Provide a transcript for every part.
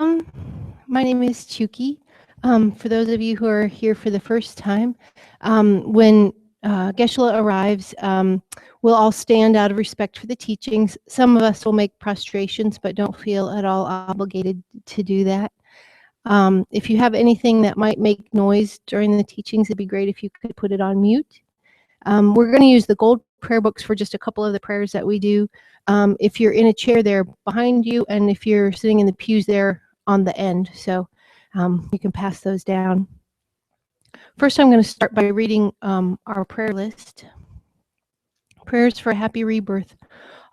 My name is Chuki. For those of you who are here for the first time, when Geshe-la arrives, we'll all stand out of respect for the teachings. Some of us will make prostrations, but don't feel at all obligated to do that. If you have anything that might make noise during the teachings, it'd be great if you could put it on mute. We're going to use the gold prayer books for just a couple of the prayers that we do. If you're in a chair, they're behind you, and if you're sitting in the pews, they're on the end, so you can pass those down. First, I'm going to start by reading our prayer list. Prayers for a happy rebirth.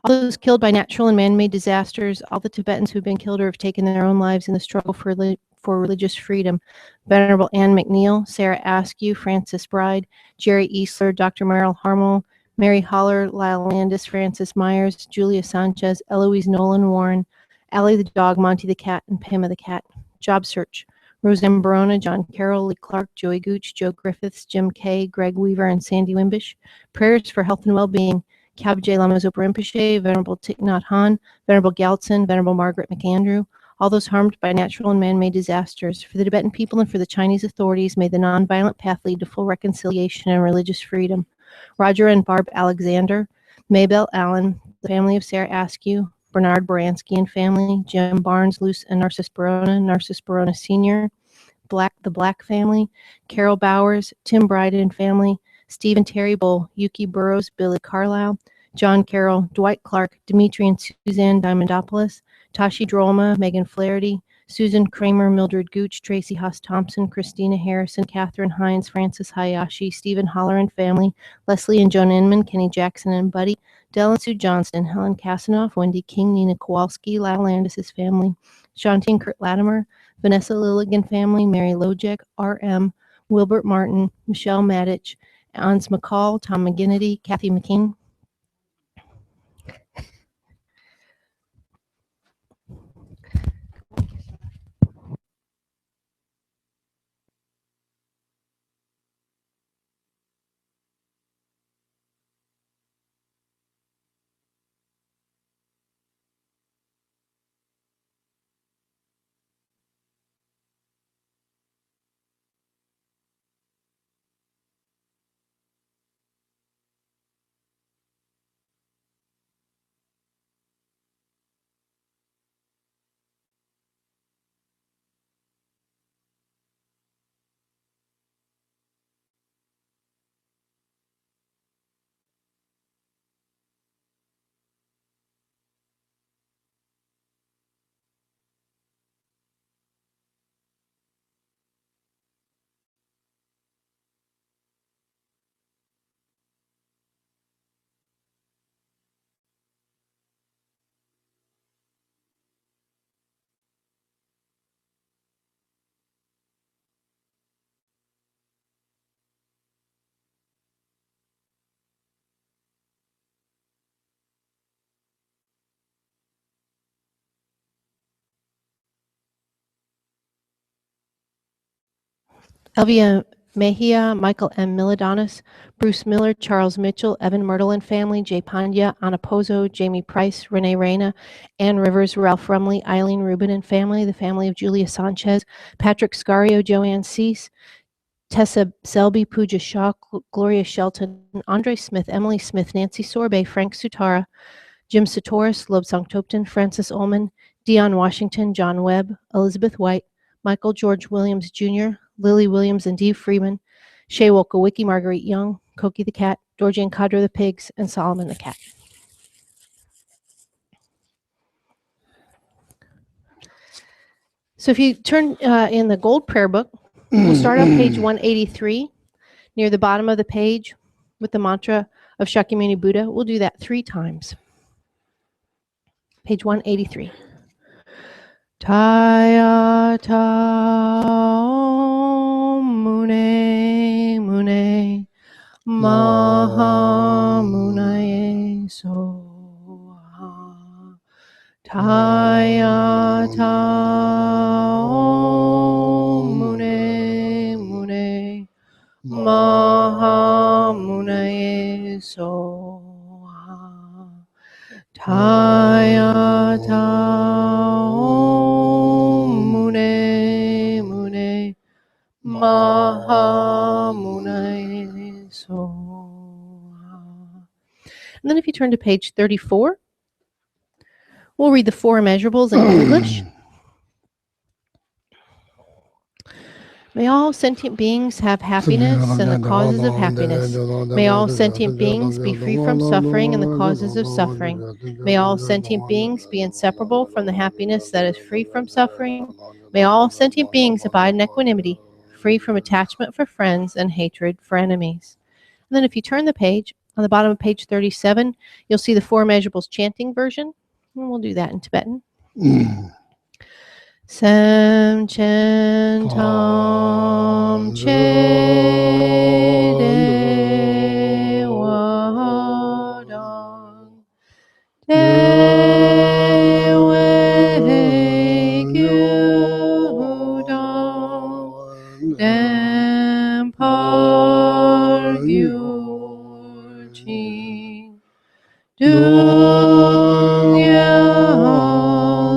All those killed by natural and man-made disasters, all the Tibetans who've been killed or have taken their own lives in the struggle for religious freedom. Venerable Anne McNeil, Sarah Askew, Francis Bride, Jerry Eastler, Dr. Merrill Harmel, Mary Holler, Lyle Landis, Francis Myers, Julia Sanchez, Eloise Nolan Warren, Allie the dog, Monty the cat, and Pema the cat. Job search. Roseanne Barona, John Carroll, Lee Clark, Joey Gooch, Joe Griffiths, Jim Kay, Greg Weaver, and Sandy Wimbish. Prayers for health and well-being. Kabje Lama Zopa Rinpoche, Venerable Thich Nhat Hanh, Venerable Gyaltsen, Venerable Margaret McAndrew, all those harmed by natural and man-made disasters. For the Tibetan people and for the Chinese authorities, may the nonviolent path lead to full reconciliation and religious freedom. Roger and Barb Alexander, Maybelle Allen, the family of Sarah Askew, Bernard Baranski and family, Jim Barnes, Luce and Narcissus Barona Sr., the Black family, Carol Bowers, Tim Bryden and family, Stephen Terry Bull, Yuki Burrows, Billy Carlisle, John Carroll, Dwight Clark, Dimitri and Suzanne Diamondopoulos, Tashi Drolma, Megan Flaherty, Susan Kramer, Mildred Gooch, Tracy Haas Thompson, Christina Harrison, Catherine Hines, Francis Hayashi, Stephen Holler and family, Leslie and Joan Inman, Kenny Jackson and Buddy, Del and Sue Johnston, Helen Kasanoff, Wendy King, Nina Kowalski, Lyle Landis' family, Shanti and Kurt Latimer, Vanessa Lilligan family, Mary Lojek, R.M., Wilbert Martin, Michelle Madich, Ans McCall, Tom McGinnity, Kathy McKean. Elvia Mejia, Michael M. Milidonis, Bruce Miller, Charles Mitchell, Evan Myrtle and family, Jay Pandya, Anna Pozo, Jamie Price, Renee Reyna, Ann Rivers, Ralph Rumley, Eileen Rubin and family, the family of Julia Sanchez, Patrick Scario, Joanne Cease, Tessa Selby, Pooja Shaw, Gloria Shelton, Andre Smith, Emily Smith, Nancy Sorbet, Frank Sutara, Jim Satoris, Lobsang Topton, Francis Ullman, Dion Washington, John Webb, Elizabeth White, Michael George Williams Jr., Lily Williams and Dee Freeman, Shay Wolkowicki, Marguerite Young, Koki the cat, Georgie and Cadre the pigs, and Solomon the cat. So if you turn in the gold prayer book, we'll start on page 183, near the bottom of the page with the mantra of Shakyamuni Buddha. We'll do that 3 times. Page 183. Taya ta mune mune maha munaye soha. Taya ta mune mune maha munaye soha. Taya ta And then if you turn to page 34, we'll read the 4 immeasurables in English. May all sentient beings have happiness and the causes of happiness. May all sentient beings be free from suffering and the causes of suffering. May all sentient beings be inseparable from the happiness that is free from suffering. May all sentient beings abide in equanimity, free from attachment for friends and hatred for enemies. And then if you turn the page, on the bottom of page 37, you'll see the 4 immeasurables chanting version. And we'll do that in Tibetan. Sam Chen Tam Che De Wa Dong De Wei Gyu Dong Dam Par Gyu Chi Dung Ya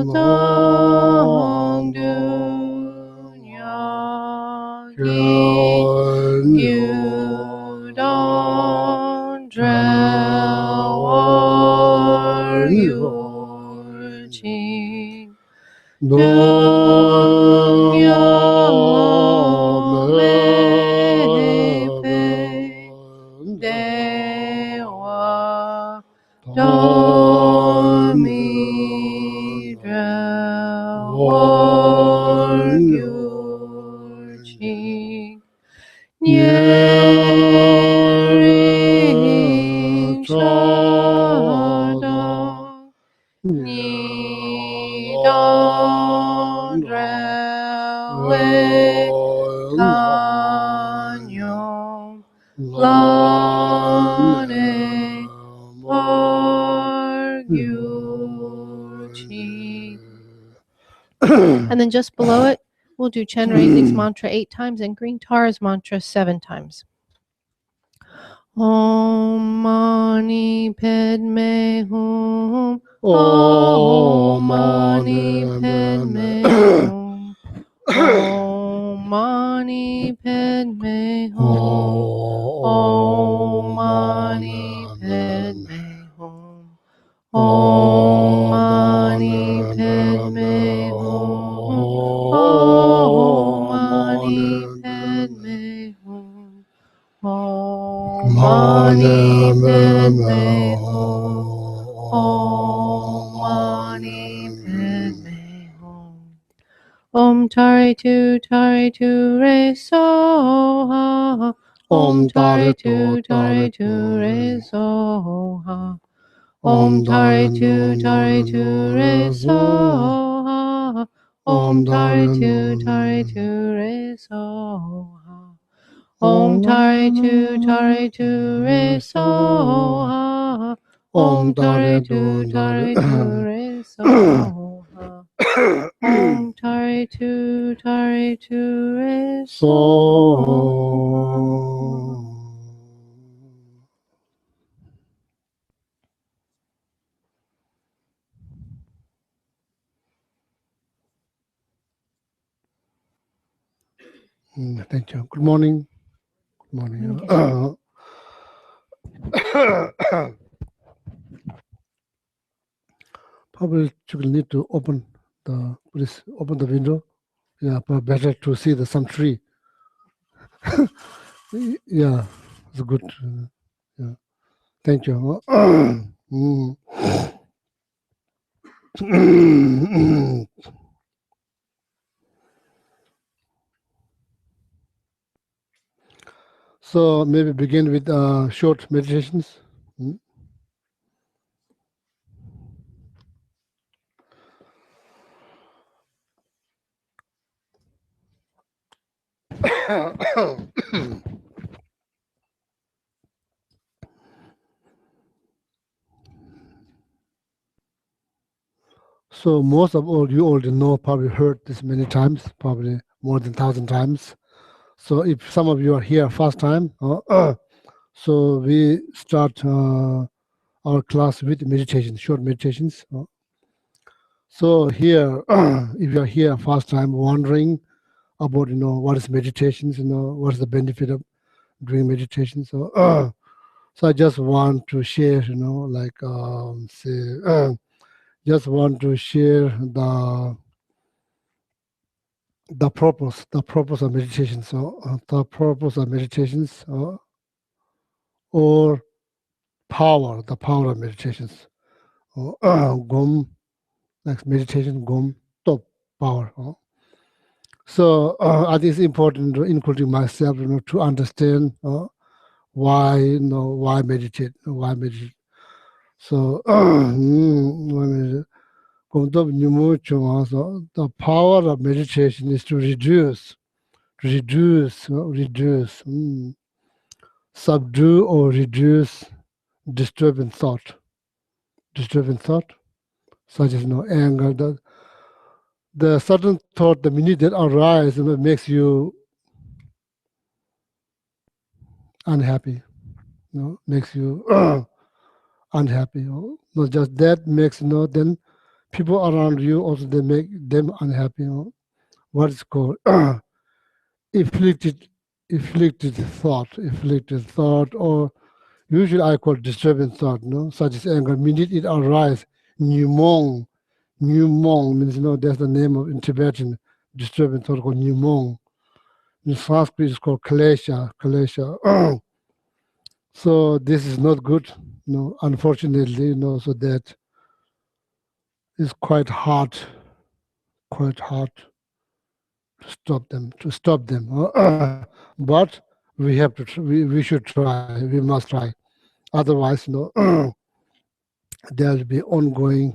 Dong Dung Ya Gyu Dong Drao War Yu Chi Dung Ya Mei Pei De Wa Do Mi Dra War Gyu Chi Nye Ri Cha Dong Ni Dong Dra Wei Kan Yong La Ne Par Gyu Chi. And then just below it, we'll do Chen Reizig's mantra 8 times and Green Tara's mantra 7 times. Om Mani Padme Hum. Om Mani Padme Hum. Om Mani Padme Hum. Om Mani Padme Hum. Om Mani Padme Hum. Om Mani Padme Hum. Om Mani Padme Hum. Om Mani Padme Hum. Om Tare Tu Re So Ha. Om Tare Tu Re So Ha. Om Tare Tu Re So Ha. Om Tare Tu Re So Ha. Om Tare Tu Re So Ha. Om Tare Tu Re So Ha. Om Tare Tu Re So. Thank you. Good morning. Good morning. Probably you will need to open the window. Yeah, but better to see some tree. Yeah, it's good. Yeah, thank you. So maybe begin with short meditations. So most of all, you already know, probably heard this many times, probably more than 1,000 times. So if some of you are here first time, so we start our class with meditation, short meditations. So here, if you are here first time wondering about, what is meditations, what is the benefit of doing meditation. So So I just want to share, like just want to share the purpose of meditation. So the purpose of meditations or the power of meditations. Gom, like meditation, gom, top power. So I think it's important, including myself, to understand why, why meditate, So the power of meditation is to reduce, subdue or reduce disturbing thought, such as anger. The certain thought, the minute that arise, makes you unhappy, makes you unhappy. Not just that makes then people around you also they make them unhappy. What is called afflicted thought, or usually I call disturbing thought, such as anger. Minute it arise, nyumong means that's the name of in Tibetan disturbing thought called nyumong. In Sanskrit it's called klesha. So this is not good, unfortunately, so that is quite hard to stop them. But we have to. We should try. We must try. Otherwise, there will be ongoing,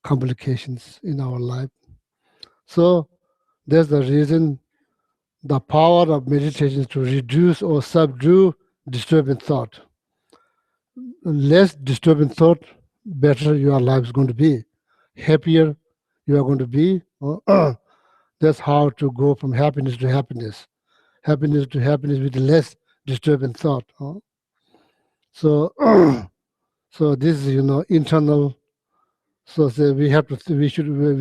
complications in our life. So that's the reason. The power of meditation is to reduce or subdue disturbing thought. Less disturbing thought, better your life is going to be. Happier you are going to be. That's how to go from happiness to happiness. Happiness to happiness with less disturbing thought. So, so this is internal. So say we have to. We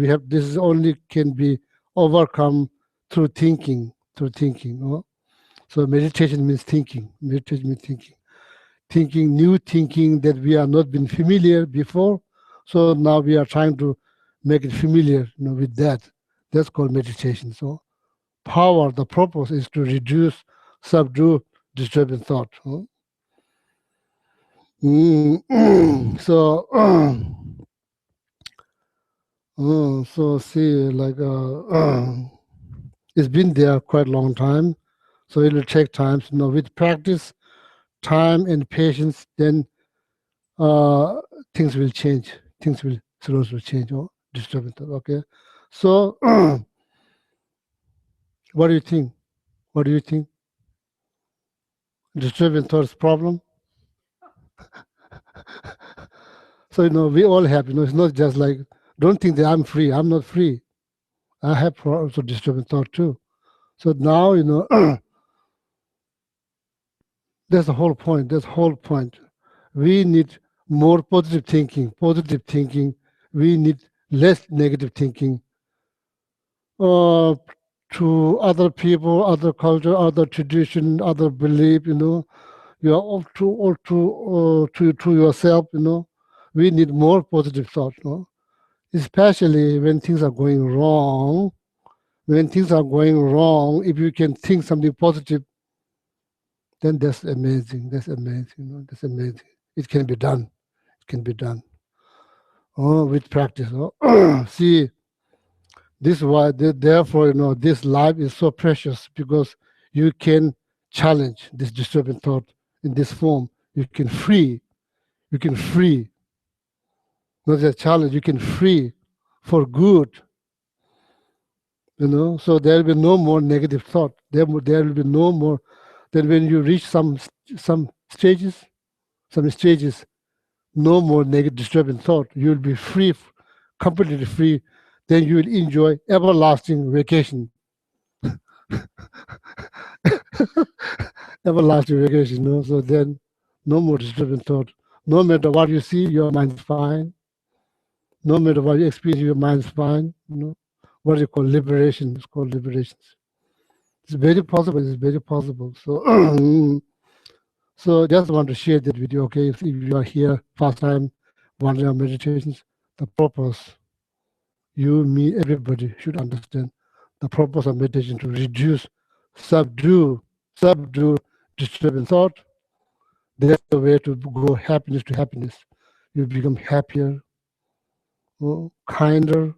have. This is only can be overcome through thinking. So meditation means thinking. Thinking new thinking that we are not been familiar before. So now we are trying to make it familiar, with that. That's called meditation. So power, the purpose is to reduce, subdue disturbing thought. So, so see, like it's been there quite a long time. So it will take time. With practice, time and patience, then things will change. Thoughts will change. Disturbing thought. Okay. So, what do you think? Disturbing thoughts problem? So we all have. It's not just like don't think that I'm free. I'm not free. I have also disturbing thought too. So now that's the whole point. We need more positive thinking. We need less negative thinking. To other people, other culture, other tradition, other belief. You are all to yourself. We need more positive thought. Especially when things are going wrong. If you can think something positive, then that's amazing. That's amazing. It can be done. With practice. See, this is why, therefore, this life is so precious because you can challenge this disturbing thought in this form. You can free. Not just challenge, you can free for good. So there will be no more negative thought. There will be no more. Then when you reach some stages, no more negative disturbing thought. You will be free, completely free. Then you will enjoy everlasting vacation. Everlasting vacation. So then no more disturbing thought. No matter what you see, your mind is fine. No matter what you experience, your mind is fine. What you call liberation. It's called liberations. It's very possible. So So just want to share that with you. Okay, if you are here first time, wondering on meditations, the purpose, you, me, everybody should understand the purpose of meditation to reduce, subdue disturbing thought. That's the way to go happiness to happiness. You become happier, kinder,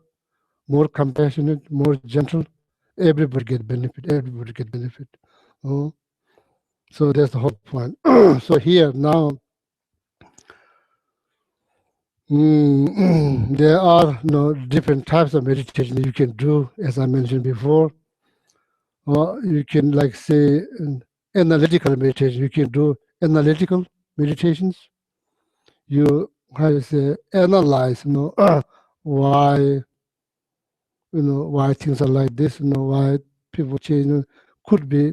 more compassionate, more gentle. Everybody get benefit. Everybody get benefit. Uh, so that's the whole point. So here now, there are different types of meditation you can do, as I mentioned before. Or you can like say analytical meditation. You can do analytical meditations. You how to say analyze, why why things are like this, why people change. Could be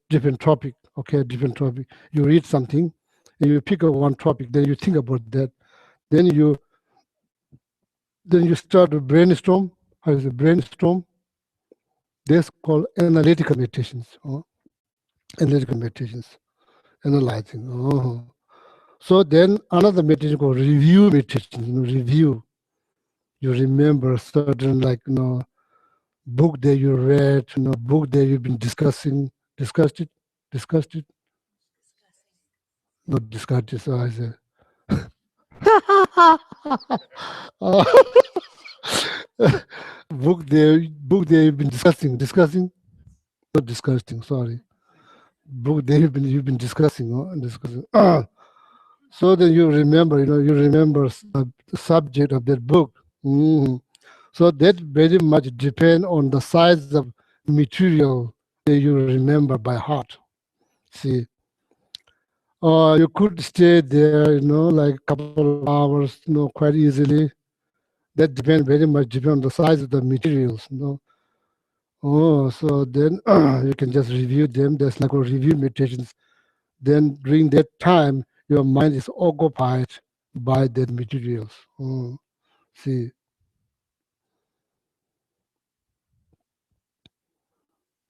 different topic. Okay, different topic. You read something, and you pick up one topic, then you think about that, then you start to brainstorm. How is it brainstorm? That's called analytical meditations. Analytical meditations, analyzing. So then another meditation called review meditation. Review. You remember certain book that you read, book that you've been discussed it, not discussed it. So I said, uh, book that you've been discussing, not discussing. Sorry, book that you've been discussing, discussing. So then you remember, you remember the subject of that book. Mhm. So that very much depend on the size of material that you remember by heart. See, you could stay there, like a couple of hours, quite easily. That depend very much depend on the size of the materials. Oh, so then you can just review them. There's like a review meditations. Then during that time, your mind is occupied by that materials. See,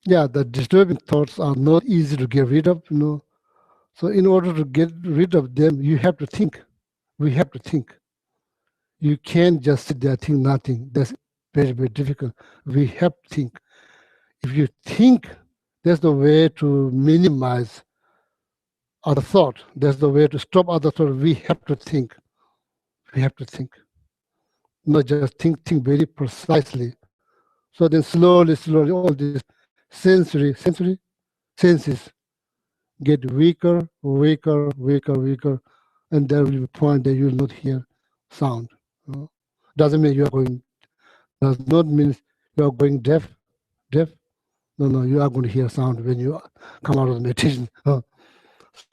yeah, the disturbing thoughts are not easy to get rid of. So in order to get rid of them, you have to think. We have to think. You can't just sit there think nothing. That's very, very difficult. We have to think. If you think, that's the way to minimize other thought. That's the way to stop other thought. We have to think. We have to think. Not just think very precisely. So then slowly, all these senses get weaker, and there will be a point that you will not hear sound. Doesn't mean you are going. Does not mean you are going deaf. No, you are going to hear sound when you come out of the meditation.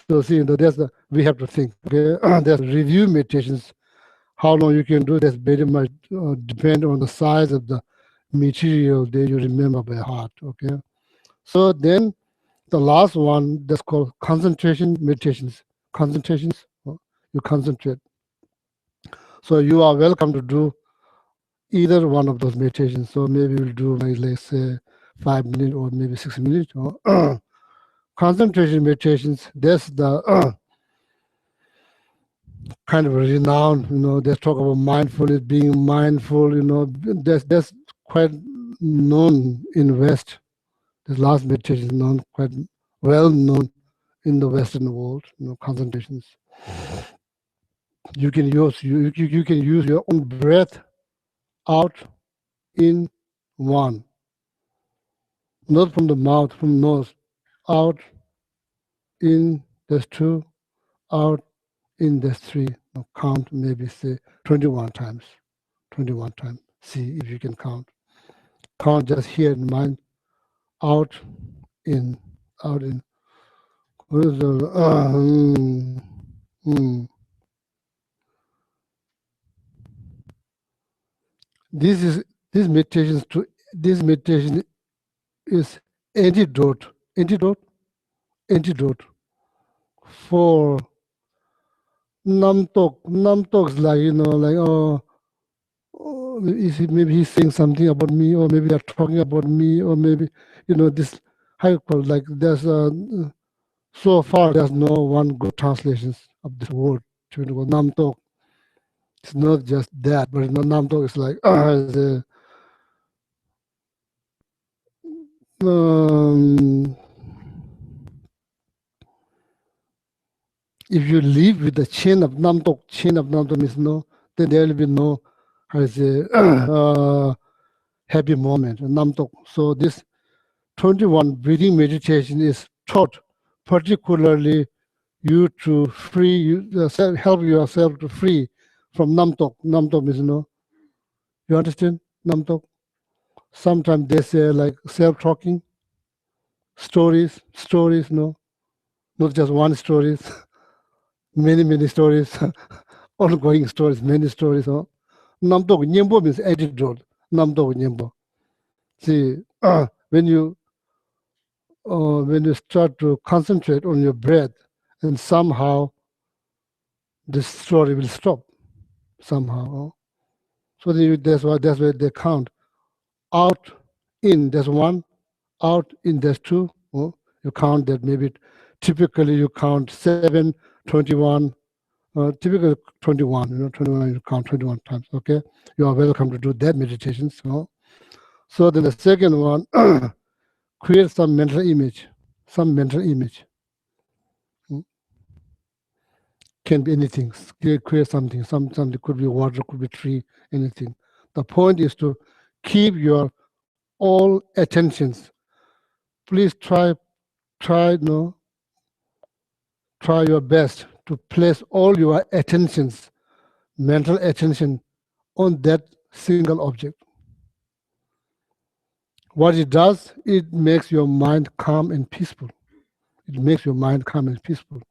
So see, we have to think. Okay, there's review meditations. How long you can do that's very much depend on the size of the material that you remember by heart. Okay, so then the last one that's called concentration meditations. Concentrations, you concentrate. So you are welcome to do either one of those meditations. So maybe we'll do like let's say 5 minutes or maybe 6 minutes. Or concentration meditations. That's the kind of renowned. They talk about mindfulness, being mindful. That's quite known in West. This last meditation is known quite well known in the Western world. Concentrations. You can use you can use your own breath out, in, one. Not from the mouth, from nose. Out, in, that's two. Out, in, that's three. Now count, maybe say 21 times. 21 times. See if you can count. Count just here in mind. Out, in, out, in. What is the, This meditation is antidote for namtok is like maybe he's saying something about me, or maybe they're talking about me, or maybe this how you call like there's a So far, there's no one good translation of this word. Namtok. It's not just that, but Namtok is like if you live with the chain of Namtok means no, then there will be no, how to say, happy moment, Namtok. So this 21 breathing meditation is taught particularly you to free help yourself to free from Namtok. Namtok means no. You understand Namtok? Sometimes they say like self-talking, stories, no, not just one stories, many stories, ongoing stories, many stories. Namtok Nyembo means antidote. Namtok Nyembo. See, when you start to concentrate on your breath, and somehow the story will stop. Somehow. So that's why they count. Out, in, there's one. Out, in, there's two. You count that maybe typically you count 7, 21, typically 21, 21, you count 21 times, okay? You are welcome to do that meditation. So then the second one, create some mental image. Can be anything, create something. Something could be water, could be tree, anything. The point is to keep your all attentions. Please try your best to place all your attentions, mental attention, on that single object. What it does, it makes your mind calm and peaceful. It makes your mind calm and peaceful.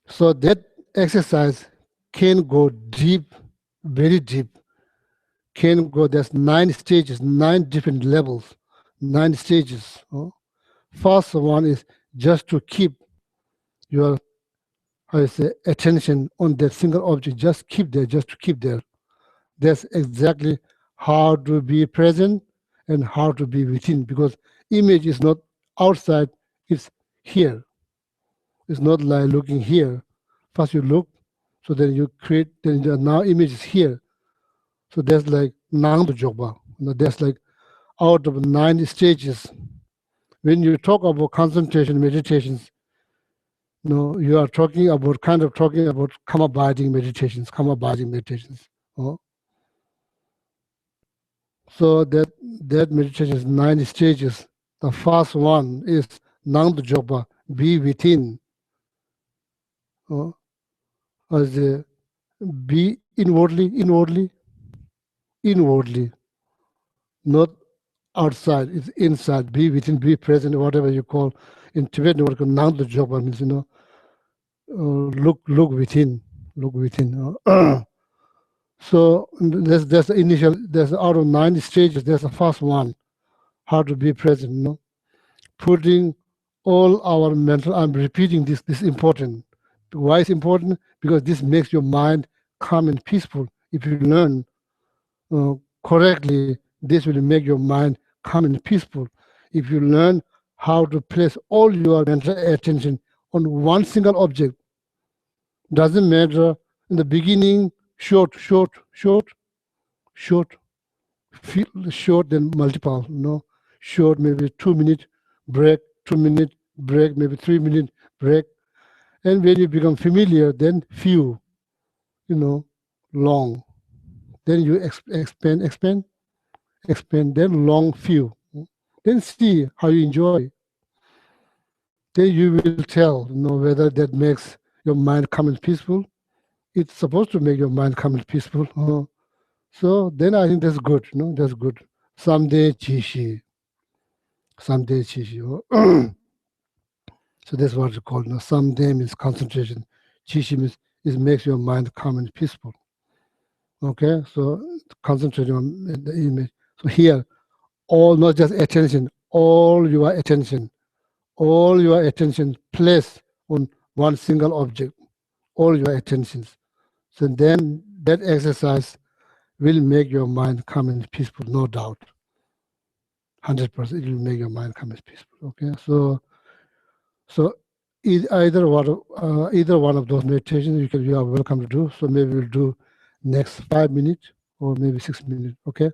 So that exercise can go deep, very deep. Can go, there's 9 stages, 9 different levels, 9 stages. First one is just to keep your attention on that single object, just keep there, just to keep there. That's exactly how to be present and how to be within, because image is not outside, it's here. It's not like looking here. First you look, so then you create, then now image is here. So that's like Nang Jogba. That's like out of 9 stages. When you talk about concentration meditations, you are talking about karma abiding meditations. So that meditation is 9 stages. The first one is Nang Jogba, be within. As be inwardly, not outside, it's inside, be within, be present, whatever you call. In Tibetan, what called Nang Jogba means, look within. So there's the initial, there's out of 9 stages, there's the first one, how to be present, putting all our mental, I'm repeating this is important. Why is important? Because this makes your mind calm and peaceful. If you learn correctly, this will make your mind calm and peaceful. If you learn how to place all your mental attention on one single object, doesn't matter in the beginning, short, then multiple, short, maybe 2 minute break, 2 minute break, maybe 3 minute break. And when you become familiar, then few, long. Then you expand, then long, few. Then see how you enjoy. Then you will tell, whether that makes your mind calm and peaceful. It's supposed to make your mind calm and peaceful. So then I think that's good, that's good. Someday chishi. So that's what you call it. Someday means concentration. Chishi means it makes your mind calm and peaceful. Okay, so concentrating on the image. So here, not just attention, all your attention placed on one single object, all your attentions. So then that exercise will make your mind calm and peaceful, no doubt. 100%. It will make your mind come as peaceful. Okay, so either one of those meditations you are welcome to do. So maybe we'll do next 5 minutes or maybe 6 minutes. Okay.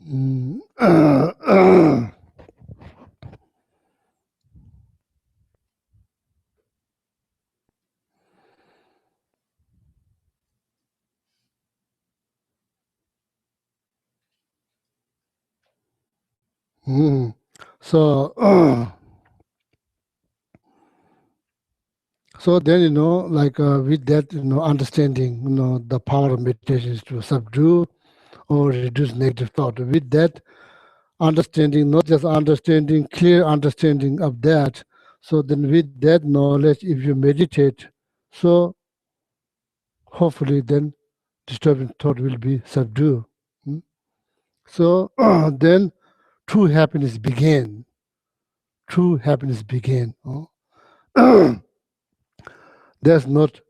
Mm. Mm. So, so then like with that understanding, the power of meditation is to subdue or reduce negative thought. With that understanding, not just understanding, clear understanding of that. So then, with that knowledge, if you meditate, so hopefully then disturbing thought will be subdued. Mm. So then true happiness began. True happiness began. There's not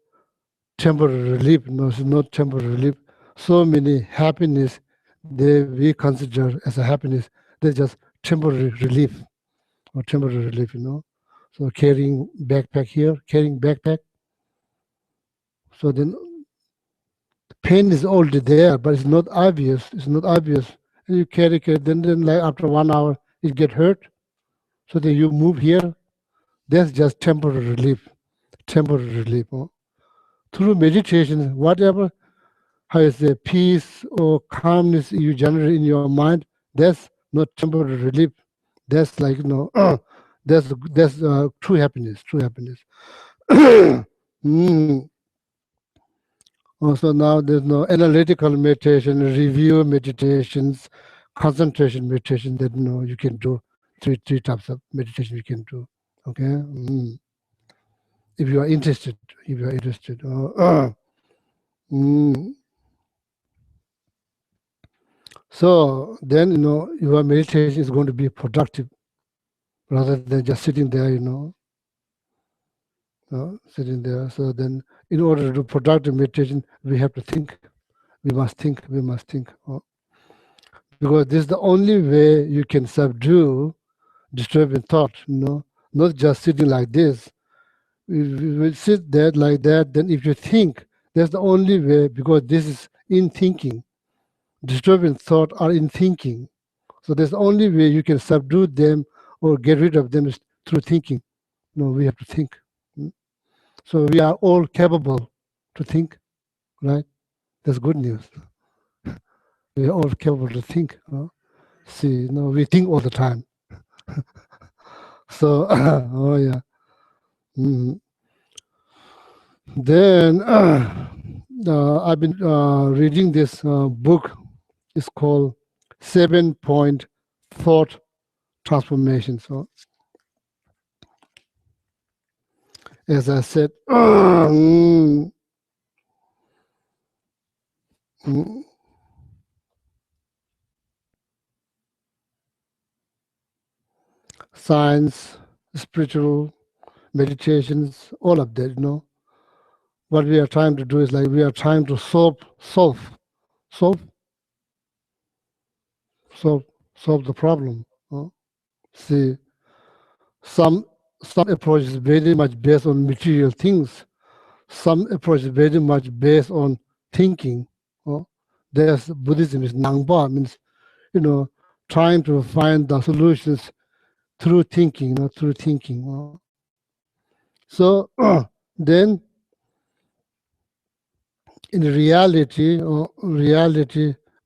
temporary relief. No, it's not temporary relief. So many happiness we consider as a happiness, they're just temporary relief or temporary relief. So carrying backpack here, carrying backpack. So then pain is already there, but it's not obvious. It's not obvious. And you carry, then like after 1 hour, it get hurt. So then you move here. That's just temporary relief. Temporary relief. Through meditation, whatever how is the peace or calmness you generate in your mind, that's not temporary relief. That's like that's true happiness. True happiness. Mm. Also now there's no analytical meditation, review meditations, concentration meditation that you can do. Three types of meditation you can do. Okay. If you are interested, if you are interested. Mm. So then your meditation is going to be productive rather than just sitting there, sitting there. So then, in order to do productive meditation, we have to think. We must think. We must think. Because this is the only way you can subdue disturbing thought. Not just sitting like this. If you will sit there like that, then if you think, that's the only way. Because this is in thinking. Disturbing thought are in thinking. So that's the only way you can subdue them or get rid of them is through thinking. No, we have to think. So we are all capable to think, right? That's good news. We are all capable to think. See, we think all the time. So, oh yeah. Mhm. Then I've been reading this book. It's called 7-Point Thought Transformation. So, as I said, science, spiritual, meditations, all of that. What we are trying to do is like we are trying to solve the problem. See, some approach is very much based on material things. Some approach is very much based on thinking. There's Buddhism is Nangpa, means trying to find the solutions through thinking, through thinking. So then, in reality,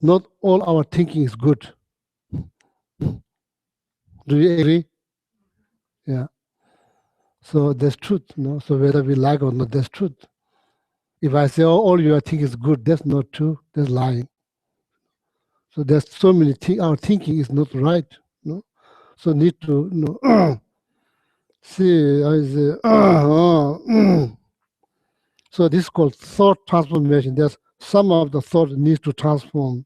not all our thinking is good. Do you agree? Yeah. So there's truth, So whether we like or not, there's truth. If I say, oh, all your thinking is good, that's not true. That's lying. So there's so many things. Our thinking is not right. So need to see. I say, so this is called thought transformation. There's some of the thought needs to transform.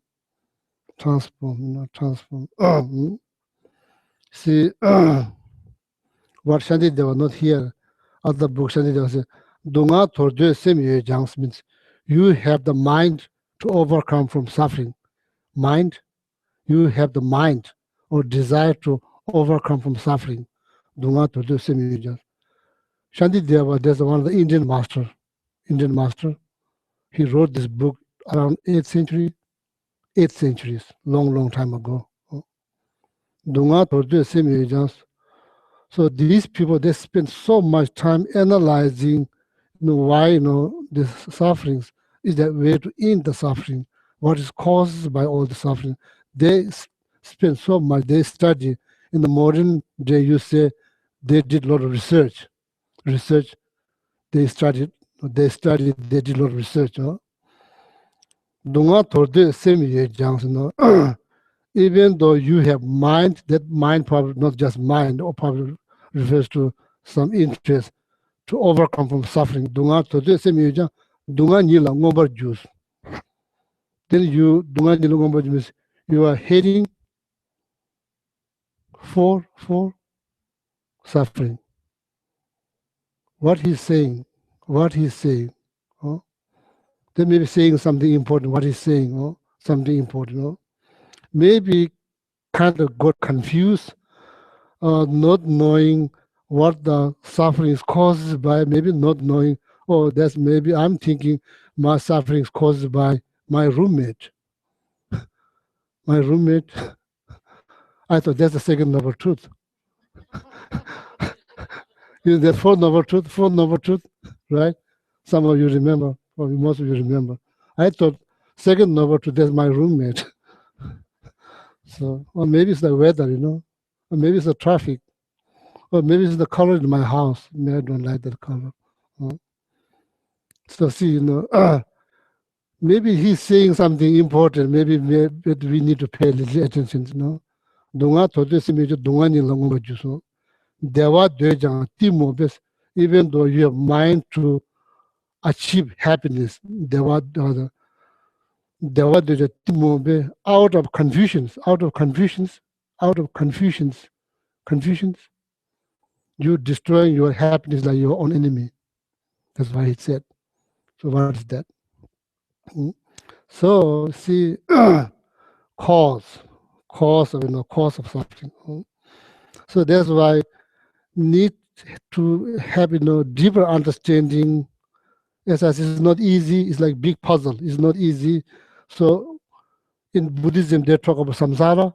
Transform. See, what Shantideva not here. Other book Shantideva says, Dunga Torde Semye Jangs means you have the mind to overcome from suffering. Mind, you have the mind or desire to overcome from suffering. Dunga Torde Semye Jangs. Shantideva, there's one of the Indian master. He wrote this book around 8th century. 8th centuries, long time ago. Dunga Tordu same agents. So these people, they spend so much time analyzing, why, the sufferings. Is that way to end the suffering? What is caused by all the suffering? They spend so much, they study. In the modern day, you say they did a lot of research. They studied, they did a lot of research. Dunga Tordu same agents, even though you have mind, that mind probably not just mind, or probably refers to some interest to overcome from suffering. Dunga to this dunga nila ngombar juice. Then you dunga nila ngombar juice. You are heading for suffering. What he's saying, they may be saying something important. What he's saying, something important. Maybe kind of got confused, not knowing what the suffering is caused by, maybe not knowing, that's maybe I'm thinking my suffering is caused by my roommate. My roommate, I thought that's the second noble truth. Is that fourth noble truth, right? Some of you remember, probably most of you remember. I thought second noble truth, that's my roommate. So, or maybe it's the weather, or maybe it's the traffic, or maybe it's the color in my house. Maybe I don't like that color. So see, maybe he's saying something important. Maybe we need to pay a little attention. Dunga to this image, dunga ni lango bajuso. Dewa dejang timo bes. Even though you have mind to achieve happiness, dewa deja timo be out of confusions, you destroying your happiness like your own enemy. That's why he said. So what is that? So see, cause of suffering. So that's why need to have deeper understanding. As I said, it's not easy. It's like big puzzle. It's not easy. So in Buddhism, they talk about samsara,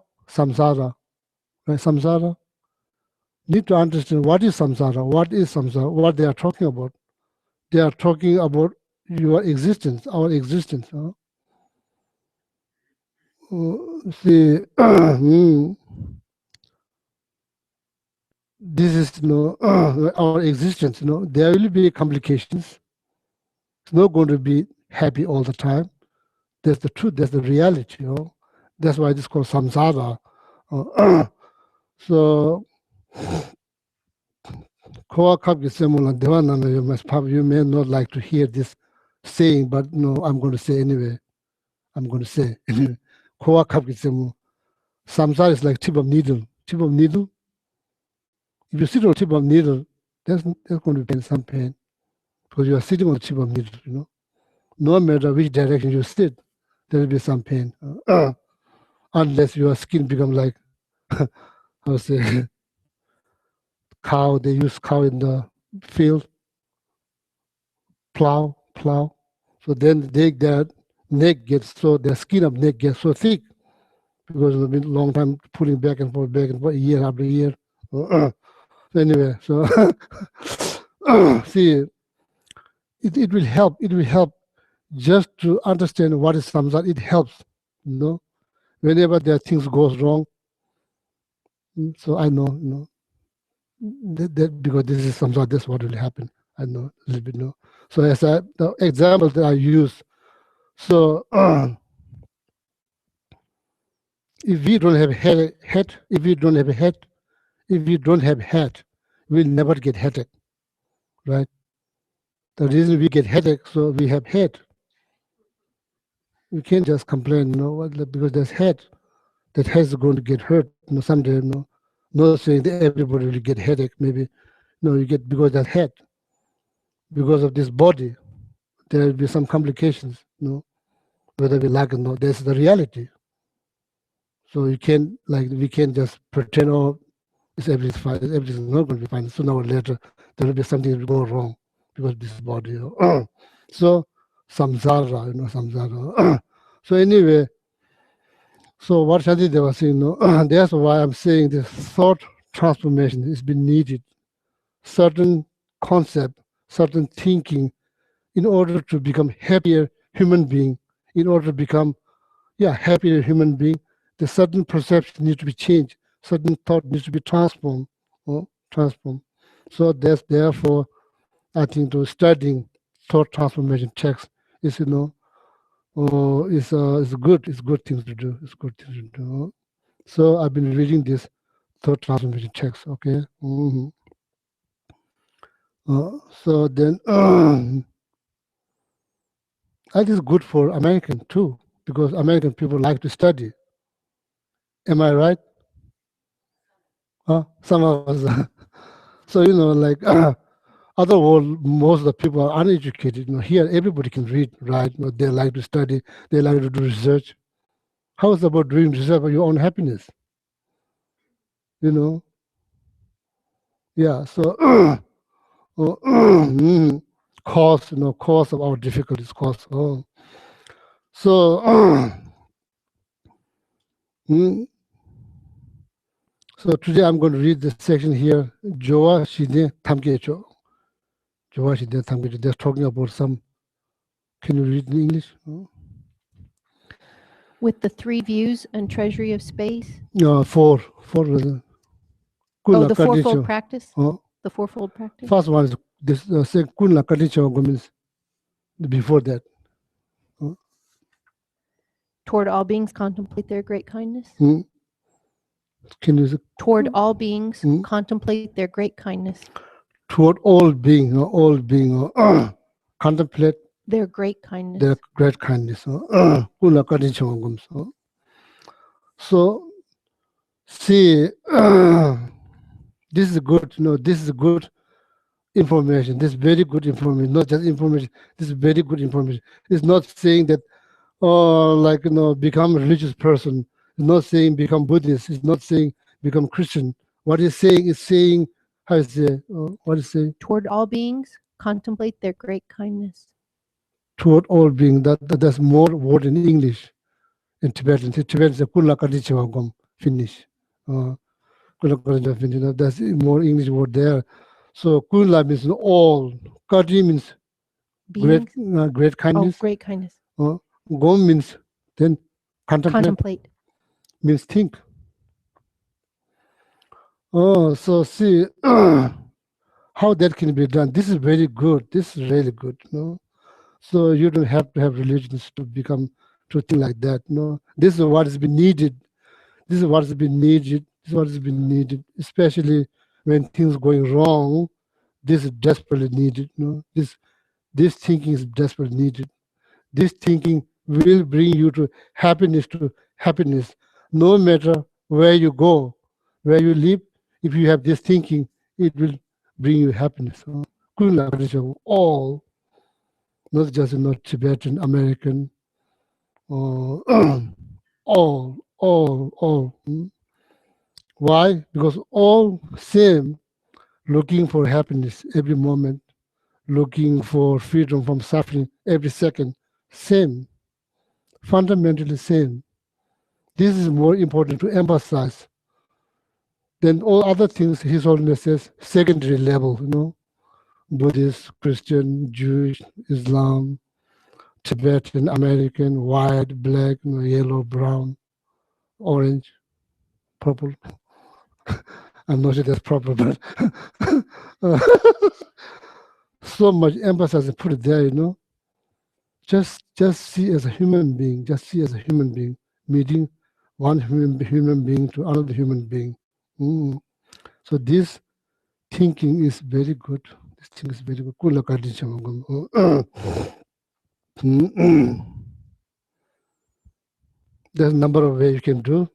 right? Samsara. Need to understand what is samsara, what they are talking about. They are talking about your existence, our existence. See, this is our existence. There will be complications. It's not going to be happy all the time. That's the truth. That's the reality. That's why it's called samsara. So, you may not like to hear this saying, but no, I'm going to say anyway. Samsara is like tip of needle. If you sit on the tip of needle, there's going to be some pain because you are sitting on the tip of needle. No matter which direction you sit, there will be some pain, unless your skin become like, I would say, cow. They use cow in the field, plow. So then their skin of neck gets so thick because it's been a long time pulling back and forth, year after year. Anyway, so see, it will help. It will help just to understand what is samsara. It helps, whenever there are things goes wrong. So I know, that because this is samsara, that's what will happen. I know a little bit. So as the example that I use, so if we don't have head, if we don't have head, we'll never get headache, right? The reason we get headache, so we have head. We can't just complain, because there's head. That head is going to get hurt, someday, Not saying that everybody will get headache, maybe. You get because that head. Because of this body, there will be some complications, whether we like it or not. That's the reality. So we can't just pretend, it's everything's fine. Everything's not going to be fine. Sooner or later, there will be something that will go wrong because of this body. So samsara, samsara. So anyway, So what Shantideva was saying, that's why I'm saying this thought transformation has been needed. Certain concept, certain thinking, in order to become happier human being, in order to become, happier human being, the certain perception needs to be changed, certain thought needs to be transformed, transformed. So that's therefore, I think to studying thought transformation text is, is good. It's good things to do. It's good things to do. So I've been reading this thought transformation text. Okay. So then, I think it's good for American too, because American people like to study. Am I right? Some of us. So like other world, most of the people are uneducated. Here everybody can read, write. They like to study. They like to do research. How is about doing research for your own happiness? Yeah. So cause cause of our difficulties, cause. So so today I'm going to read this section here. Joa Shide Thamkecho. Joa Shide Thamkecho. They're talking about some. Can you read in English? With the three views and treasury of space. Four. The fourfold practice. The fourfold practice. First one is this. Say Kunla Kadicho means before that. Toward all beings, contemplate their great kindness. Can you say? Toward all beings, contemplate their great kindness. Toward all being, contemplate their great kindness. Their great kindness. So, see, this is good. This is good information. This is very good information. Not just information. This is very good information. It's not saying that, become a religious person. It's not saying become Buddhist. It's not saying become Christian. What it's saying is saying, how is it? What is saying? Toward all beings, contemplate their great kindness. Toward all beings. That's more word in English. In Tibetan. Tibetan is Kunla Kadichawagom. Finish. That's more English word there. So Kunla means all. Kadi means great kindness. Oh, great kindness. Gom means then contemplate. Means think. So see how that can be done. This is very good. This is really good. So you don't have to have religions to become to think like that. This is what has been needed. This is what has been needed. This is what has been needed, especially when things going wrong. This is desperately needed. This thinking is desperately needed. This thinking will bring you to happiness. No matter where you go, where you live, if you have this thinking, it will bring you happiness. All, not just Tibetan, American, all. Why? Because all same, looking for happiness every moment, looking for freedom from suffering every second, same, fundamentally same. This is more important to emphasize than all other things. His Holiness says secondary level, Buddhist, Christian, Jewish, Islam, Tibetan, American, white, black, yellow, brown, orange, purple. I'm not sure that's proper, but so much emphasis put it there, Just see as a human being. Just see as a human being, meeting one human being to another human being. So this thinking is very good. This thing is very good. There's a number of ways you can do.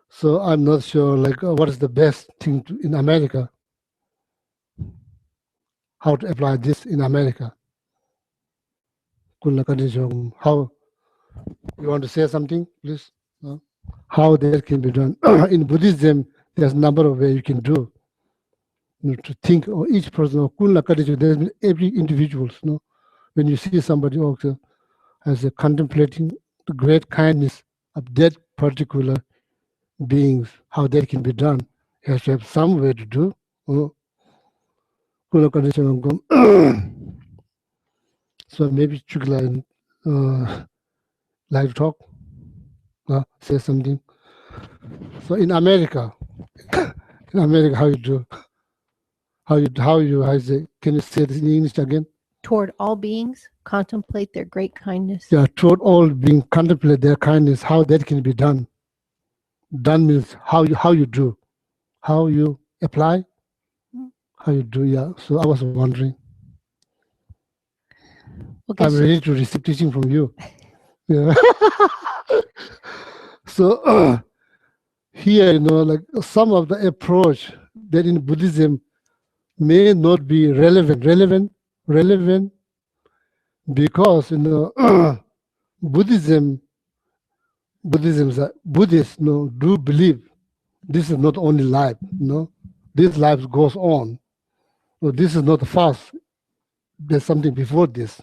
So I'm not sure, what is the best thing in America? How to apply this in America? How? You want to say something, please? How that can be done? In Buddhism, there's a number of ways you can do. To think of each person. There's every individual. When you see somebody also as a contemplating the great kindness, of that particular beings, how that can be done. It has to have some way to do. Kuna condition so maybe Chukla like to talk, say something. So in America, how you do? How say? Can you say this in English again? Toward all beings, contemplate their great kindness. Yeah, toward all being contemplate their kindness. How that can be done? Done means how you do, how you apply, how you do. Yeah. So I was wondering. Well, I'm Geshe- ready to receive teaching from you. Yeah. So here, like some of the approach that in Buddhism may not be relevant because Buddhists do believe this is not only life. This life goes on. So this is not the first. There's something before this.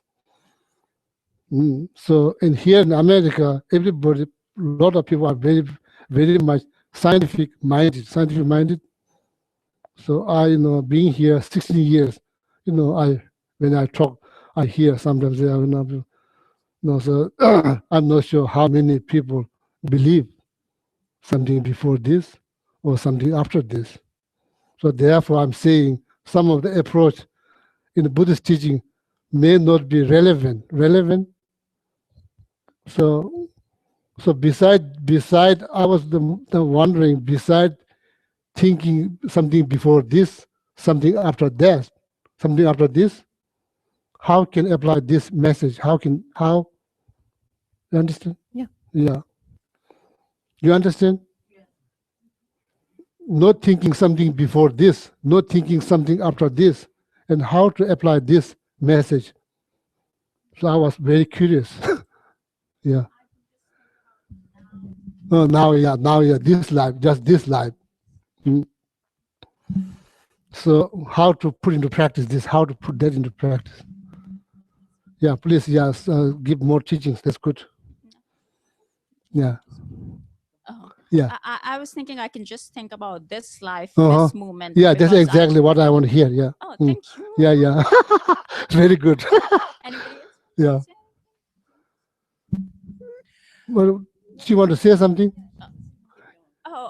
So in here in America, everybody, a lot of people are very, very much scientific minded. So I, being here 16 years, when I talk, I hear sometimes they are, so I'm not sure how many people believe something before this or something after this. So therefore, I'm saying some of the approach in the Buddhist teaching may not be relevant. So beside, I was the wondering, beside thinking something before this, something after that, something after this, how can apply this message? How you understand? Yeah. You understand? Yeah. Not thinking something before this, not thinking something after this, and how to apply this message. So I was very curious. Yeah. Oh, now, this life, just this life. So how to put into practice this, how to put that into practice. Yeah, please, yes, give more teachings. That's good. Yeah. Oh. Yeah. I was thinking I can just think about this life, Uh-huh. this moment. Yeah, that's because exactly what I want to hear. Yeah. Oh, thank you. Yeah. Very good. Anybody else? Yeah. Well, she want to say something? Oh,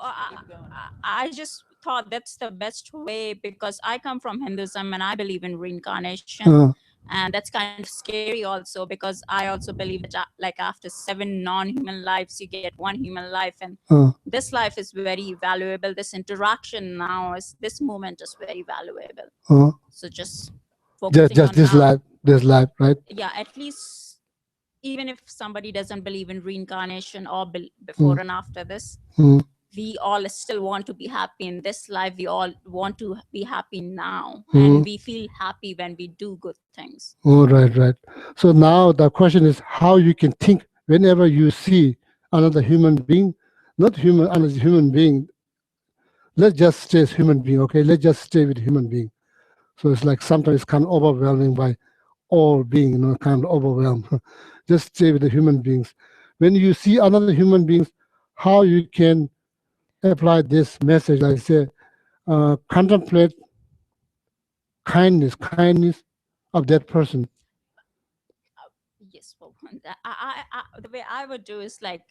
I just thought that's the best way because I come from Hinduism and I believe in reincarnation. Uh, And that's kind of scary also because I also believe that like after 7 non-human lives, you get 1 human life. And this life is very valuable. This interaction now this moment is very valuable. So just focusing just on this life, right? Yeah, at least even if somebody doesn't believe in reincarnation or before and after this, we all still want to be happy in this life. We all want to be happy now. And we feel happy when we do good things. Oh, right. So now the question is how you can think whenever you see another human being, another human being. Let's just stay as human being, okay? Let's just stay with human being. So it's like sometimes it's kind of overwhelming by all being, kind of overwhelmed. Just stay with the human beings. When you see another human beings, how you can apply this message, like say, contemplate kindness of that person. Yes, well, the way I would do is like,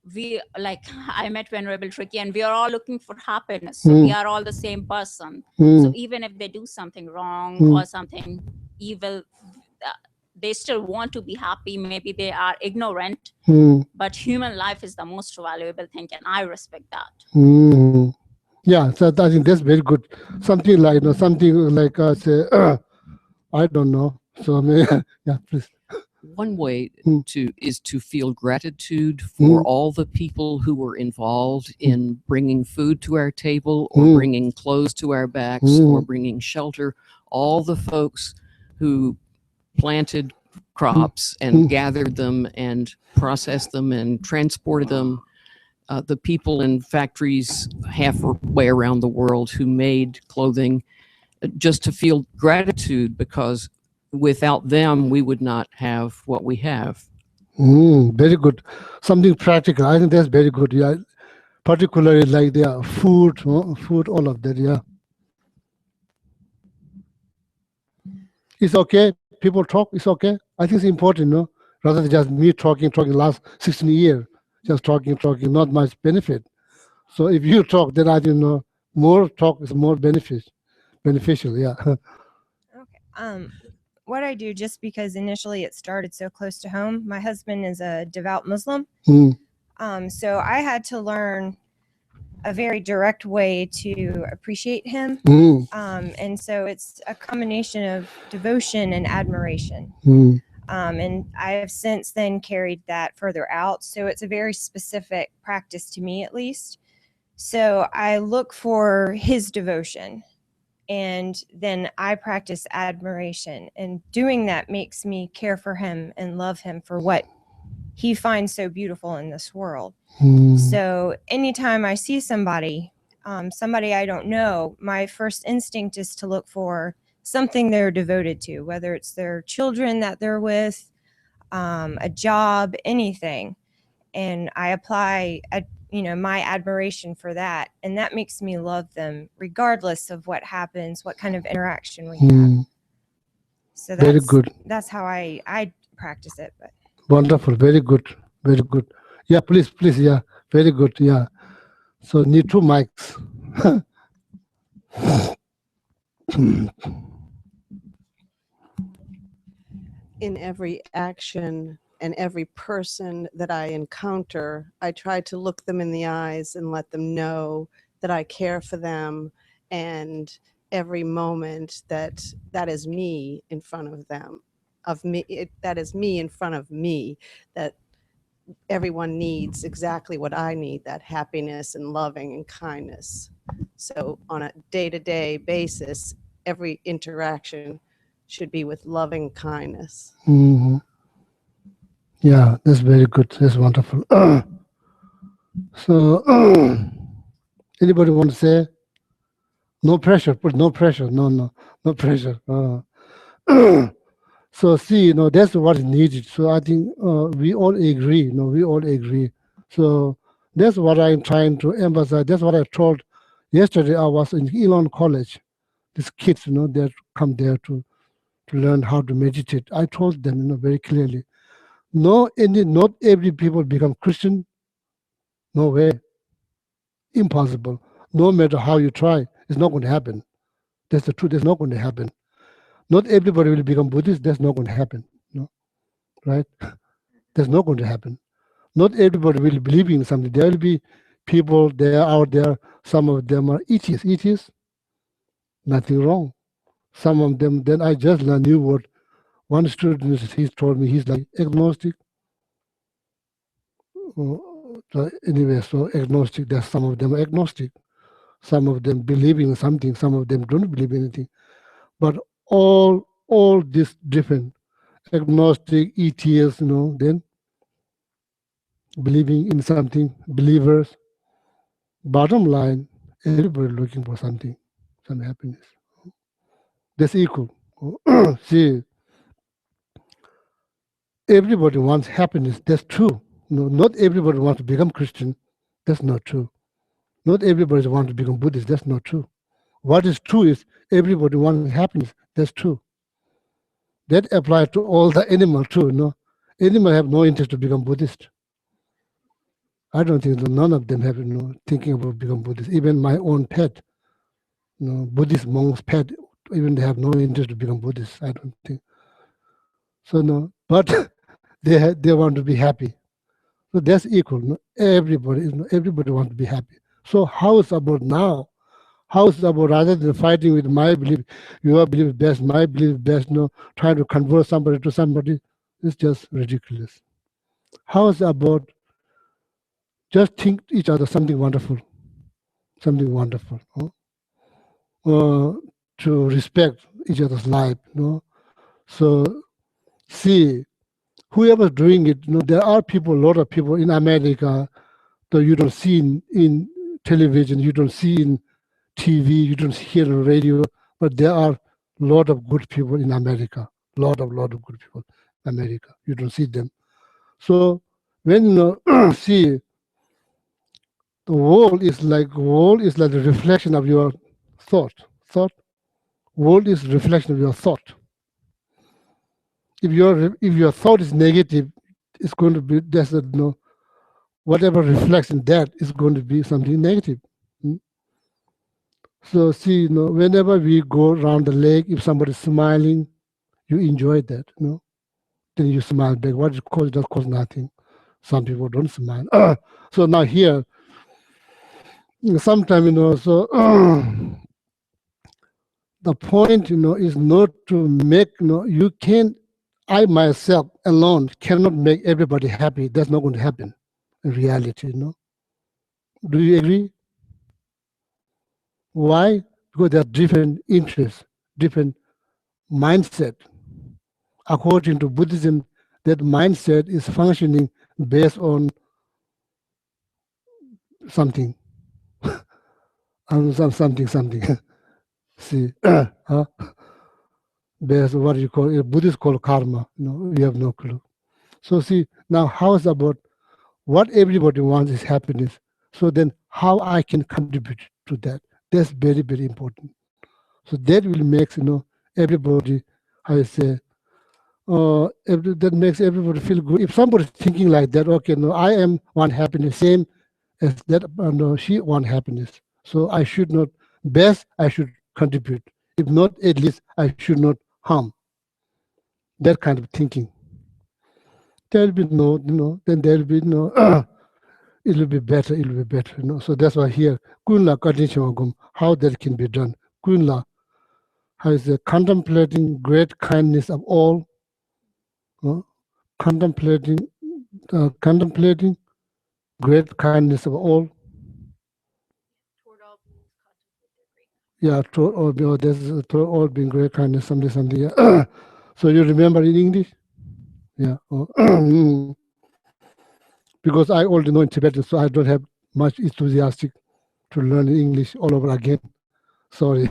I met Venerable Tricky and we are all looking for happiness. So we are all the same person. So even if they do something wrong or something evil, they still want to be happy. Maybe they are ignorant, but human life is the most valuable thing, and I respect that. Yeah, so I think that's very good. Something like say, I don't know. So yeah, please. One way is to feel gratitude for all the people who were involved in bringing food to our table or bringing clothes to our backs or bringing shelter. All the folks who planted crops and gathered them and processed them and transported them. The people in factories halfway around the world who made clothing, just to feel gratitude because without them, we would not have what we have. Very good. Something practical. I think that's very good. Yeah, particularly like their food, food, all of that. Yeah, it's okay. People talk. It's okay. I think it's important, no, rather than just me talking last 16 years, just talking, not much benefit. So if you talk, then I think more talk is more beneficial. Yeah. Okay. What I do, just because initially it started so close to home, my husband is a devout Muslim. So I had to learn a very direct way to appreciate him. And so it's a combination of devotion and admiration. And I have since then carried that further out. So it's a very specific practice to me, at least. So I look for his devotion, and then I practice admiration. And doing that makes me care for him and love him for what he finds so beautiful in this world. So anytime I see somebody I don't know, my first instinct is to look for something they're devoted to, whether it's their children that they're with, a job, anything. And I apply my admiration for that. And that makes me love them regardless of what happens, what kind of interaction we have. So Very good. That's how I practice it. But Wonderful. Very good. Very good. Yeah, please. Yeah. Very good. Yeah. So need 2 mics. In every action and every person that I encounter, I try to look them in the eyes and let them know that I care for them, and every moment that is me in front of them, that is me in front of me, that everyone needs exactly what I need, that happiness and loving and kindness. So on a day-to-day basis, every interaction should be with loving kindness. Yeah, that's very good. That's wonderful. So anybody want to say? No pressure. Put no pressure. No pressure. So see, that's what is needed. So I think we all agree. We all agree. So that's what I'm trying to emphasize. That's what I told yesterday. I was in Elon College. These kids, they come there to learn how to meditate. I told them, very clearly. Not every people become Christian. No way. Impossible. No matter how you try, it's not going to happen. That's the truth. It's not going to happen. Not everybody will become Buddhist. That's not going to happen. No, right? That's not going to happen. Not everybody will believe in something. There will be people there out there. Some of them are atheists. Nothing wrong. Some of them. Then I just learned a new word. One student, he told me he's like agnostic. So anyway, so agnostic. There's some of them are agnostic. Some of them believe in something. Some of them don't believe in anything. But all this different agnostic, atheists, then believing in something, believers. Bottom line, everybody looking for something, some happiness. That's equal. See, everybody wants happiness. That's true. Not everybody wants to become Christian. That's not true. Not everybody wants to become Buddhist. That's not true. What is true is everybody wants happiness. That's true. That applies to all the animals too. Animals have no interest to become Buddhist. I don't think that none of them have thinking about become Buddhist. Even my own pet, Buddhist monk's pet, even they have no interest to become Buddhist. I don't think. So but they want to be happy. So that's equal. Everybody wants to be happy. So how is about now? How is about rather than fighting with my belief, your belief best, my belief best, trying to convert somebody to somebody, it's just ridiculous. How is about just think each other something wonderful, to respect each other's life, So see, whoever's doing it, there are people, a lot of people in America that you don't see in television, you don't see in TV, you don't hear on radio, but there are a lot of good people in America. Lot of good people in America. You don't see them. So when you know, see, the world is like a reflection of your thought. World is reflection of your thought. If your thought is negative, it's going to be whatever reflects in that is going to be something negative. So see, whenever we go around the lake, if somebody's smiling, you enjoy that, then you smile back. What it costs does cost nothing. Some people don't smile. So now here, sometimes so the point is not to make you can't. I myself alone cannot make everybody happy. That's not going to happen in reality. Do you agree? Why? Because there are different interests, different mindset. According to Buddhism, that mindset is functioning based on something, something. See, based on what you call Buddhists call karma. You have no clue. So see, now how's about what everybody wants is happiness. So then how I can contribute to that? That's very, very important. So that will make everybody, how you say, that makes everybody feel good. If somebody's thinking like that, okay, no, I am want happiness, same as that, no, she want happiness. So I should not, best I should contribute. If not, at least I should not harm. That kind of thinking. There'll be then there'll be it'll be better, So that's why here, Kunla Kadishawagum, how that can be done. Kunla has contemplating great kindness of all, contemplating great kindness of all. Yeah, toward all being great kindness, something. Yeah. So you remember in English? Yeah. Because I already know in Tibetan, so I don't have much enthusiastic to learn English all over again. Sorry.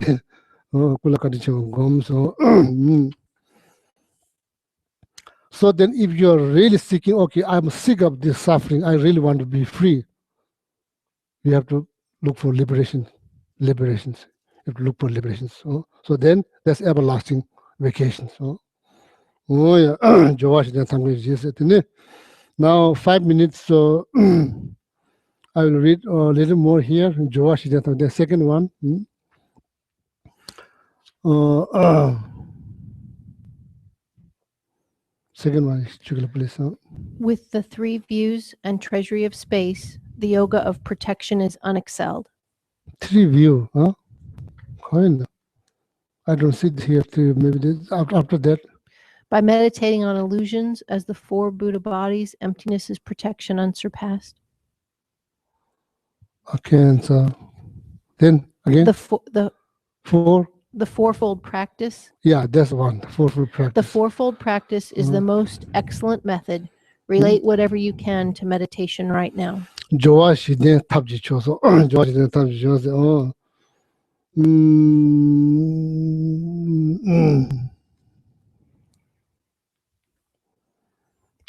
So then if you're really seeking, okay, I'm sick of this suffering, I really want to be free, you have to look for liberations. You have to look for liberations. So then that's everlasting vacations. Oh yeah, Joash, now 5 minutes, so I will read a little more here. Joash, the second one. Second one, please. With the 3 views and treasury of space, the yoga of protection is unexcelled. 3 view, huh? Kind. I don't see it here. Maybe this, after that. By meditating on illusions as the 4 Buddha bodies, emptiness is protection unsurpassed. Okay, and so then again. The fourfold practice. Yeah, that's one. Fourfold practice. The fourfold practice is the most excellent method. Relate whatever you can to meditation right now. Joash then tabji choso. Joash then tabji choso.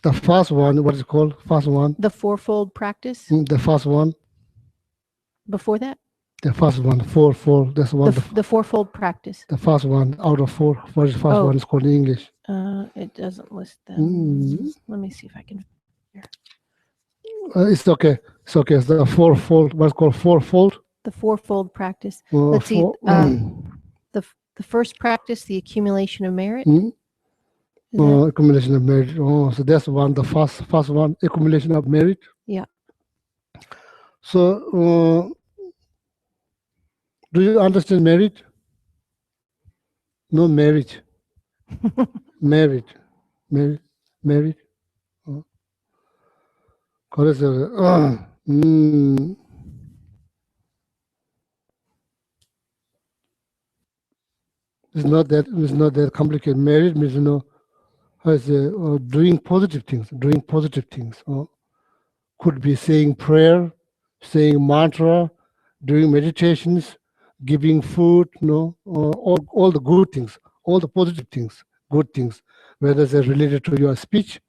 The first one, what is it called? First one. The fourfold practice. The first one. Before that. The first one, fourfold. That's one. The fourfold practice. The first one out of 4. What is the first one? Is called in English. It doesn't list them. Let me see if I can. It's okay. It's okay. It's the fourfold. What's called fourfold? The fourfold practice. Let's see. The first practice, the accumulation of merit. Accumulation of merit. So that's one. The first one, accumulation of merit. Yeah. So. Do you understand merit? No marriage. Married. Correct. It's not that complicated. Married means doing positive things. Could be saying prayer, saying mantra, doing meditations, giving food, all the good things, all the positive things, good things, whether they're related to your speech,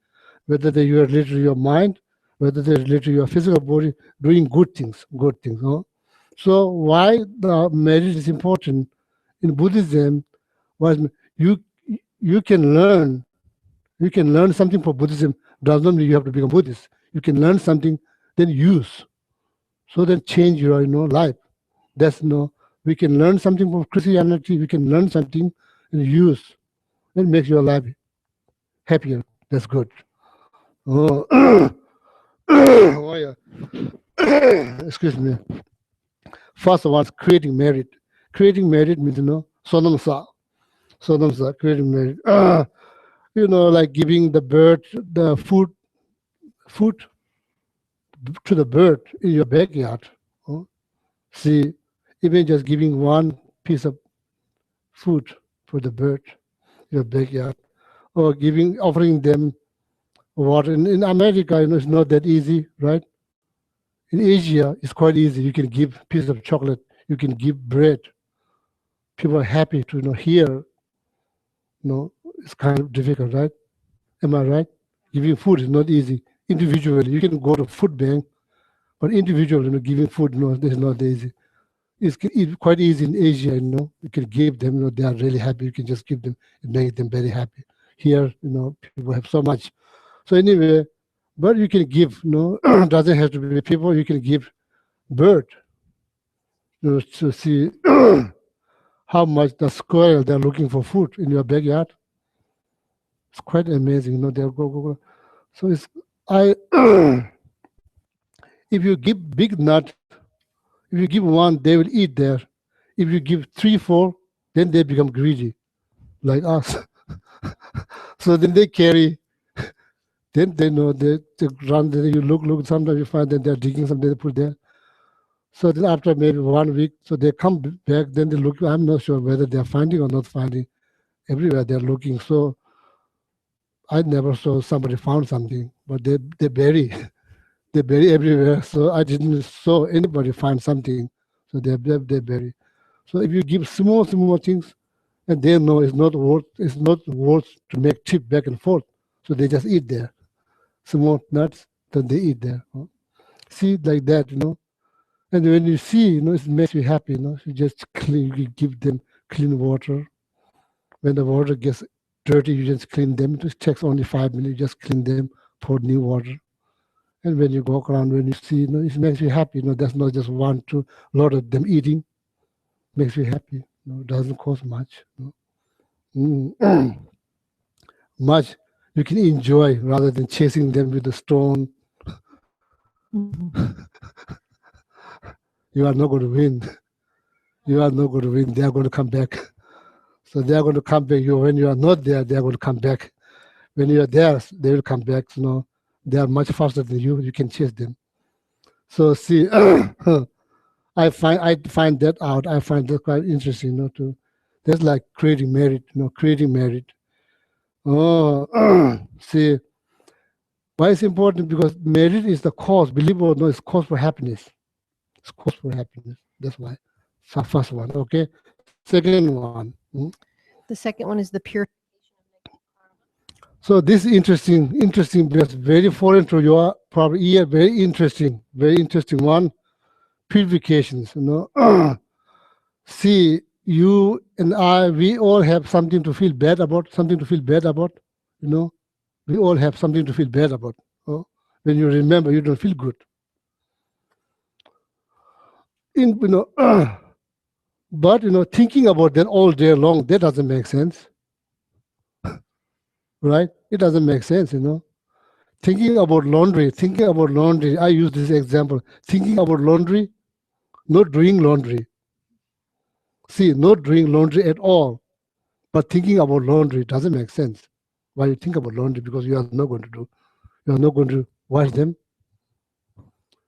whether they are related to your mind, whether they're related to your physical body, doing good things. No? So why the marriage is important in Buddhism was you can learn something from Buddhism. Doesn't mean you have to become Buddhist. You can learn something, then use, so then change your life. That's we can learn something from Christianity. We can learn something and use. It makes your life happier. That's good. Oh, oh yeah. Excuse me. First one, creating merit. Creating merit means sonamsa. Sonamsa, creating merit. Like giving the bird the food to the bird in your backyard. See, even just giving one piece of food for the bird in your backyard, or offering them water. In America, it's not that easy, right? In Asia, it's quite easy. You can give a piece of chocolate. You can give bread. People are happy to hear. It's kind of difficult, right? Am I right? Giving food is not easy. Individually, you can go to food bank, but individually, giving food, it's not easy. It's quite easy in Asia, You can give them, they are really happy. You can just give them and make them very happy. Here, people have so much. So anyway, but you can give, doesn't have to be people. You can give bird, to see how much the squirrel they're looking for food in your backyard. It's quite amazing, They'll go. So if you give big nut, if you give one, they will eat there. If you give 3, 4, then they become greedy, like us. So then they carry. Then they know they run. Then you look. Sometimes you find that they're digging something they put there. So then after maybe 1 week, so they come back. Then they look. I'm not sure whether they're finding or not finding. Everywhere they're looking. So I never saw somebody found something, but they bury. They bury everywhere. So I didn't saw anybody find something. So they bury. So if you give small things, and they know it's not worth to make trip back and forth. So they just eat there. Small nuts, then they eat there. See, like that, And when you see, it makes you happy, You just you give them clean water. When the water gets dirty, you just clean them. It takes only 5 minutes. You just clean them, pour new water. And when you walk around, when you see, it makes you happy. That's not just one, two, lot of them eating. Makes you happy. It doesn't cost much. Much you can enjoy rather than chasing them with a stone. You are not going to win. You are not going to win. They are going to come back. So they are going to come back. When you are not there, they are going to come back. When you are there, they will come back. They are much faster than you. You can chase them. So see, I find that out. I find that quite interesting. That's like creating merit. Creating merit. Oh, see, why it's important? Because merit is the cause. Believe it or not, it's cause for happiness. It's cause for happiness. That's why. First one, okay. Second one. The second one is the pure. So this is interesting because very foreign to your probably ear. Very interesting one. Purifications. See, you and I, we all have something to feel bad about. We all have something to feel bad about. When you remember, you don't feel good. But thinking about that all day long, that doesn't make sense, right? It doesn't make sense, Thinking about laundry. I use this example. Thinking about laundry, not doing laundry. See, not doing laundry at all, but thinking about laundry doesn't make sense. Why you think about laundry? Because you are not going to wash them.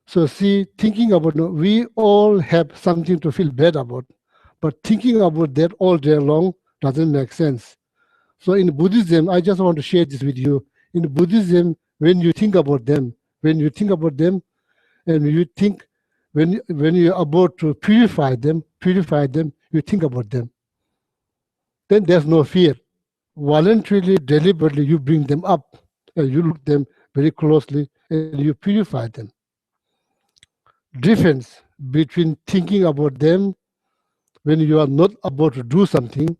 So see, thinking about, we all have something to feel bad about, but thinking about that all day long doesn't make sense. So in Buddhism, I just want to share this with you. In Buddhism, when you think about them, and you think, when you're about to purify them, you think about them. Then there's no fear. Voluntarily, deliberately, you bring them up You look them very closely and you purify them. Difference between thinking about them when you are not about to do something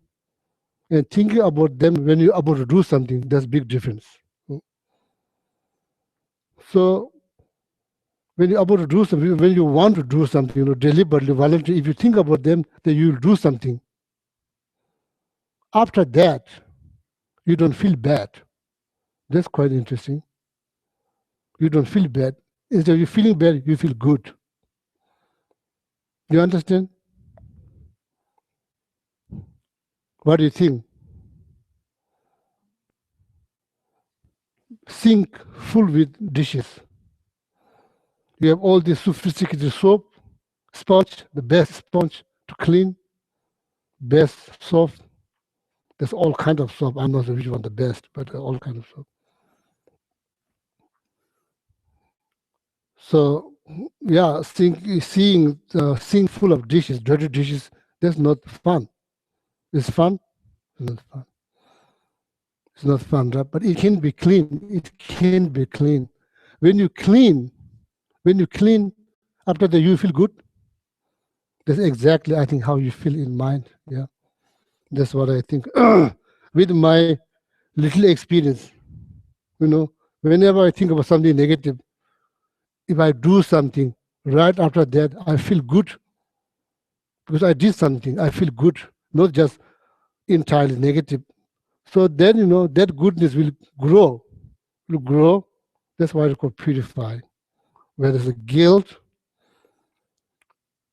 and thinking about them when you're about to do something, there's big difference. So when you're about to do something, when you want to do something, deliberately, voluntarily, if you think about them, then you'll do something. After that, you don't feel bad. That's quite interesting. You don't feel bad. Instead of you feeling bad, you feel good. You understand? What do you think? Sink full with dishes. You have all this sophisticated soap, sponge, the best sponge to clean, best soap. There's all kinds of soap. I'm not sure which one the best, but all kinds of soap. So, yeah, seeing sink full of dishes, dirty dishes, that's not fun. It's fun? It's not fun. It's not fun, right? But it can be clean. It can be clean. When you clean, after that you feel good. That's exactly, I think, how you feel in mind. Yeah, that's what I think. With my little experience, whenever I think about something negative, if I do something right after that, I feel good because I did something. I feel good, not just entirely negative. So then, that goodness will grow. Will grow. That's why it's called purify. Where there's a guilt,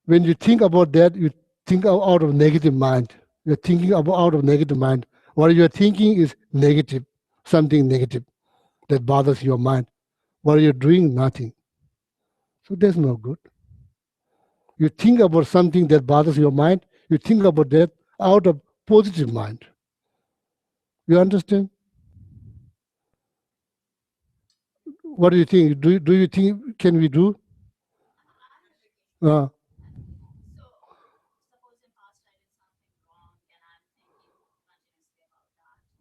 when you think about that, you think out of negative mind. You're thinking about out of negative mind. What you're thinking is negative, something negative that bothers your mind. What you're doing, nothing. So that's no good. You think about something that bothers your mind, you think about that out of positive mind. You understand? What do you think? Do you think, can we do? Uh,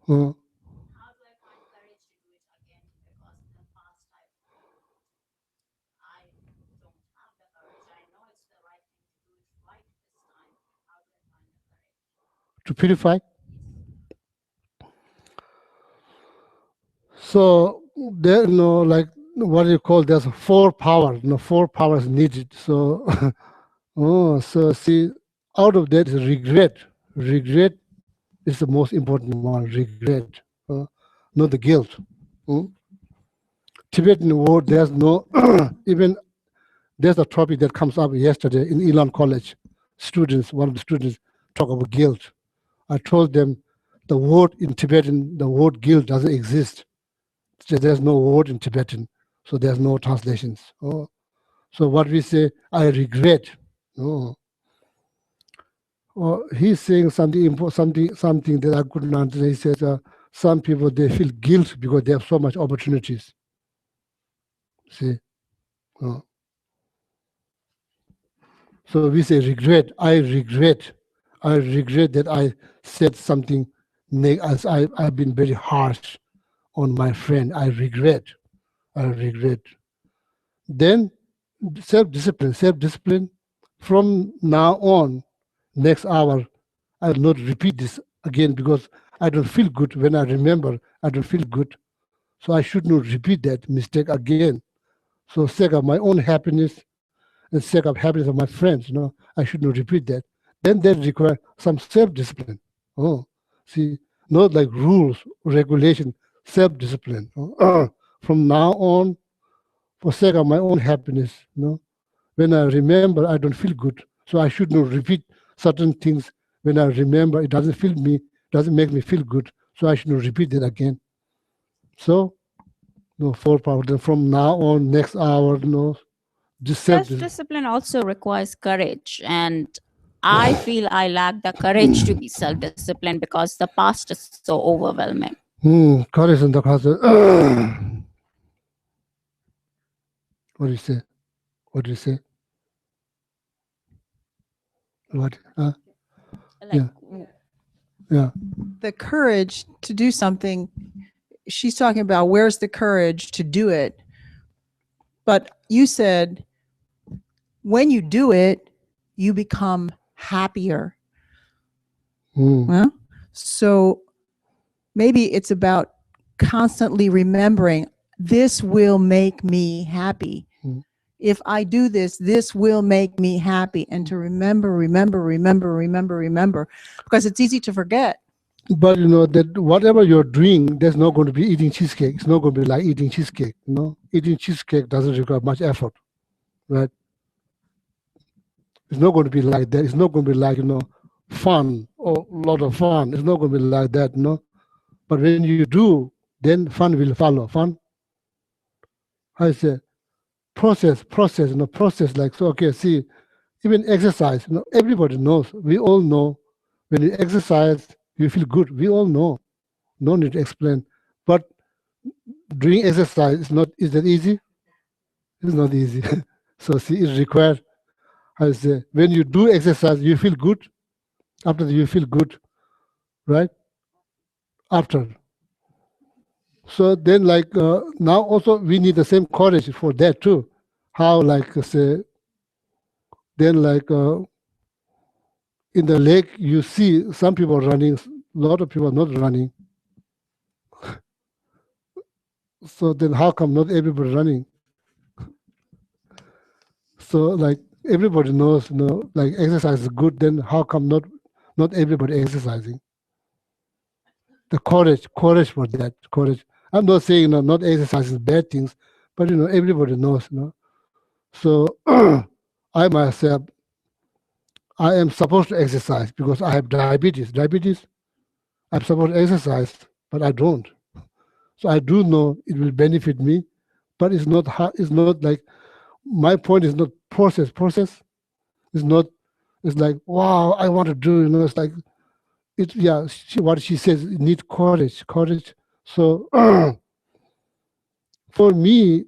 uh, to purify? So there, like what do you call? There's 4 powers. 4 powers needed. So, so see, out of that is regret. Regret is the most important one. Regret, not the guilt. Tibetan word. There's no even. There's a topic that comes up yesterday in Elon College. One of the students talk about guilt. I told them the word in Tibetan, the word guilt doesn't exist. There's no word in Tibetan, so there's no translations. So what we say, I regret. He's saying something that I couldn't understand. He says some people, they feel guilt because they have so much opportunities. See, so we say regret. I regret that I said something. I've been very harsh on my friend. I regret. Then self-discipline. From now on, next hour, I will not repeat this again because I don't feel good when I remember. I don't feel good. So I should not repeat that mistake again. So sake of my own happiness and sake of happiness of my friends, I should not repeat that. Then that requires some self-discipline. See, not like rules, regulation, self-discipline. From now on, for sake of my own happiness, when I remember, I don't feel good. So I should not repeat certain things. When I remember, it doesn't make me feel good. So I should not repeat that again. So, 4 powers. Then from now on, next hour, this Self-discipline also requires courage, and I feel I lack the courage to be self-disciplined because the past is so overwhelming. Courage in the past. What do you say? What do you say? What? Like, Yeah. The courage to do something she's talking about where's the courage to do it. But you said when you do it, you become happier. Well, so maybe it's about constantly remembering this will make me happy. If I do this, this will make me happy. And to remember, because it's easy to forget. But you know that whatever you're doing, there's not going to be eating cheesecake. It's not going to be like eating cheesecake. You know, eating cheesecake doesn't require much effort, right? It's not going to be like that. It's not going to be like, you know, fun or a lot of fun. It's not going to be like that, you know. But when you do, then fun will follow. Fun. I say, process, you know, process like, so, okay, see, even exercise, you know, everybody knows. We all know when you exercise, you feel good. We all know. No need to explain. But doing exercise is that easy? It's not easy. So see, it's required. I say, when you do exercise, you feel good. After that, you feel good, right? After. So then, like, now also we need the same courage for that too. How, like, say, then, like, in the lake, you see some people running, a lot of people not running. So then how come not everybody running? So, like, everybody knows, you know, like, exercise is good, then how come not everybody exercising? The courage for that, courage. I'm not saying, you know, not exercise is bad things, but, you know, everybody knows, you know. So I myself, I am supposed to exercise because I have diabetes. I'm supposed to exercise, but I don't. So I do know it will benefit me, but it's not hard. It's not like, my point is not process. It's not, it's like, wow, I want to do, you know, it's like, what she says, it needs courage. So for me,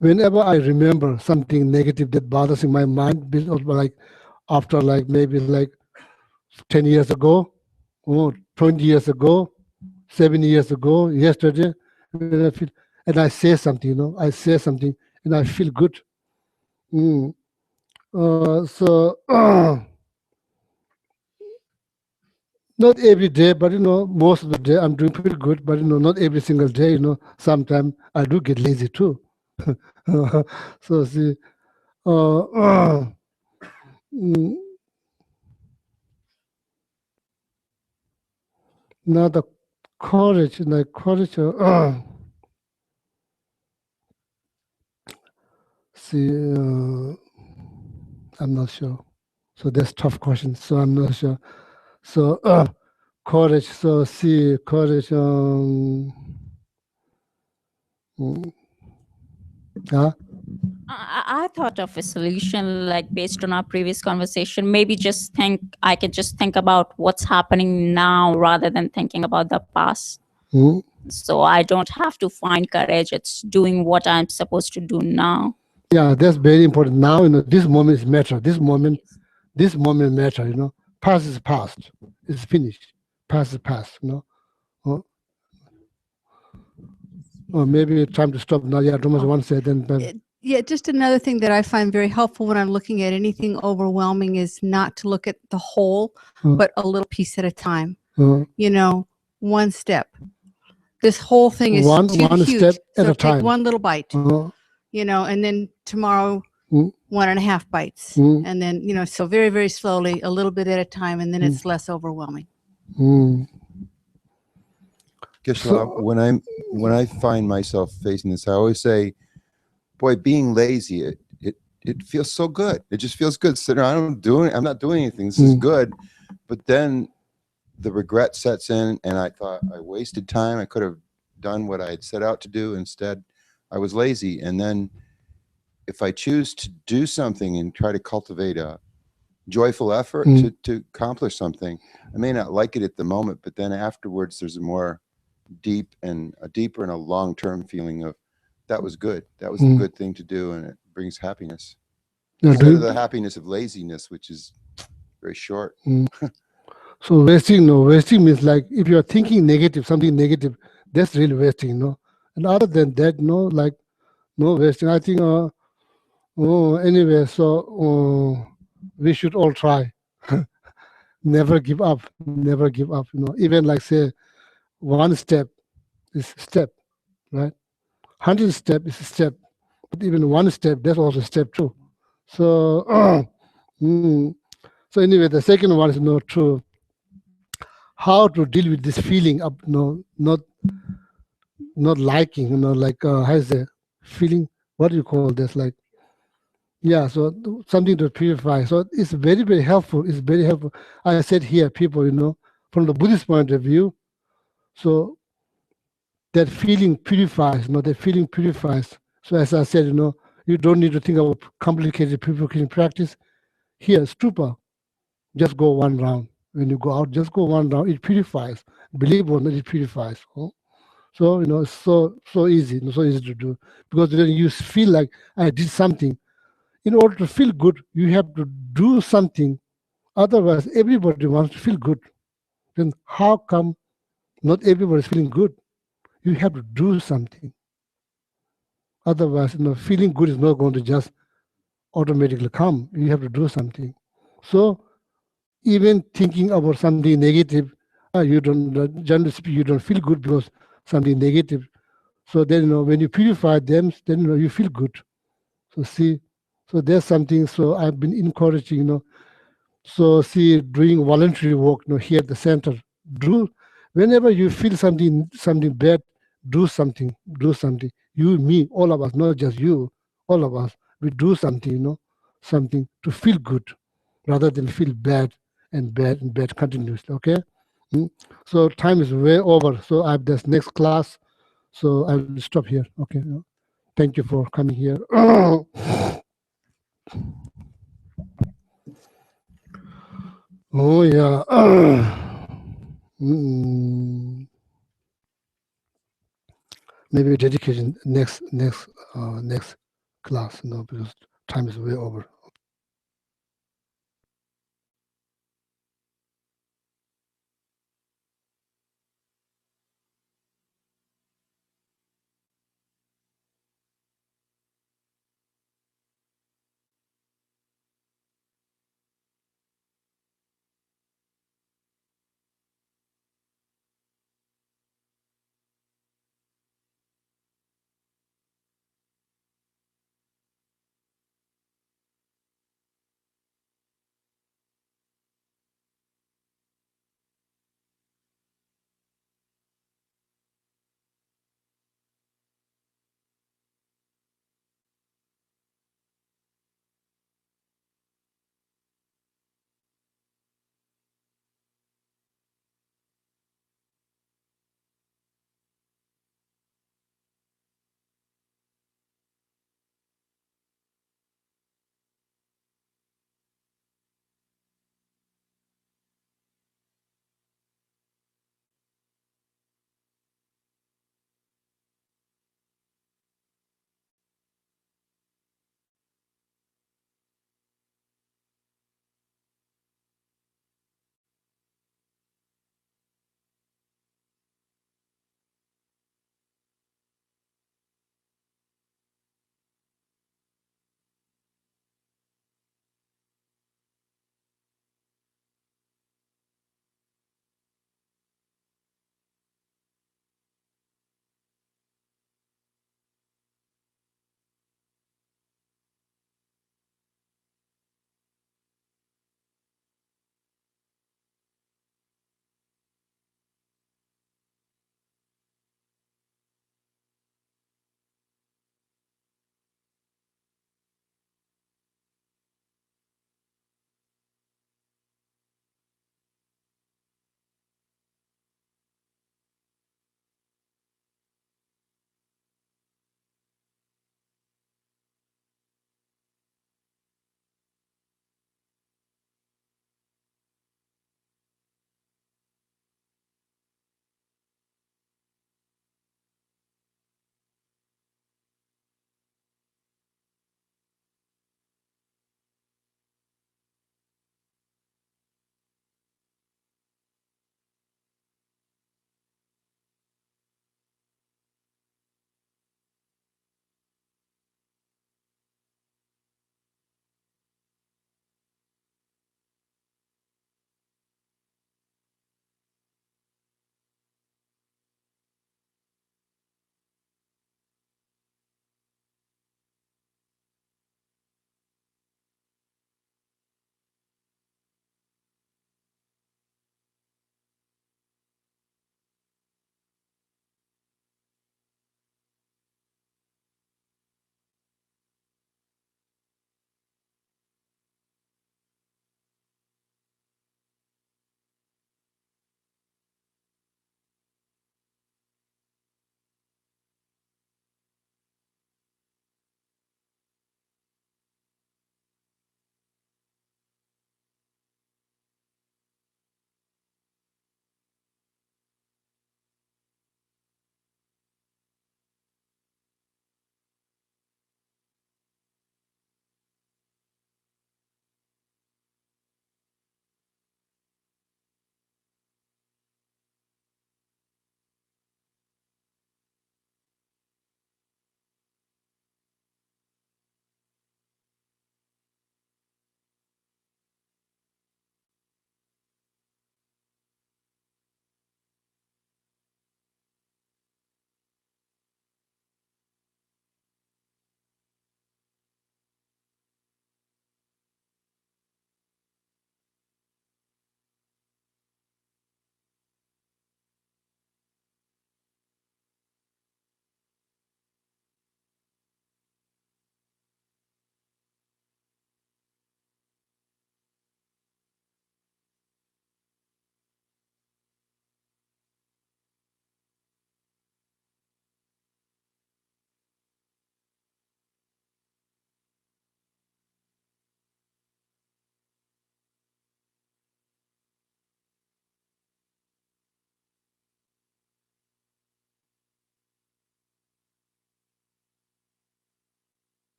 whenever I remember something negative that bothers in my mind, like after like maybe like 10 years ago, or 20 years ago, 7 years ago, yesterday, and I say something, you know, and I feel good. So not every day, but, you know, most of the day I'm doing pretty good, but, you know, not every single day, you know, sometimes I do get lazy too. So see, now the courage, see, I'm not sure. So that's tough question. So I'm not sure. So courage. So see, courage. I thought of a solution, like based on our previous conversation. Maybe I could just think about what's happening now rather than thinking about the past. So I don't have to find courage. It's doing what I'm supposed to do now. Yeah, that's very important. Now, you know, this moment is matter. This moment matter, you know. Past is past. It's finished. Past is past, you know. Or maybe it's time to stop now. Yeah, Thomas once said then. Yeah, just another thing that I find very helpful when I'm looking at anything overwhelming is not to look at the whole, but a little piece at a time. You know, one step. This whole thing is one huge. Step at so a time. Take one little bite, you know, and then tomorrow, 1.5 bites. And then, you know, so very, very slowly, a little bit at a time, and then it's less overwhelming. Geshe-la, when I find myself facing this, I always say, boy, being lazy, it feels so good. It just feels good. Sitting around, I'm not doing anything. This is good. But then the regret sets in, and I thought I wasted time. I could have done what I had set out to do. Instead, I was lazy. And then if I choose to do something and try to cultivate a joyful effort to accomplish something, I may not like it at the moment, but then afterwards there's a deeper and a long-term feeling of that was good. That was a good thing to do, and it brings happiness. Instead of the happiness of laziness, which is very short. So wasting means like if you are thinking negative, something negative, That's really wasting, you know. And other than that, no, like no wasting. I think anyway, so we should all try. Never give up. Never give up. You know, even like say one step is a step, right? 100 step is a step, but even one step, that's also a step too. So, so anyway, the second one is not true. How to deal with this feeling of not liking, you know, like how is it feeling? What do you call this? Like, yeah, so something to purify. So it's very, very helpful. It's very helpful. I said here, people, you know, from the Buddhist point of view, so that feeling purifies, you know, that feeling purifies. So as I said, you know, you don't need to think about complicated purification practice. Here, stupa, just go one round. When you go out, just go one round. It purifies. Believe it or not, it purifies. Oh? So, you know, it's so easy, so easy to do. Because then you feel like I did something. In order to feel good, you have to do something. Otherwise, everybody wants to feel good. Then how come not everybody is feeling good? You have to do something. Otherwise, you know, feeling good is not going to just automatically come. You have to do something. So even thinking about something negative, you don't generally speaking, you don't feel good because something negative. So then, you know, when you purify them, then you know you feel good. So see, so there's something. So I've been encouraging, you know. So see, doing voluntary work, you know, here at the center. Do whenever you feel something bad, do something. Do something. You, me, all of us, not just you, all of us. We do something, you know, something to feel good, rather than feel bad and bad continuously. Okay. So time is way over. So I have this next class. So I will stop here. Okay. Thank you for coming here. Oh yeah. Maybe dedication next class. No, because time is way over.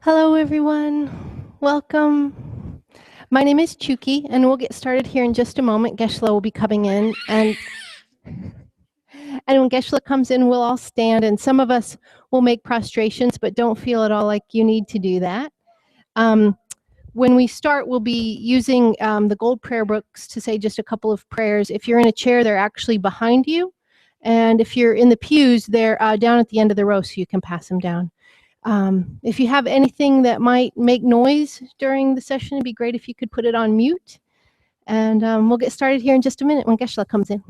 Hello, everyone. Welcome. My name is Chuki, and we'll get started here in just a moment. Geshe-la will be coming in, and when Geshe-la comes in, we'll all stand, and some of us will make prostrations, but don't feel at all like you need to do that. When we start, we'll be using the gold prayer books to say just a couple of prayers. If you're in a chair, they're actually behind you, and if you're in the pews, they're down at the end of the row, so you can pass them down. If you have anything that might make noise during the session, it'd be great if you could put it on mute. And we'll get started here in just a minute when Geshe-la comes in.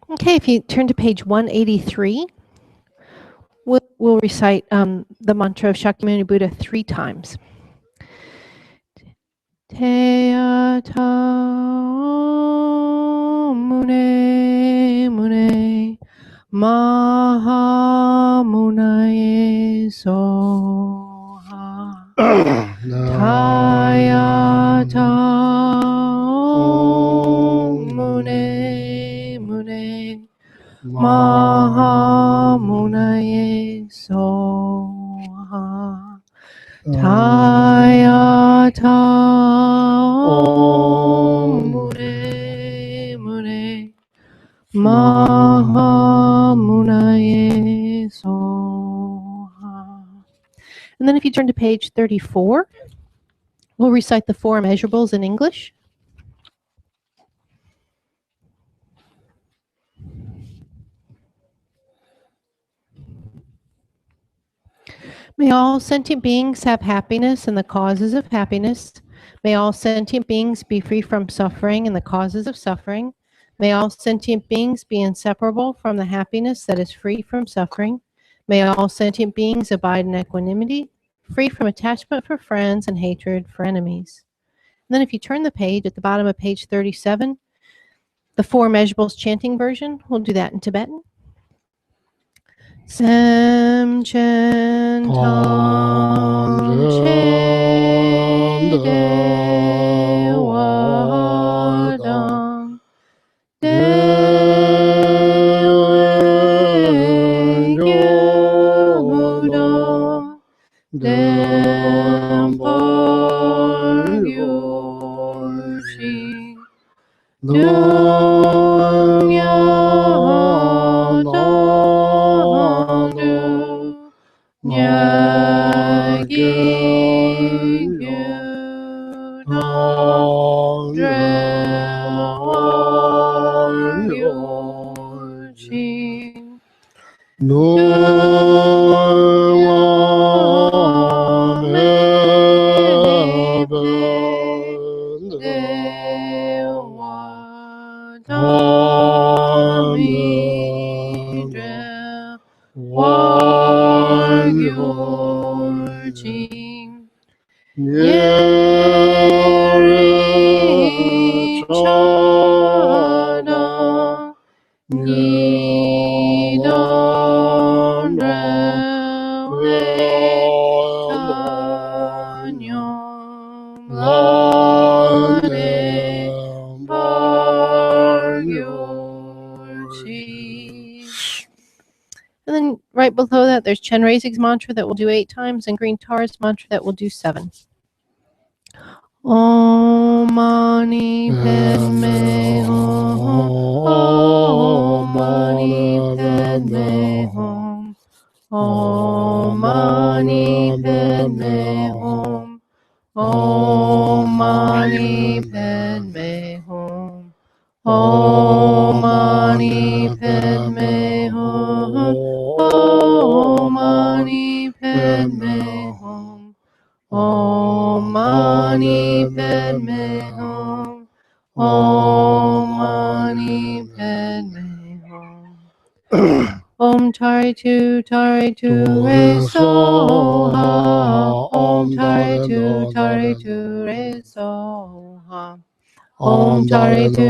Okay, if you turn to page 183, we'll recite the mantra of Shakyamuni Buddha 3 times. Te atau mune mune maha munaye soha Taya tau mune mune maha munaye soha Taya tau mune mune maha munaye soha. And then if you turn to page 34, we'll recite the 4 measurables in English. May all sentient beings have happiness and the causes of happiness. May all sentient beings be free from suffering and the causes of suffering. May all sentient beings be inseparable from the happiness that is free from suffering. May all sentient beings abide in equanimity, free from attachment for friends and hatred for enemies. And then if you turn the page at the bottom of page 37, the 4 measurables chanting version, we'll do that in Tibetan. Sem chen tam che de wa dang de wen gyu dang dem par gyu shi dung ya No Yorjim. Yeri Chana Nidon And then right below that, there's Chen Reizig's mantra that we'll do 8 times, and Green Tara's mantra that we'll do 7. Om Mani Padme Hum. Om Mani Padme Hum. Om Mani Padme Hum. Om Mani Padme Hum. Om Mani Padme Hum. Om Mani Padme Hum. Om Mani Padme Hum. Om Mani Padme Hum. Om Tari Tu Re Soha. Om Tari Tu Re Soha. Om Tari Tu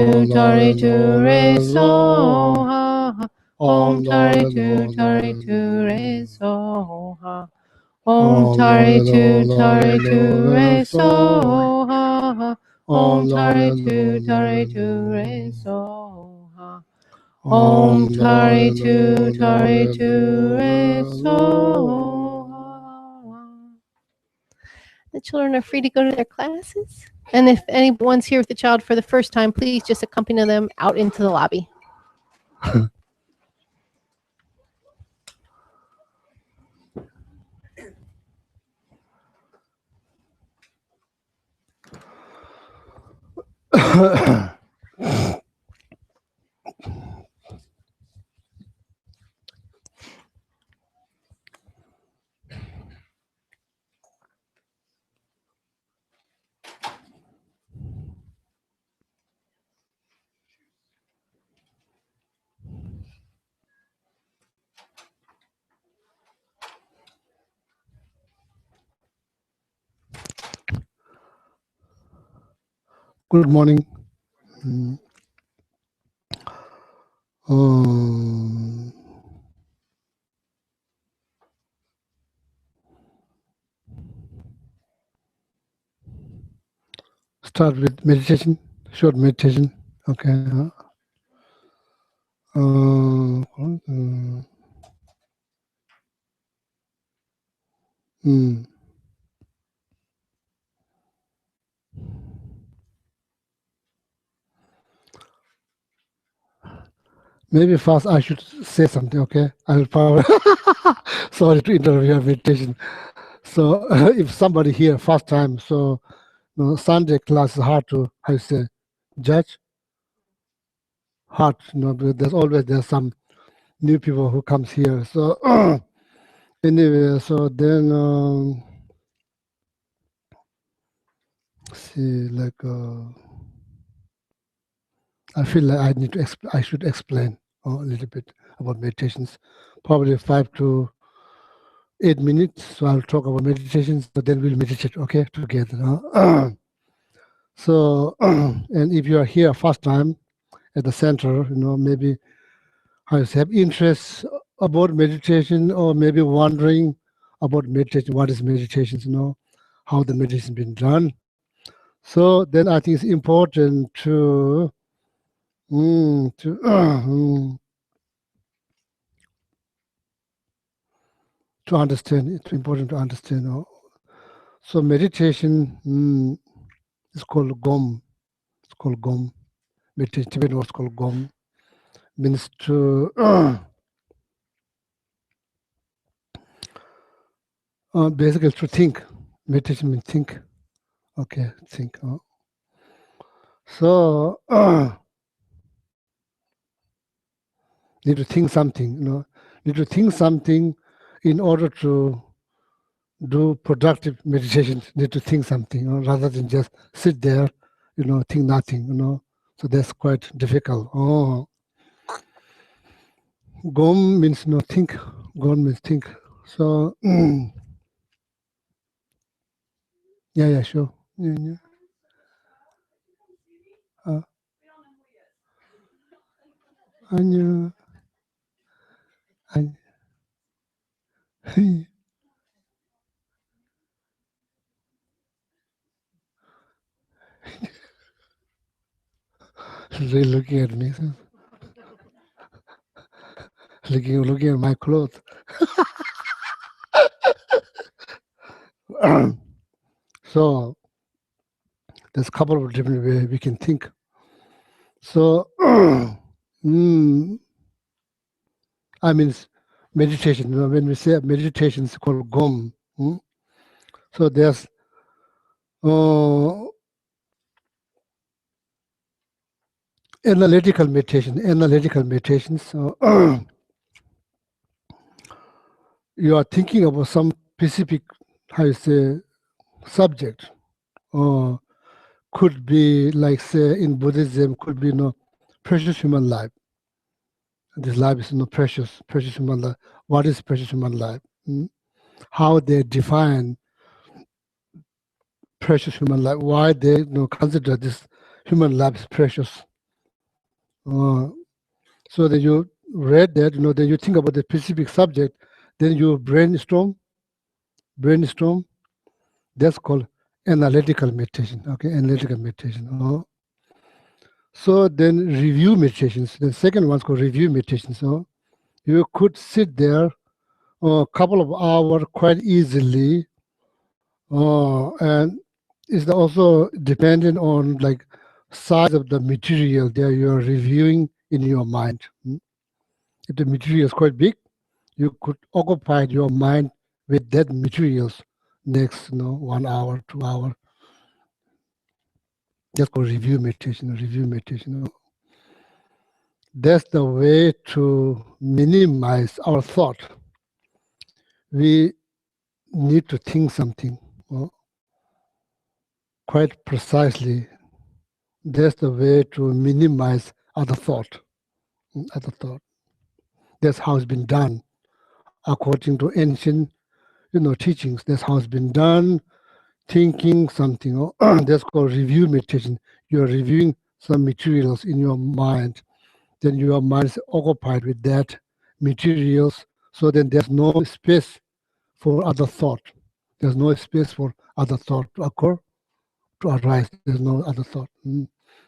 Re Soha. Om Tari Tu Re Soha. Om Tari Tu Re Soha. Om Tari Tu Re Soha. Om Tari Tu Re Soha. The children are free to go to their classes. And if anyone's here with a child for the first time, please just accompany them out into the lobby. Good morning. Start with meditation, short meditation. Okay. Maybe first I should say something, okay? I'll probably, sorry to interrupt your meditation. So if somebody here first time, so Sunday class is hard to, how you say, judge. Hard, but there's some new people who comes here. So anyway, so then, see, like, I feel like I need to, I should explain a little bit about meditations, probably 5 to 8 minutes. So I'll talk about meditations, but then we'll meditate, okay, together. So, and if you are here first time at the center, maybe I have interest about meditation, or maybe wondering about meditation, what is meditation, how the meditation been done. So then I think it's important to understand. It's important to understand. So meditation is called Gom. It's called Gom. Meditation, Tibetan word called Gom. Means to basically to think. Meditation means think. Okay, think. So need to think something. Need to think something in order to do productive meditation. Need to think something, rather than just sit there, think nothing. So that's quite difficult. Gom means think. Gom means think. So yeah, sure. Yeah. And really looking at me, so looking at my clothes. So there's a couple of different ways we can think. So I mean, meditation. When we say meditation, it's called Gom. So there's analytical meditation. So you are thinking about some specific, how you say, subject, or could be like, say, in Buddhism, could be precious human life. This life is precious human life. What is precious human life? How they define precious human life? Why they consider this human life is precious? So that you read that, then you think about the specific subject, then you brainstorm. That's called analytical meditation. Okay, analytical meditation. So then review meditations. The second one's called review meditation. So you could sit there a couple of hours quite easily, and it's also dependent on like size of the material that you are reviewing in your mind. If the material is quite big, you could occupy your mind with that materials next 1 hour, 2 hours. That's called review meditation. That's the way to minimize our thought. We need to think something quite precisely. That's the way to minimize other thought. That's how it's been done according to ancient teachings. That's how it's been done. Thinking something, that's called review meditation. You're reviewing some materials in your mind, then your mind is occupied with that materials, so then there's no space for other thought. There's no space for other thought to occur, to arise. There's no other thought.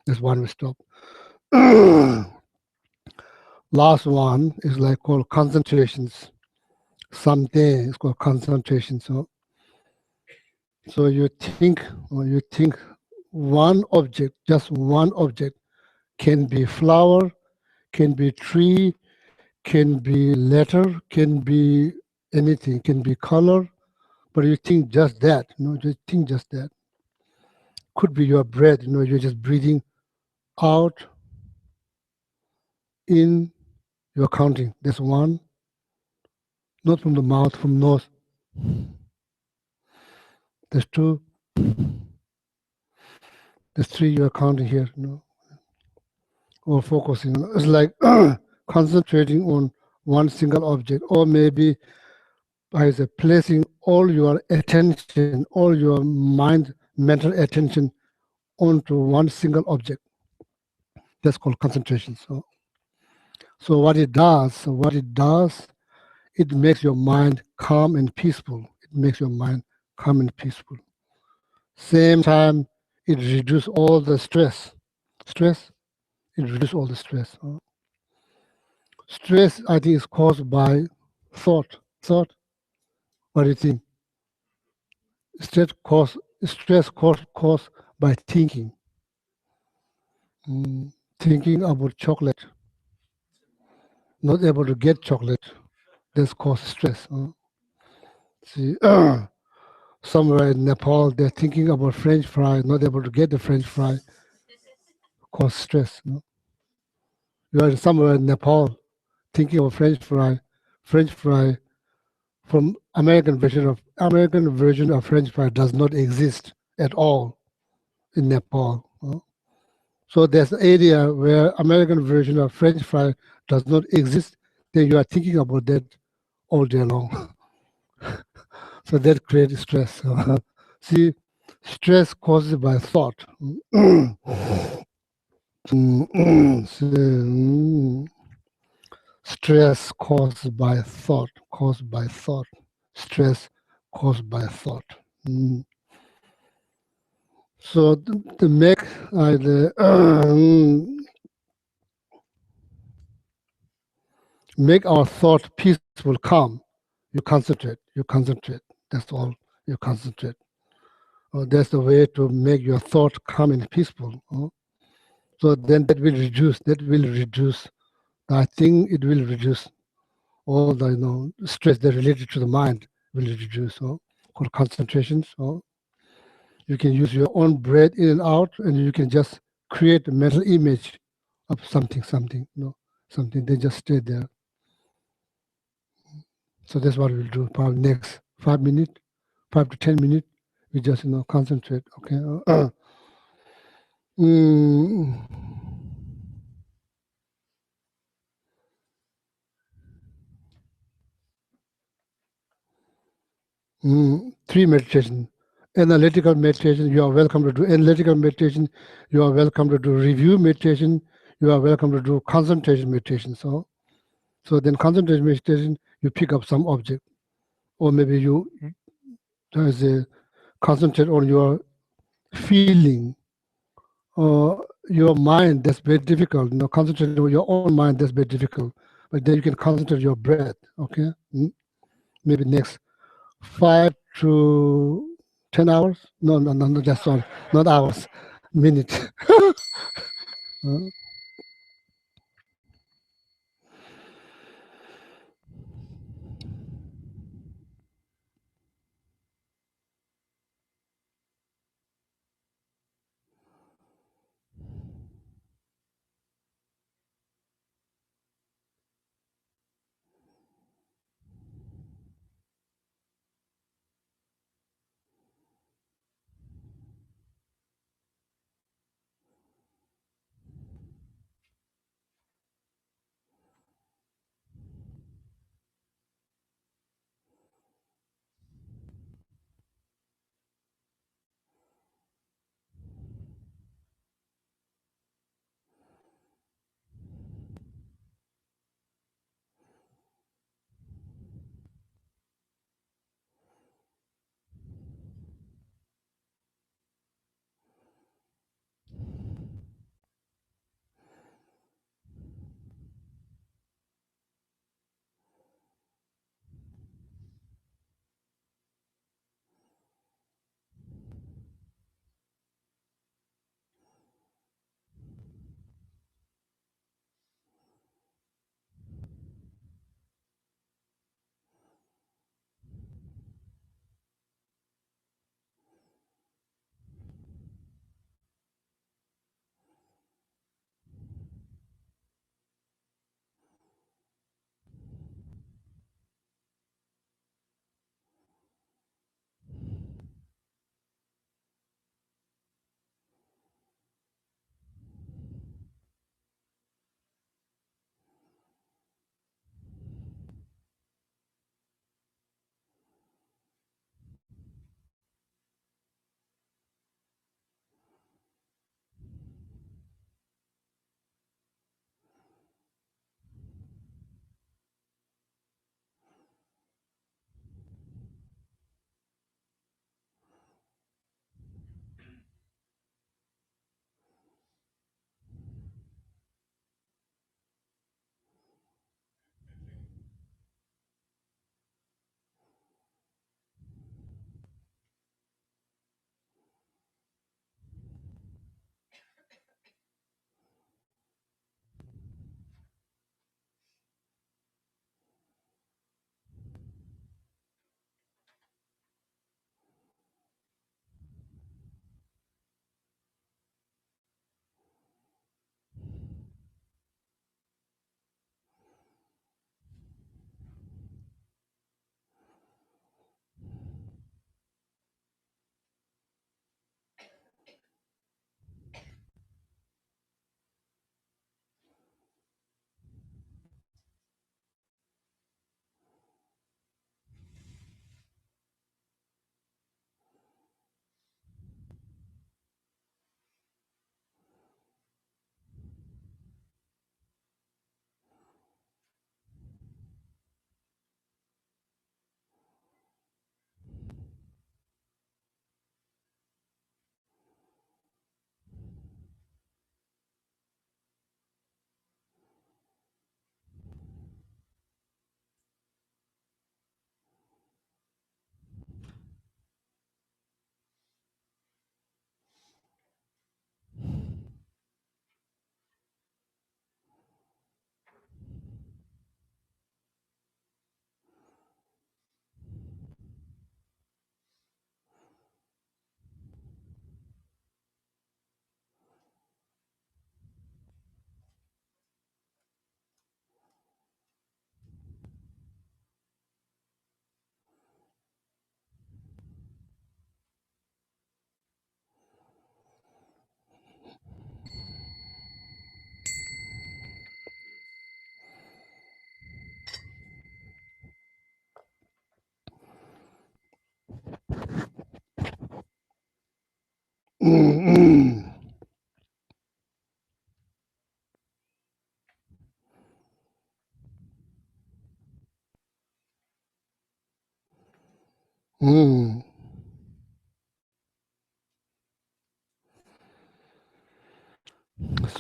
That's one we stop. Last one is like called concentrations. Someday it's called concentration. So you think one object, just one object, can be flower, can be tree, can be letter, can be anything, can be color, but you think just that, just think just that. Could be your breath, you're just breathing out, in, you're counting. That's one, not from the mouth, from nose. There's two, there's three, you're counting here, or focusing. It's like concentrating on one single object, or maybe by placing all your attention, all your mental attention onto one single object. That's called concentration. So what it does, it makes your mind calm and peaceful. Same time, it reduces all the stress. It reduces all the stress. Stress, I think, is caused by thought. What do you think? Stress caused by thinking. Thinking about chocolate. Not able to get chocolate. That's causes stress. See, somewhere in Nepal, they're thinking about French fry, not able to get the French fry. Cause stress. You are somewhere in Nepal, thinking of French fry from American version of French fry does not exist at all in Nepal. So there's an area where American version of French fry does not exist. Then you are thinking about that all day long. So that creates stress. See, stress caused by thought. Stress caused by thought, caused by thought. Stress caused by thought. So to make make our thought peaceful, calm, you concentrate. That's all. You concentrate. That's the way to make your thought calm and peaceful. So then that will reduce. I think it will reduce all the stress that related to the mind will reduce. Called concentrations. You can use your own breath in and out, and you can just create a mental image of something. Something. They just stay there. So that's what we'll do. Probably next 5 minutes, 5 to 10 minutes. We just concentrate. Okay. Three meditation. Analytical meditation, you are welcome to do analytical meditation. You are welcome to do review meditation. You are welcome to do concentration meditation. So then concentration meditation, you pick up some object, or maybe you concentrate on your feeling or your mind. That's very difficult. Concentrate on your own mind. That's very difficult. But then you can concentrate your breath. Okay. Maybe next 5 to 10 hours? No, that's not hours, minutes.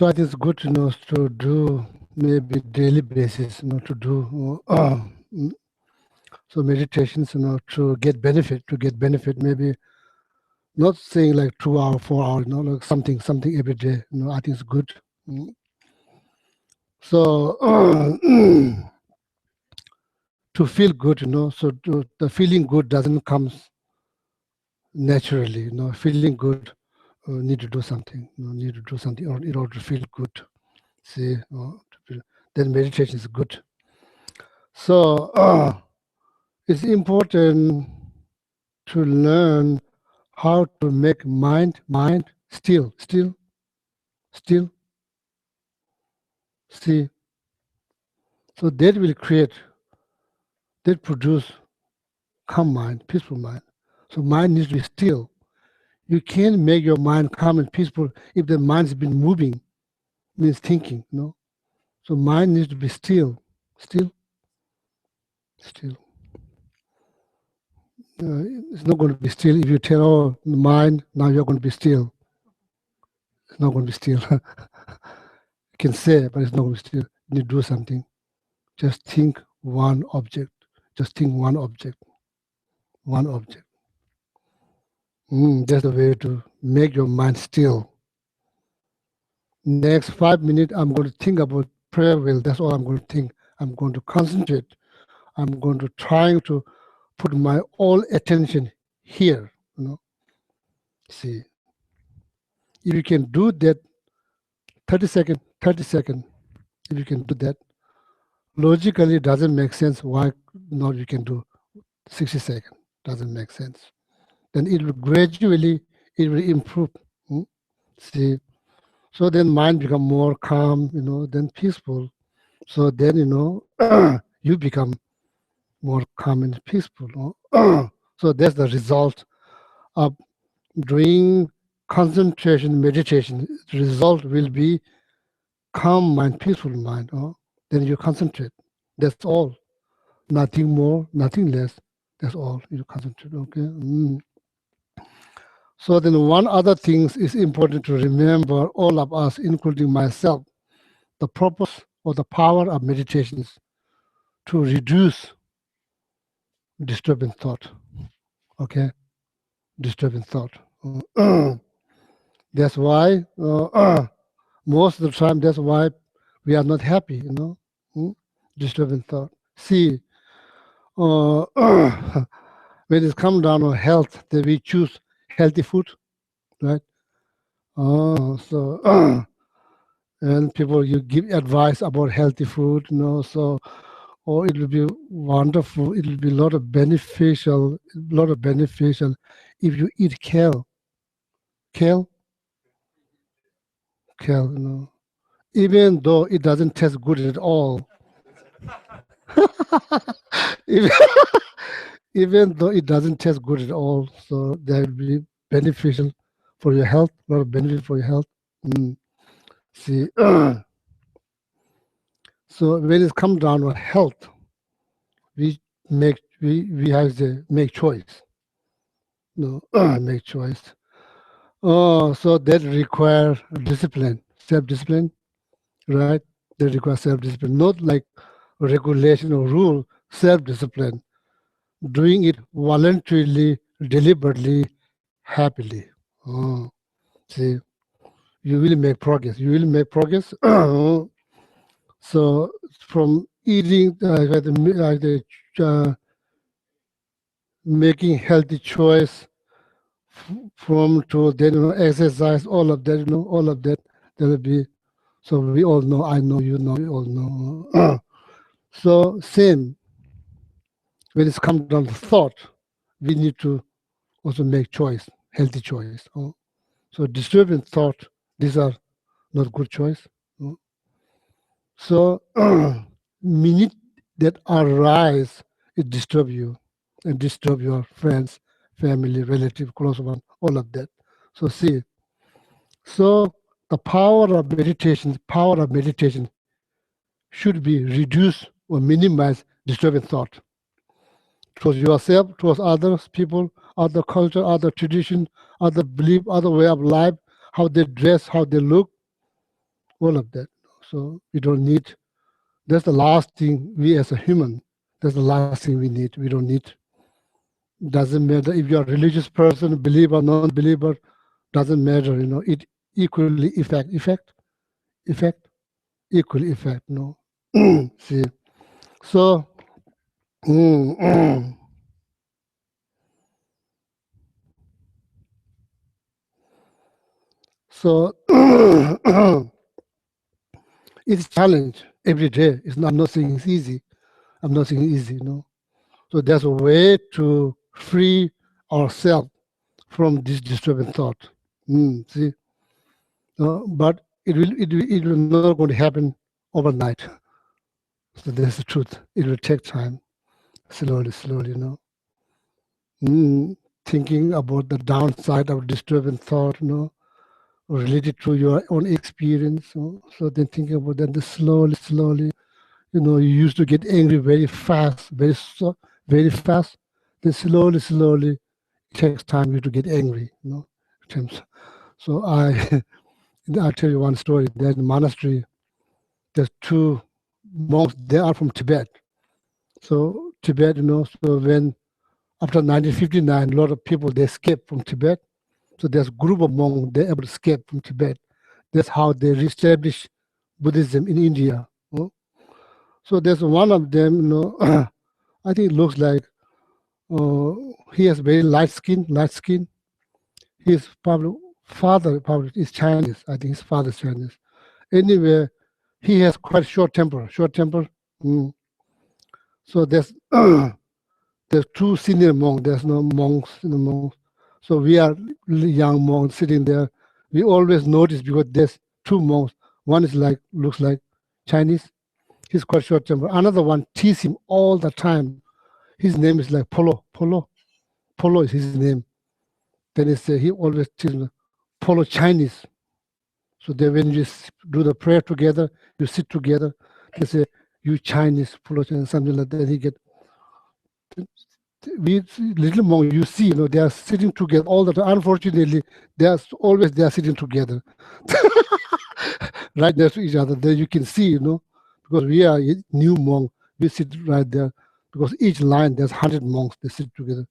So I think it's good, to do maybe daily basis, to do so meditations, to get benefit, maybe not saying like 2 hours, 4 hours, like something every day. I think it's good. So to feel good, so the feeling good doesn't come naturally. Feeling good, need to do something. Need to do something in order to feel good. See, then meditation is good. So it's important to learn how to make mind still. See, so that will produce calm mind, peaceful mind. So mind needs to be still. You can't make your mind calm and peaceful if the mind's been moving, means thinking, So mind needs to be still. It's not going to be still if you tell the mind, now you're going to be still. It's not going to be still. You can say, but it's not going to be still. You need to do something. Just think one object. Just think one object. One object. That's the way to make your mind still. Next 5 minutes, I'm going to think about prayer will. That's all I'm going to think. I'm going to concentrate. I'm going to try to put my all attention here. See, if you can do that 30 seconds, if you can do that, logically it doesn't make sense why not you can do 60 seconds. Doesn't make sense. Then it will gradually, it will improve. See, so then mind become more calm, then peaceful. So then, you become more calm and peaceful. So that's the result of doing concentration meditation. The result will be calm mind, peaceful mind. Then you concentrate. That's all. Nothing more, nothing less. That's all. You concentrate. Okay. So then one other thing is important to remember, all of us, including myself, the purpose or the power of meditation is to reduce disturbing thought. Okay? Disturbing thought. That's why, most of the time, that's why we are not happy, disturbing thought. See, when it comes down on health, then we choose healthy food, right? So and people, you give advice about healthy food, so it will be wonderful. It will be a lot of beneficial if you eat kale, even though it doesn't taste good at all. even though it doesn't taste good at all, so that will be beneficial for your health, a lot of benefit for your health. See, so when it comes down to health, we have to make choice. Make choice. So that require discipline, self-discipline, right? That requires self-discipline, not like regulation or rule, self-discipline. Doing it voluntarily, deliberately, happily. See, you will make progress. So from eating, making healthy choice, from to then exercise, all of that, there will be. So we all know, I know, you know, we all know. So same, when it's come down to thought, we need to also make choice, healthy choice. So disturbing thought, these are not good choice. So minute that arise, it disturb you and disturb your friends, family, relative, close one, all of that. So see, so the power of meditation should be reduce or minimize disturbing thought towards yourself, towards others, people, other culture, other tradition, other belief, other way of life, how they dress, how they look, all of that. So we don't need, that's the last thing we as a human, that's the last thing we need. We don't need. Doesn't matter if you're a religious person, believer, non-believer, doesn't matter, it equally effect, equally effect, See, so, so it's a challenge every day. It's not nothing easy. I'm not saying easy, So there's a way to free ourselves from this disturbing thought. See, but it will not going to happen overnight. So that's the truth. It will take time, slowly, Thinking about the downside of disturbing thought, related to your own experience. So then thinking about that, slowly. You used to get angry very fast, very fast. Then slowly, it takes time you to get angry. So I'll tell you one story. There's a monastery. There's two monks. They are from Tibet. So Tibet, so when after 1959, a lot of people, they escaped from Tibet. So there's a group of monks, they're able to escape from Tibet. That's how they reestablished Buddhism in India. So there's one of them, I think it looks like he has very light skin. His father is Chinese. I think his father's Chinese. Anyway, he has quite short temper. So there's two senior monks. There's no monks. So we are young monks sitting there. We always notice because there's two monks. One is looks like Chinese. He's quite short temper. Another one tease him all the time. His name is like Polo. Polo is his name. Then he always teases me, Polo Chinese. So then when you do the prayer together, you sit together, they say, you Chinese, Polo Chinese, something like that. He get, little monk, you see, they are sitting together all the time. Unfortunately, they are sitting together. Right next to each other. There you can see, because we are new monk, we sit right there. Because each line, there's 100 monks, they sit together.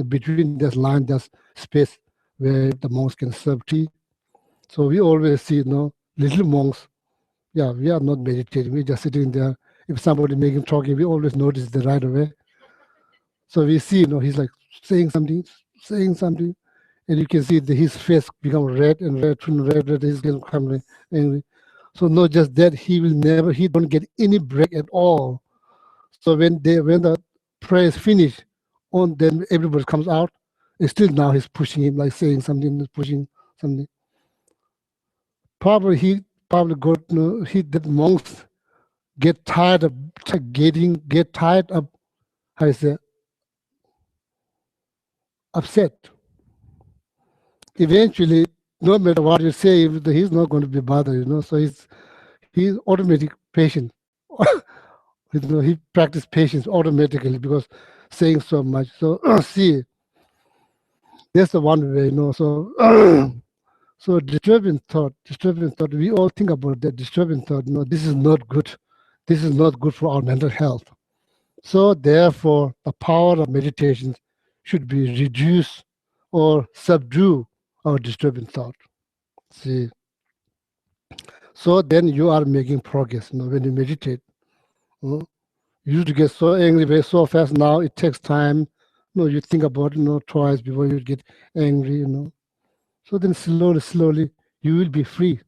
Between this line, there's space where the monks can serve tea. So we always see, little monks. Yeah, we are not meditating. We're just sitting there. If somebody making talking, we always notice the right away. So we see, he's like saying something, and you can see his face become red. He's getting angry. So not just that, he don't get any break at all. So when the prayer is finished, then everybody comes out. And still now he's pushing him, like saying something, pushing something. Probably the monks get tired of how you say, upset. Eventually, no matter what you say, he's not going to be bothered, So he's automatic patient. He practiced patience automatically because saying so much. So see, that's the one way, So disturbing thought. We all think about that disturbing thought. This is not good. This is not good for our mental health. So therefore, the power of meditation should be reduce or subdue our disturbing thought. See. So then you are making progress. When you meditate. You used to get so angry very so fast. Now it takes time. You think about it twice before you get angry. So then slowly, you will be free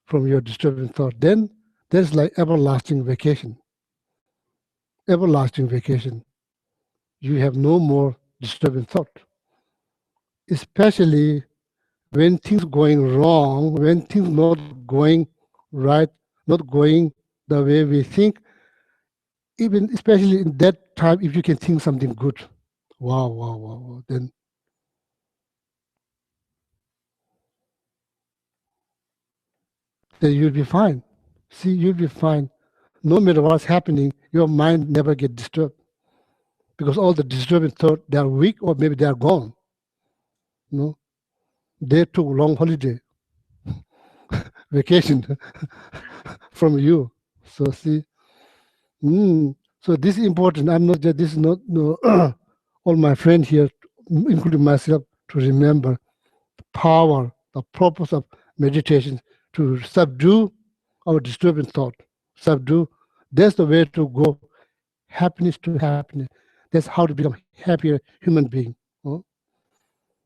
from your disturbing thought. Then there's like everlasting vacation. Everlasting vacation. You have no more disturbing thought. Especially when things going wrong, when things not going right, not going the way we think. Even especially in that time, if you can think something good, wow, then you'll be fine. See, you'll be fine. No matter what's happening, your mind never get disturbed. Because all the disturbing thoughts, they are weak or maybe they are gone. They took long holiday. vacation from you. So see, so this is important. I'm not just, this is not no, all my friends here, including myself, to remember the power, the purpose of meditation, to subdue our disturbing thought. Subdue. That's the way to go. Happiness to happiness. That's how to become happier human being. You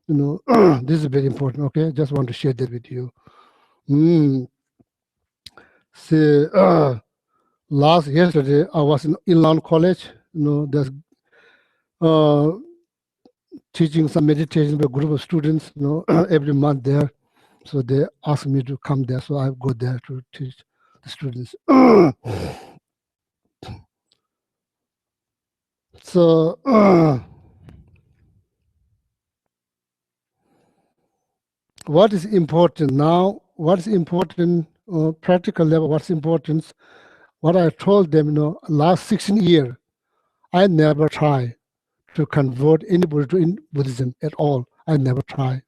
know, this is very important. Okay, just want to share that with you. Say, yesterday I was in Inland College. You know, there's teaching some meditation with a group of students. You know, every month there. So they asked me to come there. So I go there to teach the students. So what is important now? What is important, practical level? What's important? What I told them, you know, last 16 years, I never try to convert anybody to Buddhism at all. I never try.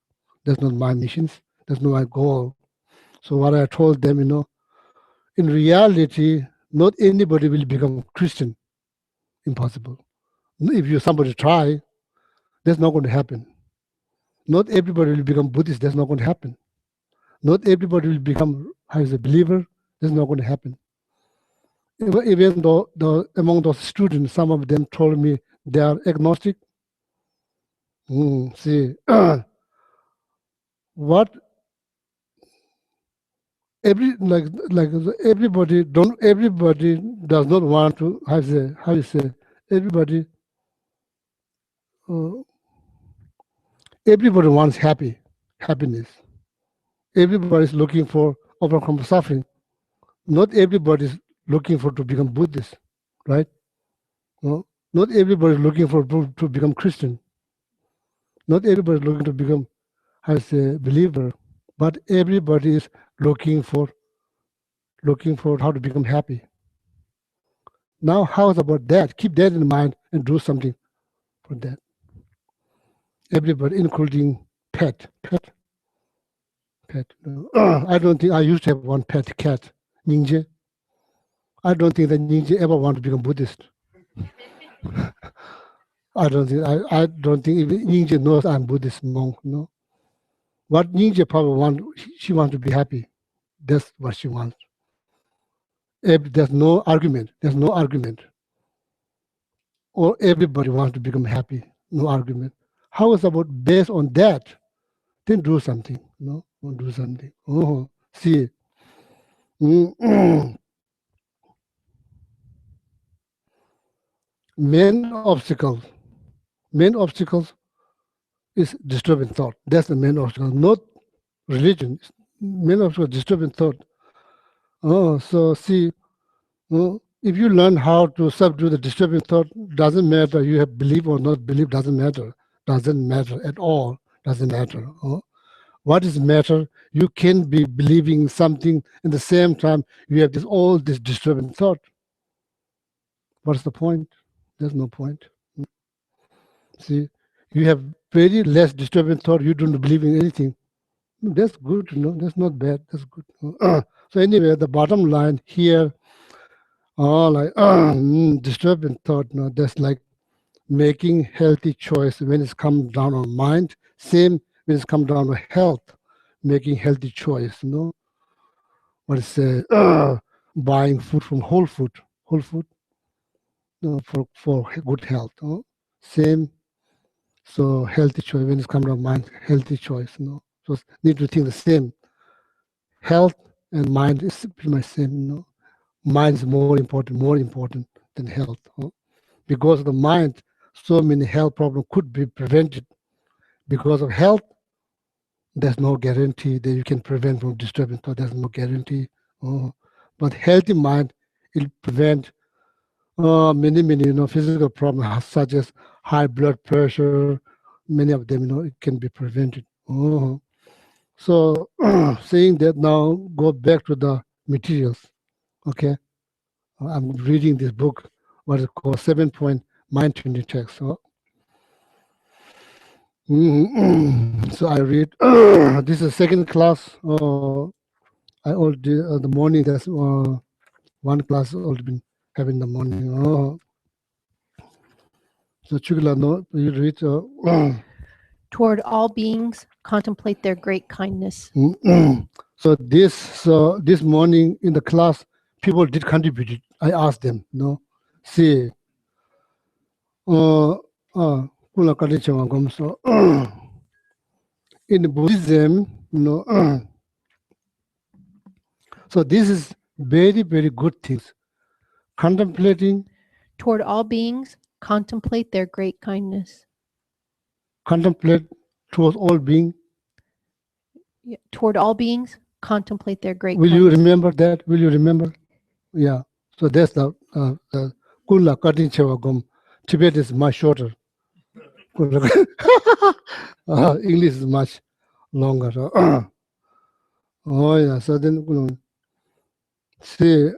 That's not my missions. That's not my goal. So what I told them, you know, in reality, not anybody will become Christian. Impossible. If somebody try, that's not going to happen. Not everybody will become Buddhist. That's not going to happen. Not everybody will become as a believer. That's not going to happen. Even though among those students, some of them told me they are agnostic. See, what everybody does not want to how you say everybody wants happiness. Everybody is looking for overcome suffering. Not everybody is looking for to become Buddhist, right? No, not everybody is looking for to become Christian. Not everybody is looking to become as a believer, but everybody is looking for how to become happy. Now, how's about that? Keep that in mind and do something for that. Everybody, including pet. I don't think I used to have one pet cat, Ninja. I don't think that Ninja ever want to become Buddhist. I don't think even Ninja knows I'm Buddhist monk. No, what Ninja probably she wants to be happy. That's what she wants. There's no argument. Or everybody wants to become happy. No argument. How is about based on that? Then do something. No, do something. See. Main obstacles is disturbing thought. That's the main obstacle, not religion. Main obstacle is disturbing thought. So see, if you learn how to subdue the disturbing thought, doesn't matter you have belief or not belief, doesn't matter at all, doesn't matter. What is matter? You can be believing something in the same time you have all this disturbing thought. What's the point? There's no point. See, you have very less disturbing thought. You don't believe in anything. That's good, that's not bad. That's good. So anyway, the bottom line here, disturbing thought. That's like making healthy choice when it's come down on mind. Same when it's come down to health, making healthy choice. What is buying food from Whole Food. For good health. Same. So healthy choice when it's come to mind, healthy choice. So need to think the same. Health and mind is pretty much same. Mind is more important than health. Because of the mind, so many health problems could be prevented. Because of health, there's no guarantee that you can prevent from disturbing thought. There's no guarantee. But healthy mind will prevent many physical problems such as high blood pressure. Many of them, it can be prevented. So saying that, now go back to the materials. Okay, I'm reading this book, what is called 7-Point Mind Tuning Text. So I read. This is second class I already the morning. That's one class already been having the morning. So Chukla, no, you read. Toward all beings, contemplate their great kindness. So this morning in the class, people did contribute. I asked them, see, so in Buddhism, so this is very, very good things. Contemplating, Toward all beings, contemplate their great kindness. contemplate towards all being. Yeah. Toward all beings, contemplate their great Will you kindness. remember that? Will you remember? Yeah. So that's the Kulla Katin Chewagum. Tibet is much shorter. English is much longer. Oh yeah. So then, see,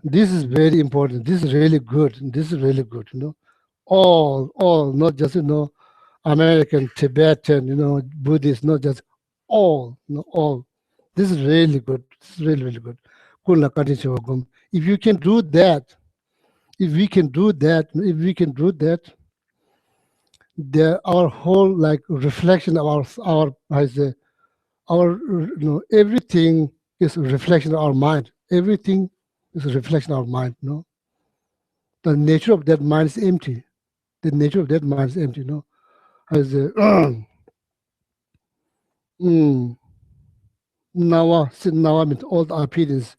this is very important. This is really good. This is really good. All, not just American, Tibetan, Buddhist, not just all, all. This is really good. This is really, really good. If you can do that, if we can do that, our whole like reflection of our everything is a reflection of our mind. Everything is a reflection of our mind. The nature of that mind is empty. The nature of that mind is empty. Nawa means all the opinions,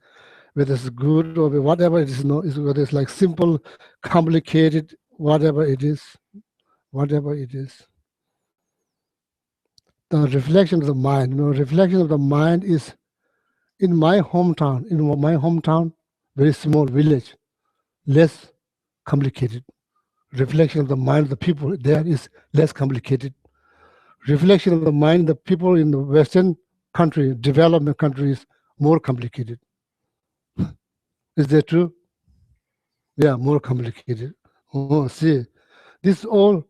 whether it's good or whatever it is, whether it's like simple, complicated, whatever it is. The reflection of the mind, reflection of the mind is in my hometown, very small village, less complicated. Reflection of the mind of the people there is less complicated. Reflection of the mind of the people in the Western country, development countries, more complicated. Is that true? Yeah, more complicated. See, this all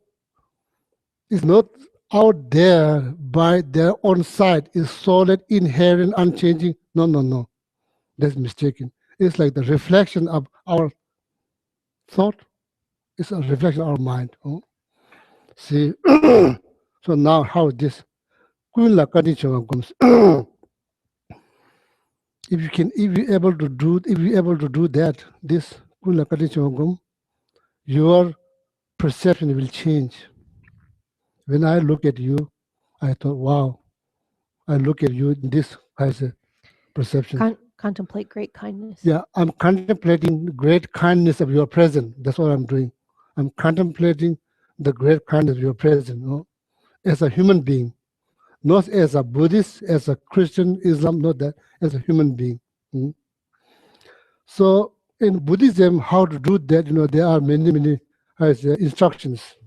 is not out there by their own side, is solid, inherent, unchanging. No. That's mistaken. It's like the reflection of our thought. It's a reflection of our mind. See, so now how this? If you're able to do that, this your perception will change. When I look at you, I thought, wow, I look at you in this as a perception. Contemplate great kindness. Yeah, I'm contemplating the great kindness of your presence. That's what I'm doing. I'm contemplating the great kindness of your presence, as a human being, not as a Buddhist, as a Christian, Islam, not that, as a human being. So in Buddhism, how to do that, there are many instructions.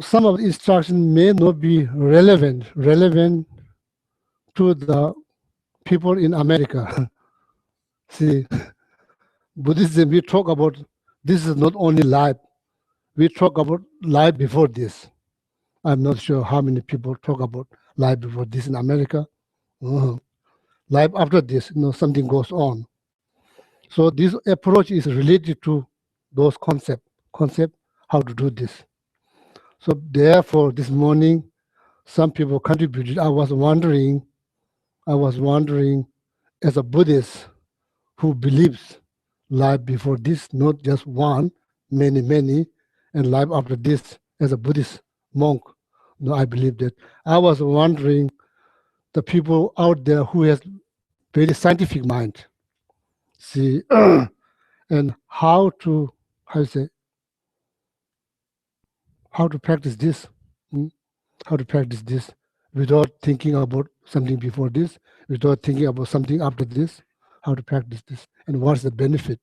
Some of the instructions may not be relevant to the people in America. See, Buddhism, we talk about this is not only life. We talk about life before this. I'm not sure how many people talk about life before this in America. Life after this, something goes on. So this approach is related to those concepts, how to do this. So therefore, this morning, some people contributed. I was wondering, as a Buddhist who believes life before this, not just one, many, and life after this, as a Buddhist monk, I believe that. I was wondering the people out there who has very scientific mind, see, and how to practice this, without thinking about something before this, without thinking about something after this, how to practice this, and what's the benefit?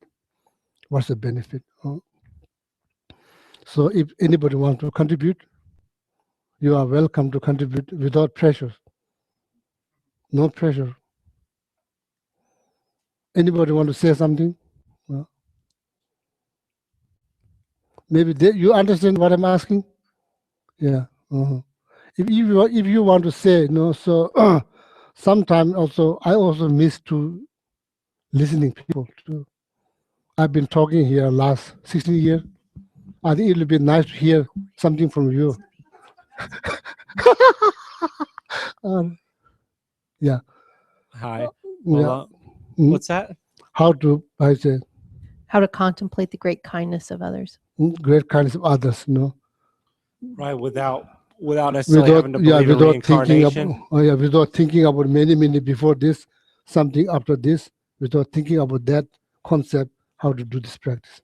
So if anybody wants to contribute, you are welcome to contribute without pressure. No pressure. Anybody want to say something? Maybe you understand what I'm asking? Yeah. If you want to say, so sometimes also I also miss to listening people too. I've been talking here last 16 years. I think it would be nice to hear something from you. Yeah. Hi. Yeah. Well, Mm. what's that? How to, I say, How to contemplate the great kindness of others. great kindness of others, you know. Right, without necessarily having to believe in reincarnation. Without thinking about many before this, something after this, without thinking about that concept, how to do this practice.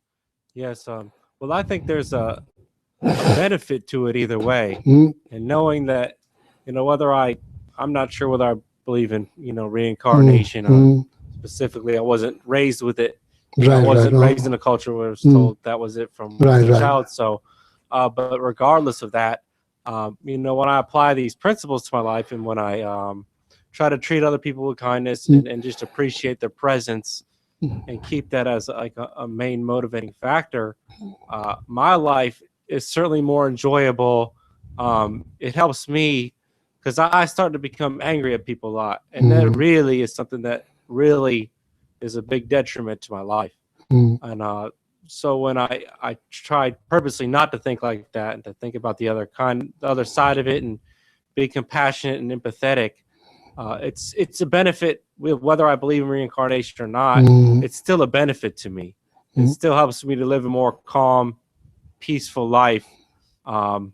Yes. Well, I think there's a benefit to it either way, Mm. and knowing that, whether I'm not sure whether I believe in, reincarnation or specifically, I wasn't raised with it. I wasn't raised in a culture where I was told that was it from a child. So, but regardless of that, when I apply these principles to my life and when I try to treat other people with kindness and just appreciate their presence and keep that as like a main motivating factor, my life is certainly more enjoyable. It helps me because I start to become angry at people a lot. And that really is something that really is a big detriment to my life. And so when I tried purposely not to think like that and to think about the other side of it and be compassionate and empathetic, it's a benefit whether I believe in reincarnation or not. It's still a benefit to me. It still helps me to live a more calm, peaceful life, with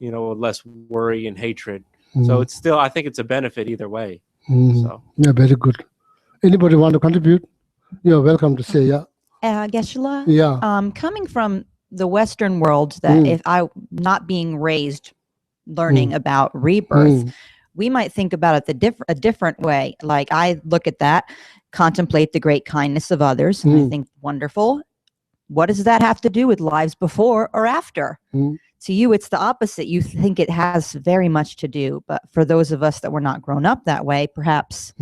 less worry and hatred. So it's still, I think it's a benefit either way. So yeah, very good. Anybody want to contribute? You're welcome to say, yeah. Geshe-la, Yeah. coming from the Western world, that if I not being raised learning about rebirth, we might think about it a different way. Like I look at that, contemplate the great kindness of others, and I think, wonderful. What does that have to do with lives before or after? To you, it's the opposite. You think it has very much to do, but for those of us that were not grown up that way, perhaps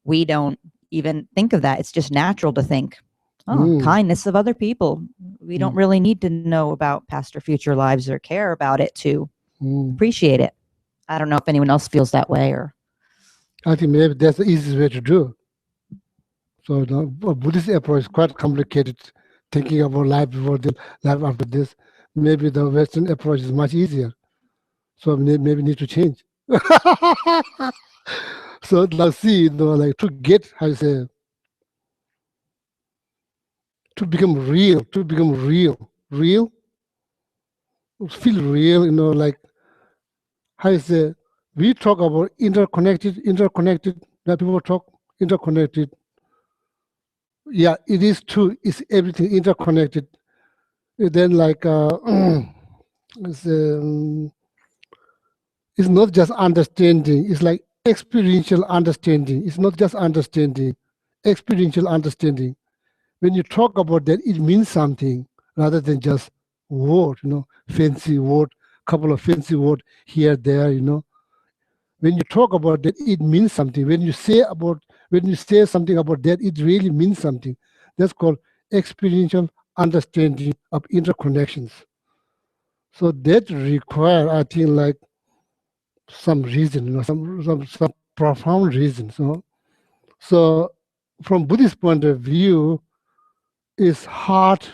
we don't even think of that. It's just natural to think, kindness of other people. We don't really need to know about past or future lives or care about it to appreciate it. I don't know if anyone else feels that way, or I think maybe that's the easiest way to do. So the Buddhist approach is quite complicated, thinking about life before this, life after this. Maybe the Western approach is much easier. So maybe need to change. So let's see, like to get, how you say, to become real, feel real, like, how you say, we talk about interconnected, that people talk interconnected. Yeah, it is true, it's everything interconnected. Then like, it's not just understanding, it's like experiential understanding. It's not just understanding, experiential understanding. When you talk about that, it means something rather than just word, fancy word, couple of fancy word here, there, When you talk about that, it means something. When you say something about that, it really means something. That's called experiential understanding of interconnections. So that require, I think, like some reason, some profound reasons. So from Buddhist point of view, it's hard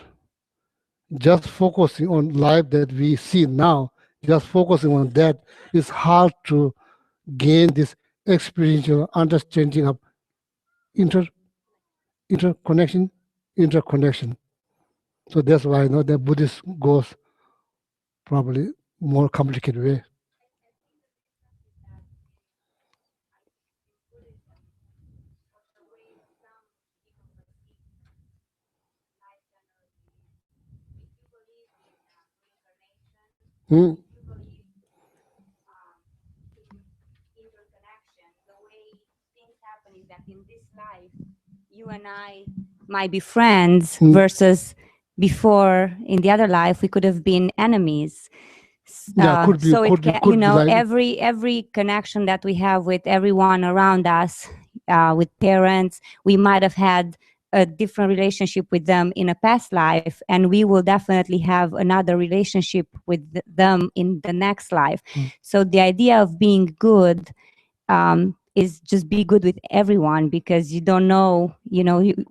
just focusing on life that we see now, just focusing on that. It's hard to gain this experiential understanding of interconnection. So that's why I know that Buddhist goes probably more complicated way. That in this life, you and I might be friends versus before in the other life we could have been enemies. Could be, so could it be, like, every connection that we have with everyone around us, with parents, we might have had a different relationship with them in a past life, and we will definitely have another relationship with them in the next life. So the idea of being good is just be good with everyone, because you don't know,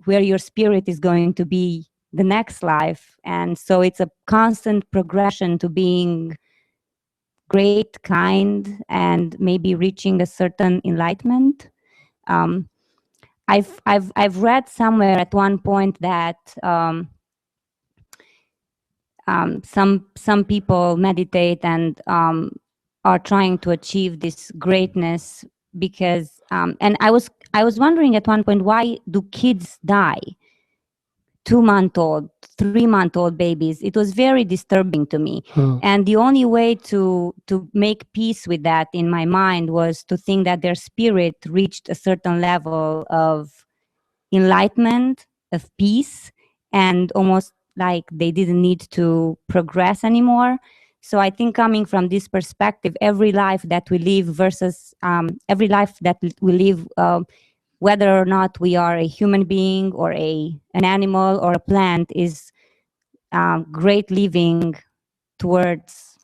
where your spirit is going to be the next life. And so it's a constant progression to being great, kind, and maybe reaching a certain enlightenment. I've read somewhere at one point that some people meditate and are trying to achieve this greatness because and I was wondering at one point, why do kids die? 2-month-old, 3-month-old babies. It was very disturbing to me. And the only way to make peace with that in my mind was to think that their spirit reached a certain level of enlightenment, of peace, and almost like they didn't need to progress anymore. So I think coming from this perspective, every life that we live versus every life that we live, whether or not we are a human being or an animal or a plant, is great living towards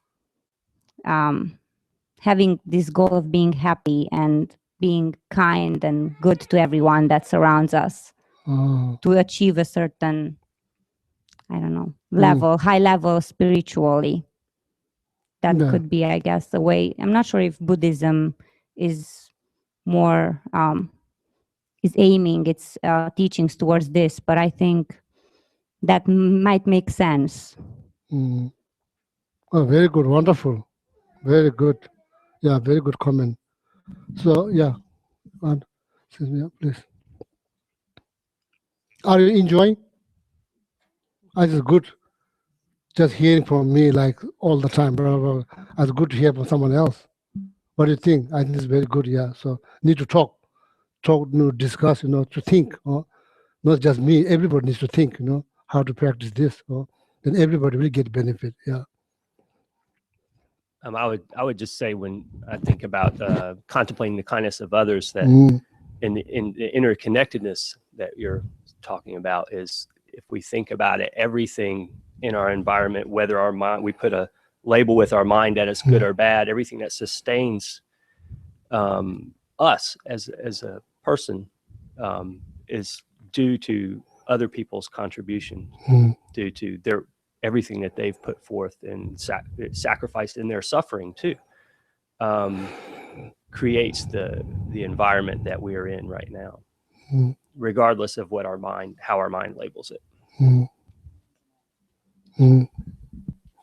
having this goal of being happy and being kind and good to everyone that surrounds us, to achieve a certain, I don't know, level, high level spiritually. That could be, I guess, the way. I'm not sure if Buddhism is more, is aiming its teachings towards this, but I think that might make sense. Oh, very good, wonderful, very good. Yeah, very good comment. So yeah, excuse me, please. Are you enjoying? I just good. Just hearing from me like all the time. It's good to hear from someone else. What do you think? I think it's very good. Yeah. So need to talk, discuss. To think. Not just me. Everybody needs to think. How to practice this. Then everybody will get benefit. Yeah. I would just say, when I think about contemplating the kindness of others, that in the interconnectedness that you're talking about, is if we think about it, everything in our environment, whether our mind, we put a label with our mind that it's good or bad, everything that sustains us as a person is due to other people's contribution, due to everything that they've put forth and sacrificed in their suffering too, creates the environment that we are in right now, regardless of what how our mind labels it.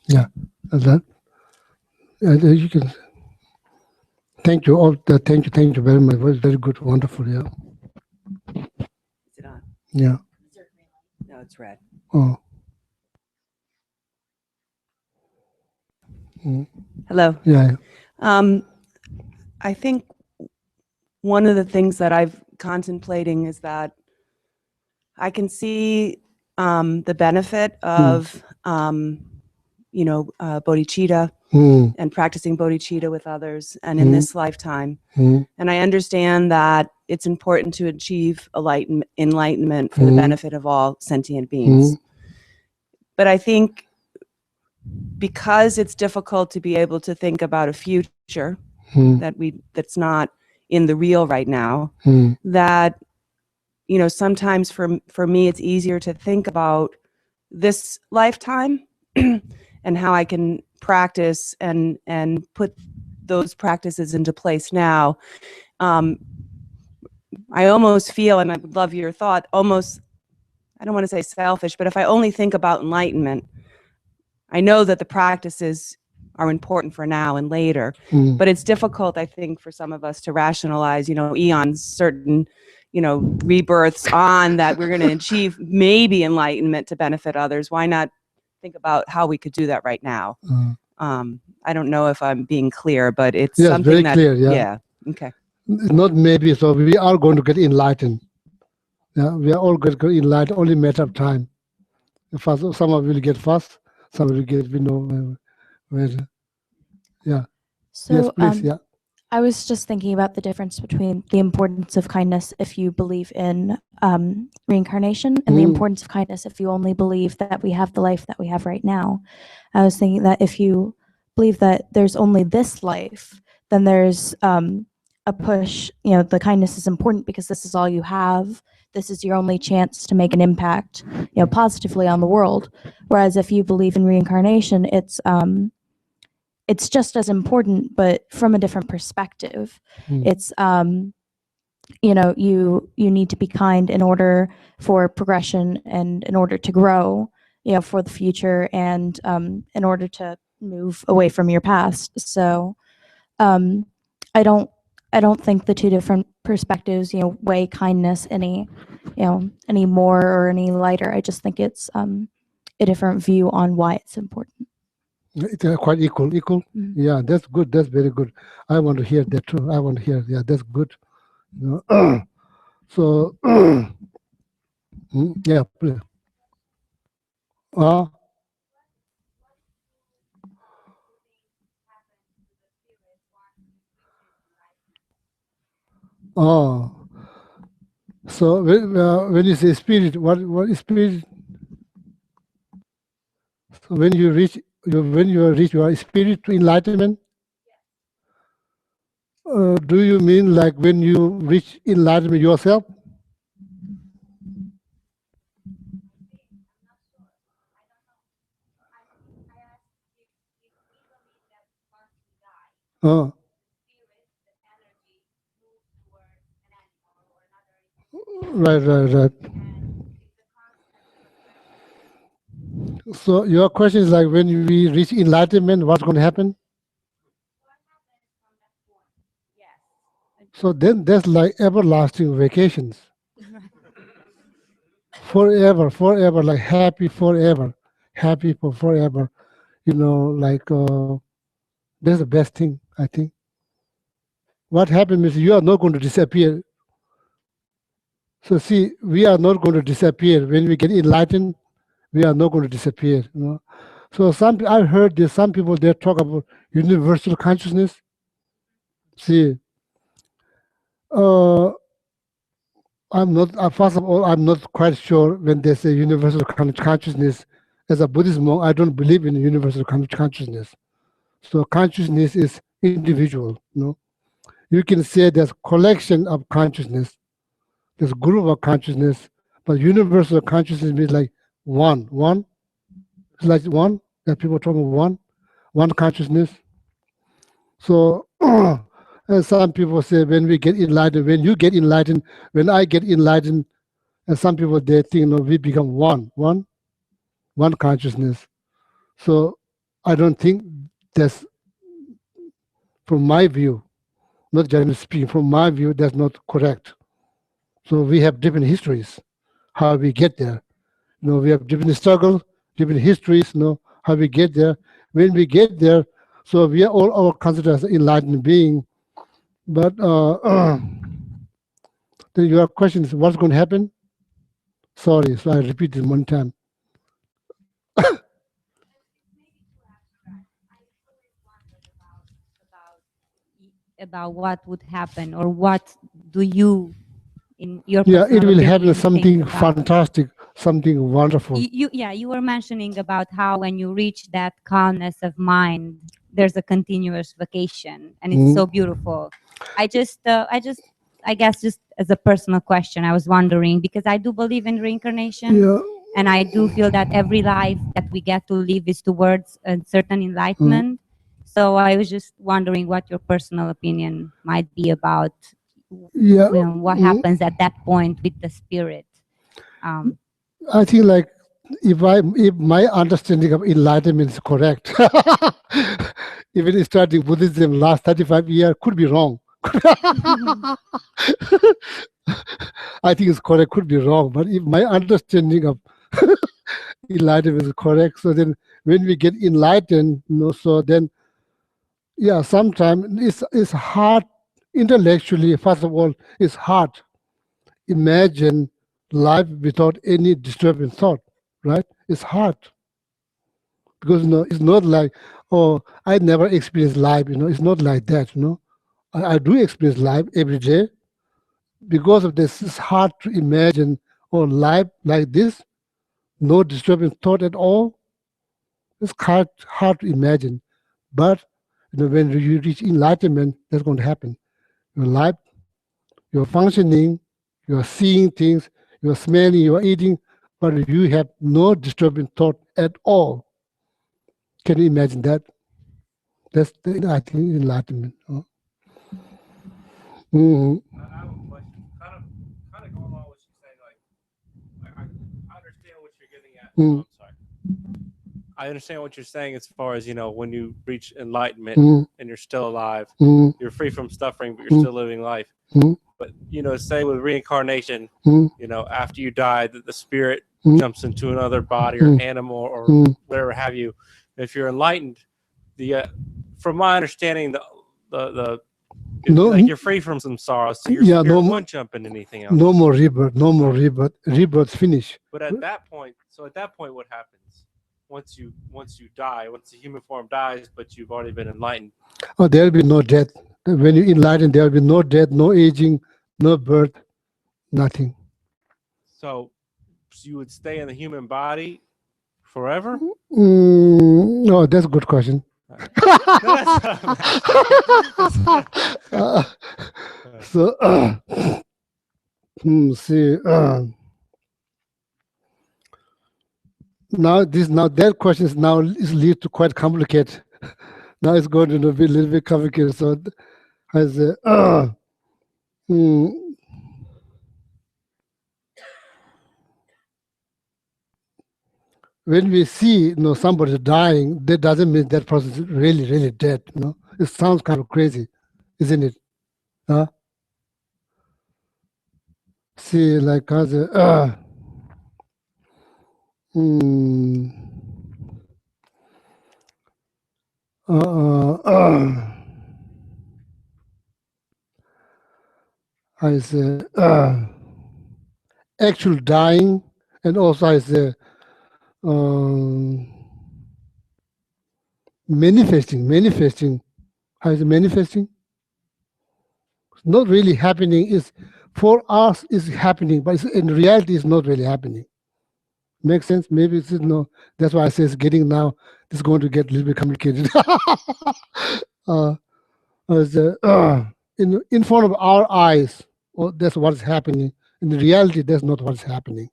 Yeah, that you can. Thank you all. Thank you very much. It was very good, wonderful. Yeah. Is it on? Yeah. No, it's red. Oh. Hello. Yeah. I think one of the things that I've contemplating is that I can see the benefit of bodhicitta and practicing bodhicitta with others and in this lifetime. And I understand that it's important to achieve enlightenment for the benefit of all sentient beings. But I think because it's difficult to be able to think about a future that's not in the real right now, that sometimes for me it's easier to think about this lifetime and how I can practice and put those practices into place now. I almost feel, and I would love your thought, almost, I don't want to say selfish, but if I only think about enlightenment, I know that the practices are important for now and later, but it's difficult, I think, for some of us to rationalize, eons, certain, rebirths on that we're going to achieve maybe enlightenment to benefit others. Why not think about how we could do that right now? I don't know if I'm being clear, but it's something very that, clear, yeah. Okay. Not maybe, so we are going to get enlightened. Yeah, we are all going to get enlightened, only matter of time. Some of will get fast, some will get, yeah. So, yes, please, yeah. I was just thinking about the difference between the importance of kindness if you believe in reincarnation and the importance of kindness if you only believe that we have the life that we have right now. I was thinking that if you believe that there's only this life, then there's a push, you know, the kindness is important because this is all you have. This is your only chance to make an impact, you know, positively on the world. Whereas if you believe in reincarnation, it's just as important, but from a different perspective. It's, you know, you need to be kind in order for progression and in order to grow, you know, for the future and in order to move away from your past. So I don't think the two different perspectives, you know, weigh kindness any more or any lighter. I just think it's a different view on why it's important. It's quite equal. Yeah, that's good. That's very good. I want to hear that too. I want to hear. Yeah, that's good. You know? So, yeah, please. So when you say spirit, what is spirit? So when you reach your spirit to enlightenment, do you mean like when you reach enlightenment yourself? Right. So your question is like when we reach enlightenment, what's going to happen? So then that's like everlasting vacations. Forever, like happy forever. Happy for forever. You know, like that's the best thing, I think. What happens is you are not going to disappear. So see, we are not going to disappear. When we get enlightened, we are not going to disappear. You know? So I heard there's some people they talk about universal consciousness. See, I'm not. First of all, I'm not quite sure when they say universal consciousness. As a Buddhist monk, I don't believe in universal consciousness. So consciousness is individual. You know, you can say there's collection of consciousness, there's group of consciousness, but universal consciousness means like one. It's like one that people talk about one consciousness. So. And some people say when we get enlightened, when you get enlightened, when I get enlightened, and some people they think, you know, we become one consciousness. So I don't think that's, from my view, not generally speaking, from my view, that's not correct. So we have different histories, how we get there. You know, we have different struggles, different histories, you know, how we get there. When we get there, so we are all considered as enlightened being. But your question is what's going to happen? Sorry, so I repeat it one time. About what would happen, or what do you, in your it will happen opinion, something think about? fantastic, something wonderful. You were mentioning about how when you reach that calmness of mind, there's a continuous vacation, and it's so beautiful. I guess just as a personal question, I was wondering, because I do believe in reincarnation, and I do feel that every life that we get to live is towards a certain enlightenment. So I was just wondering what your personal opinion might be about what happens at that point with the spirit. I think like if my understanding of enlightenment is correct, even studying Buddhism last 35 years could be wrong. I think it's correct, could be wrong, but if my understanding of enlightenment is correct, so then when we get enlightened, you know, so then sometimes it's hard intellectually. First of all, it's hard imagine life without any disturbing thought, right? It's hard because it's not like, oh, I never experienced life. It's not like that. I do experience life every day. Because of this, it's hard to imagine life like this, no disturbing thought at all. It's hard to imagine, but when you reach enlightenment, that's going to happen. your life, you're functioning, you're seeing things, you're smelling, you're eating, but you have no disturbing thought at all. Can you imagine that? That's the, I think, enlightenment. Huh? Mm-hmm. I have a question. Kind of going along with what you're saying. Like, I understand what you're getting at. Mm. I'm sorry. I understand what you're saying as far as, you know, when you reach enlightenment and you're still alive, you're free from suffering, but you're still living life. But, you know, say with reincarnation, you know, after you die, the spirit jumps into another body or animal or whatever have you. If you're enlightened, from my understanding, like you're free from some sorrows, so your spirit won't jump into anything else. No more rebirth, no more rebirth. Rebirth finish. But at that point, what happens? Once you die, once the human form dies, but you've already been enlightened. Oh, there will be no death. When you enlighten, there will be no death, no aging, no birth, nothing. So you would stay in the human body forever? No, that's a good question. See. Now that question is lead to quite complicated. Now it's going to be a little bit complicated. So I say, when we see somebody dying, that doesn't mean that person is really, really dead. It sounds kind of crazy, isn't it? See, like I say, I say actual dying, and also I say manifesting. How is it manifesting? It's not really happening. Is for us is happening, but in reality, it's not really happening. Makes sense? Maybe it's no. That's why I say it's getting now. It's going to get a little bit complicated. In front of our eyes, that's what's happening. In reality, that's not what's happening.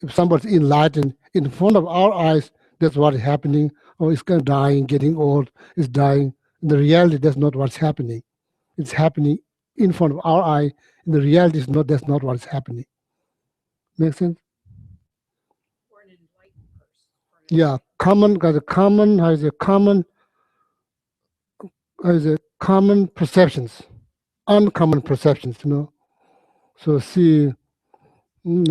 If somebody's enlightened, in front of our eyes, that's what's happening. Oh, it's kind of dying, getting old, it's dying. In the reality, that's not what's happening. It's happening in front of our eye. In the reality, that's not what's happening. Make sense? Yeah, common has a common perceptions, uncommon perceptions, So see, we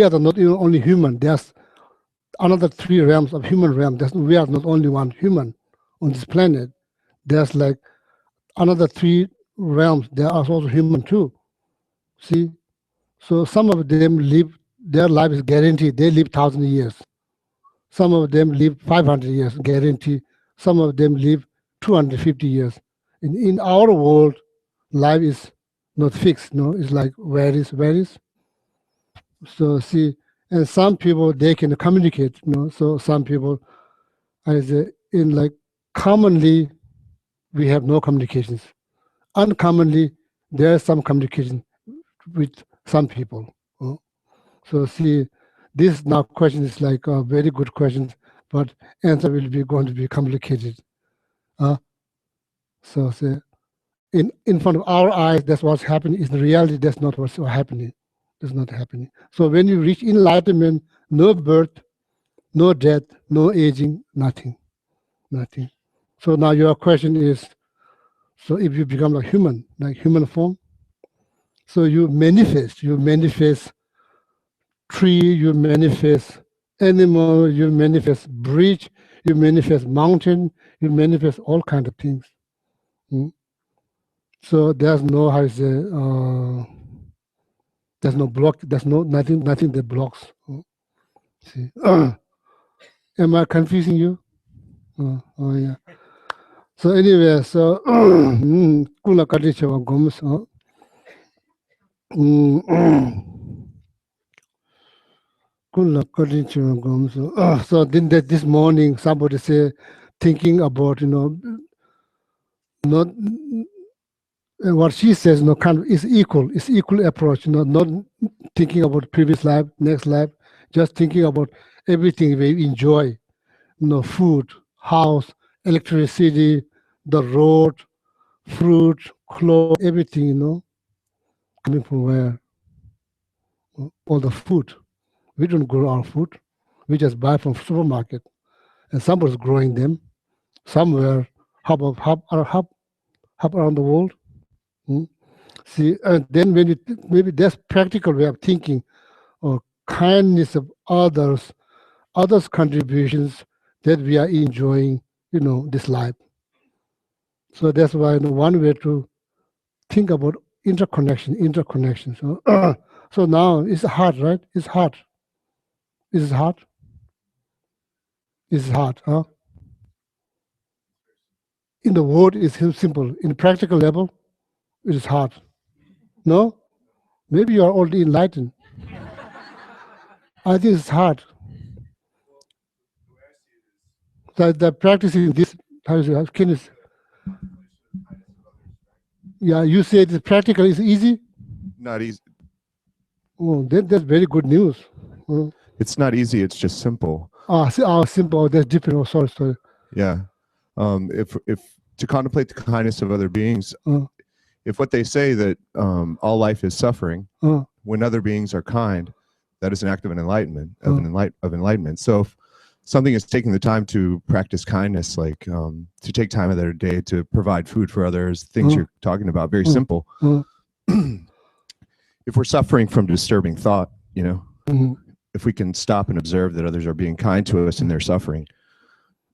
are not only human. There's another 3 realms of human realm. We are not only one human on this planet. There's like another 3 realms. There are also human too. See, so some of them live. Their life is guaranteed. They live 1,000 years. Some of them live 500 years, guaranteed. Some of them live 250 years. In our world, life is not fixed. It's like varies. So see, and some people they can communicate. So some people, commonly, we have no communications. Uncommonly, there is some communication with some people. So see, this now question is like a very good question, but answer will be going to be complicated. So say, in front of our eyes, that's what's happening. In reality, that's not what's happening. It's not happening. So when you reach enlightenment, no birth, no death, no aging, nothing. So now your question is, so if you become like human form, so you manifest tree, you manifest animal, you manifest bridge, you manifest mountain, you manifest all kinds of things. So there's no there's no block, there's nothing that blocks. See. Am I confusing you? Oh yeah. So anyway, so kula kadicha gomes. So then that this morning somebody say thinking about not what she says kind of is equal approach, not thinking about previous life, next life, just thinking about everything we enjoy, food, house, electricity, the road, fruit, clothes, everything, coming from where? All the food. We don't grow our food. We just buy from supermarket. And somebody's growing them somewhere, hub around the world. See, and then when you maybe that's practical way of thinking, or kindness of others contributions that we are enjoying, this life. So that's why one way to think about interconnection. So, so now it's hard, right? It's hard. Is it hard? It's hard, huh? In the word, it's simple. In the practical level, it is hard. No? Maybe you are already enlightened. I think it's hard. The practicing this, yeah, you say it's practical is easy? Not easy. Oh, that's very good news. It's not easy. It's just simple. Simple. That's different. Oh, sorry. Yeah. If to contemplate the kindness of other beings, if what they say that all life is suffering, when other beings are kind, that is an act of an enlightenment, of enlightenment. So if something is taking the time to practice kindness, like to take time of their day to provide food for others, things you're talking about, very simple. If we're suffering from disturbing thought, if we can stop and observe that others are being kind to us in their suffering,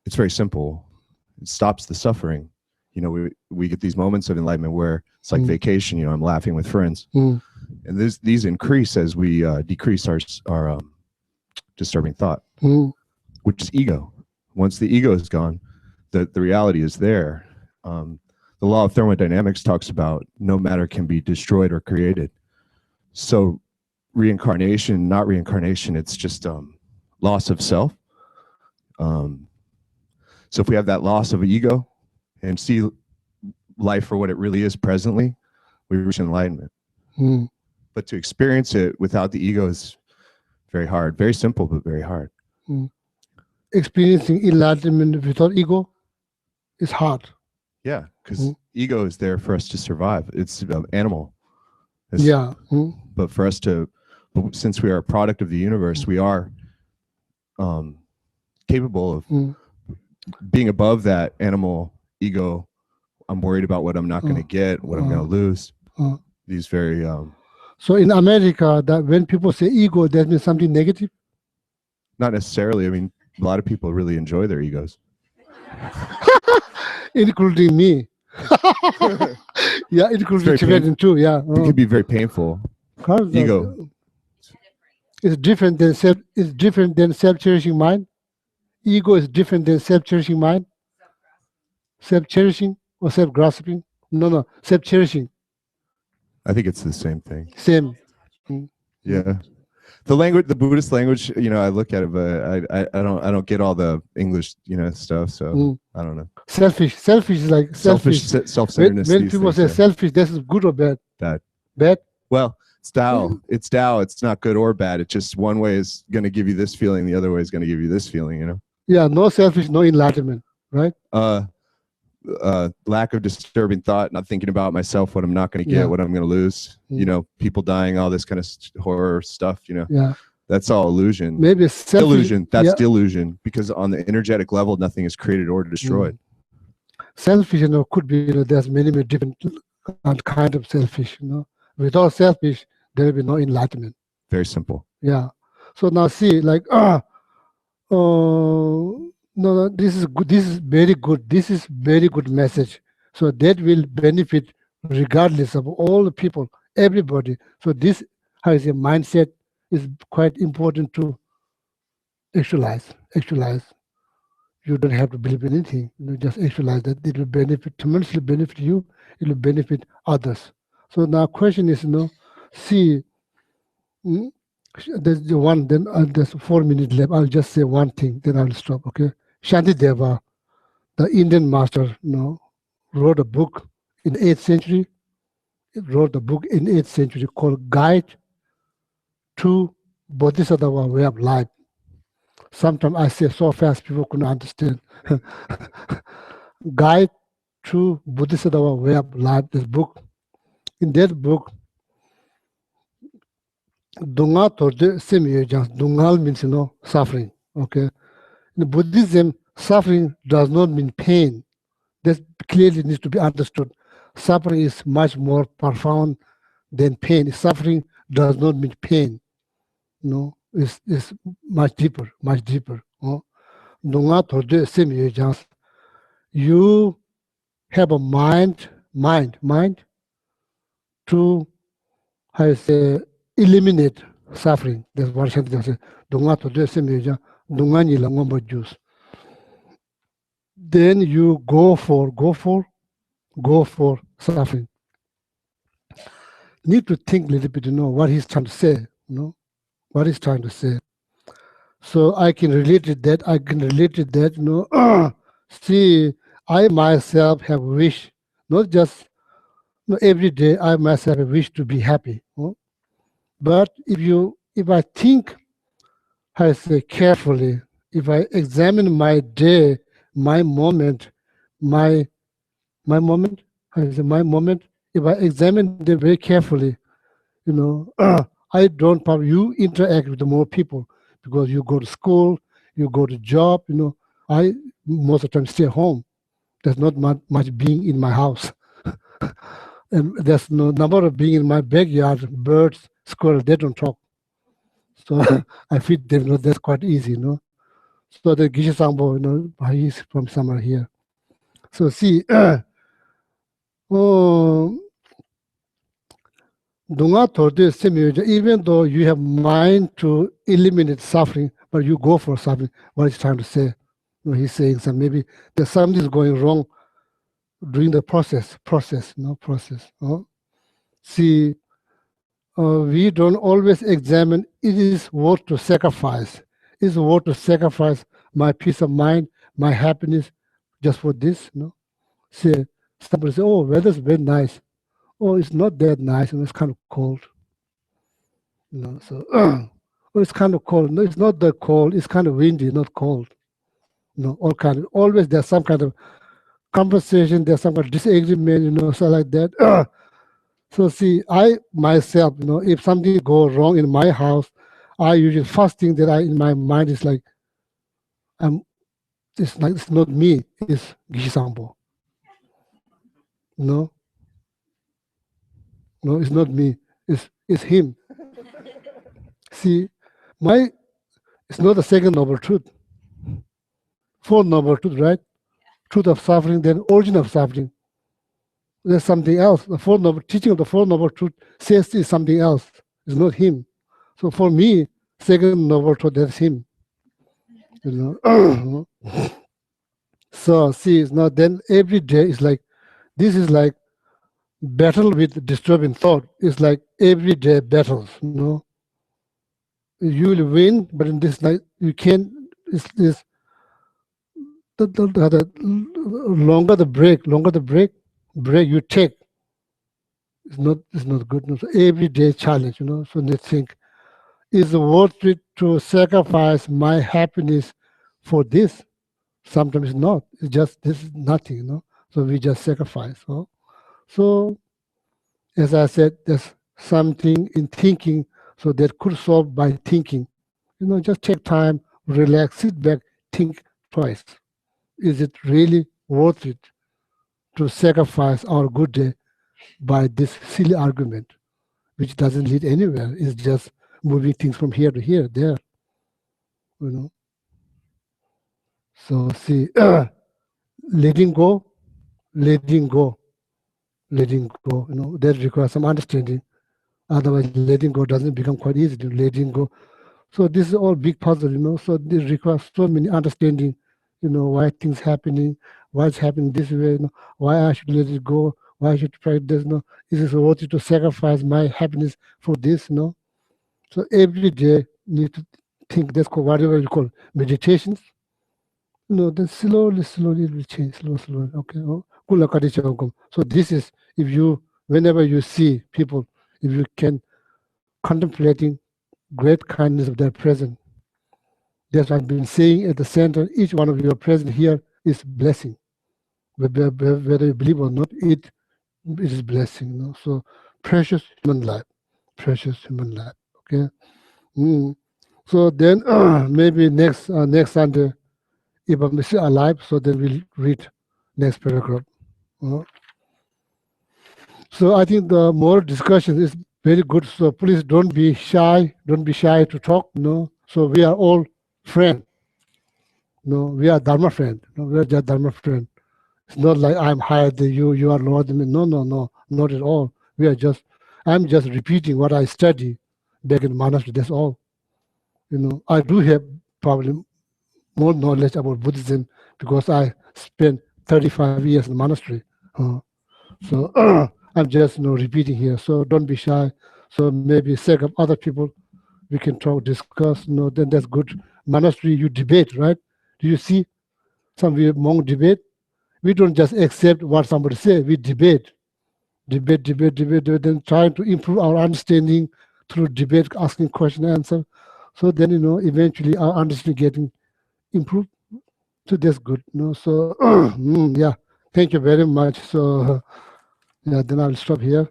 it's very simple. It stops the suffering. We get these moments of enlightenment where it's like vacation. I'm laughing with friends, and these increase as we decrease our disturbing thought, which is ego. Once the ego is gone, the reality is there. The law of thermodynamics talks about no matter can be destroyed or created. So reincarnation, not reincarnation, it's just loss of self. So if we have that loss of ego and see life for what it really is presently, we reach enlightenment. But to experience it without the ego is very hard. Very simple, but very hard. Experiencing enlightenment without ego is hard. Yeah, because ego is there for us to survive. It's animal. But for us since we are a product of the universe, we are capable of being above that animal ego. I'm worried about what I'm not going to get, what I'm going to lose. These very. So in America, that when people say ego, that means something negative? Not necessarily. I mean, a lot of people really enjoy their egos. Including me. Yeah, including Tibetan too. Yeah, it can be very painful. Ego. It's different than self-cherishing mind. Ego is different than self-cherishing mind. Self-cherishing or self-grasping? No, self-cherishing. I think it's the same thing. Same. Yeah. The language, the Buddhist language, I look at it, but I don't get all the English, stuff. So I don't know. Selfish is like selfish. Self-centeredness. When people say selfish, this is good or bad? Bad. Well, it's Tao. It's Tao. It's not good or bad. It's just one way is going to give you this feeling, the other way is going to give you this feeling. Yeah. No selfish, no enlightenment, right? Lack of disturbing thought, not thinking about myself, what I'm not going to get, what I'm going to lose, people dying, all this kind of horror stuff, Yeah. That's all illusion. Maybe delusion. That's delusion, because on the energetic level, nothing is created or destroyed. Selfish, could be, there's many different kind of selfish, Without selfish, there will be no enlightenment. Very simple. Yeah. So now see, like, no, this is good. This is very good. This is very good message. So that will benefit regardless of all the people, everybody. So this, how is a mindset is quite important to actualize. You don't have to believe in anything. Just actualize that. It will tremendously benefit you. It will benefit others. So now question is, see, There's the one, then there's 4 minutes left. I'll just say one thing, then I'll stop, okay? Shantideva, the Indian master, wrote a book in the 8th century. He wrote a book in 8th century called Guide to Bodhisattva Way of Life. Sometimes I say so fast people couldn't understand. Guide to Bodhisattva Way of Life, this book. In that book, Dunga Torde Semiyojang, Dungal means, suffering, okay? In Buddhism, suffering does not mean pain. That clearly needs to be understood. Suffering is much more profound than pain. Suffering does not mean pain. It's much deeper, much deeper. Dunga Torde Semiyojang. You have a mind to, how you say, eliminate suffering. That's what Shantideva says. Dunga Torde Semiyojang, Dunga Nila Ngomba juice. Then you go for suffering. Need to think a little bit, what he's trying to say, what he's trying to say. So I can relate to that, See, I myself have wish, not just every day I myself have wish to be happy. But if I think, I say carefully, if I examine my day, my moment, if I examine them very carefully, I don't probably, you interact with more people because you go to school, you go to job, I most of the time stay home. There's not much being in my house. And there's no number of being in my backyard, birds, squirrels, they don't talk. So I feed them, that's quite easy, So the Geshe Sangpo, he's from somewhere here. So see, Dunga Torde Semiyojang, even though you have mind to eliminate suffering, but you go for suffering, what he's trying to say. He's saying that maybe there's something going wrong during the process. See, we don't always examine, it is worth to sacrifice. It's worth to sacrifice my peace of mind, my happiness, just for this, See, somebody say, oh, weather's very nice. Oh, it's not that nice, it's kind of cold. So, oh, it's kind of cold. No, it's not that cold, it's kind of windy, not cold. Always there's some kind of conversation, there's some kind of disagreement, so like that. So see, I myself, if something goes wrong in my house, I usually first thing that in my mind is like, it's not me, it's Geshe Sangpo. No, it's not me, it's him. See, it's not the second noble truth. Fourth noble truth, right? Truth of suffering, then origin of suffering. There's something else. The fourth noble teaching of the fourth noble truth says it's something else. It's not him. So for me, second noble truth, that's him. So see, it's not then every day is like, this is like battle with disturbing thought. It's like everyday battles, You will win, but in this night you can't. The longer the break you take, it's not good. So everyday challenge, So they think, is it worth it to sacrifice my happiness for this? Sometimes it's not. It's just this is nothing, So we just sacrifice. So as I said, there's something in thinking, so that could solve by thinking. Just take time, relax, sit back, think twice. Is it really worth it to sacrifice our good day by this silly argument, which doesn't lead anywhere? It's just moving things from here to here, there. So see, letting go. That requires some understanding. Otherwise, letting go doesn't become quite easy to letting go. So this is all big puzzle, So this requires so many understanding, why things happening, why it's happening this way, why I should let it go, why I should try this, Is it worth it to sacrifice my happiness for this, So every day need to think. That's called whatever you call meditations. Then slowly it will change. Slowly. Okay. So this is if you whenever you see people, if you can contemplating great kindness of their present. That's what I've been saying at the center. Each one of your present here is blessing. Whether you believe or not, it is blessing. So precious human life. Okay. So then maybe next Sunday, if I'm still alive, so then we'll read next paragraph. So I think the more discussion is very good. So please don't be shy. Don't be shy to talk. So we are all friends. We are Dharma friend. We are just Dharma friend. It's not like I'm higher than you. You are lower than me. No, not at all. I'm just repeating what I study back in monastery. That's all. I do have probably more knowledge about Buddhism because I spent 35 years in the monastery. So I'm just repeating here. So don't be shy. So maybe sake of other people, we can talk, discuss. Then that's good. Monastery, you debate, right? Do you see some monk debate? We don't just accept what somebody says. We debate, then trying to improve our understanding through debate, asking question, answer. So then, eventually our understanding getting improved. So that's good. So yeah, thank you very much. So yeah, then I'll stop here.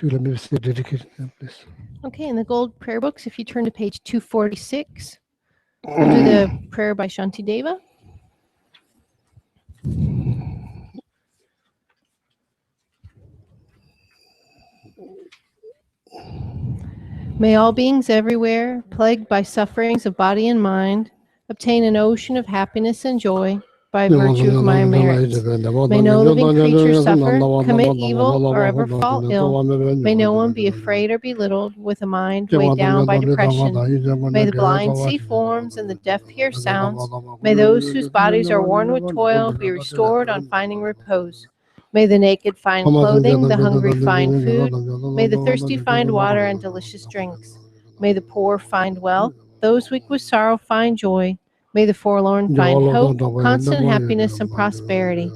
Let me say dedicated, please. Okay, in the gold prayer books, if you turn to page 246, we'll do the prayer by Shantideva. May all beings everywhere, plagued by sufferings of body and mind, obtain an ocean of happiness and joy by virtue of my merits. May no living creature suffer, commit evil, or ever fall ill. May no one be afraid or belittled with a mind weighed down by depression. May the blind see forms and the deaf hear sounds. May those whose bodies are worn with toil be restored on finding repose. May the naked find clothing, the hungry find food. May the thirsty find water and delicious drinks. May the poor find wealth, those weak with sorrow find joy. May the forlorn find hope, constant happiness, and prosperity.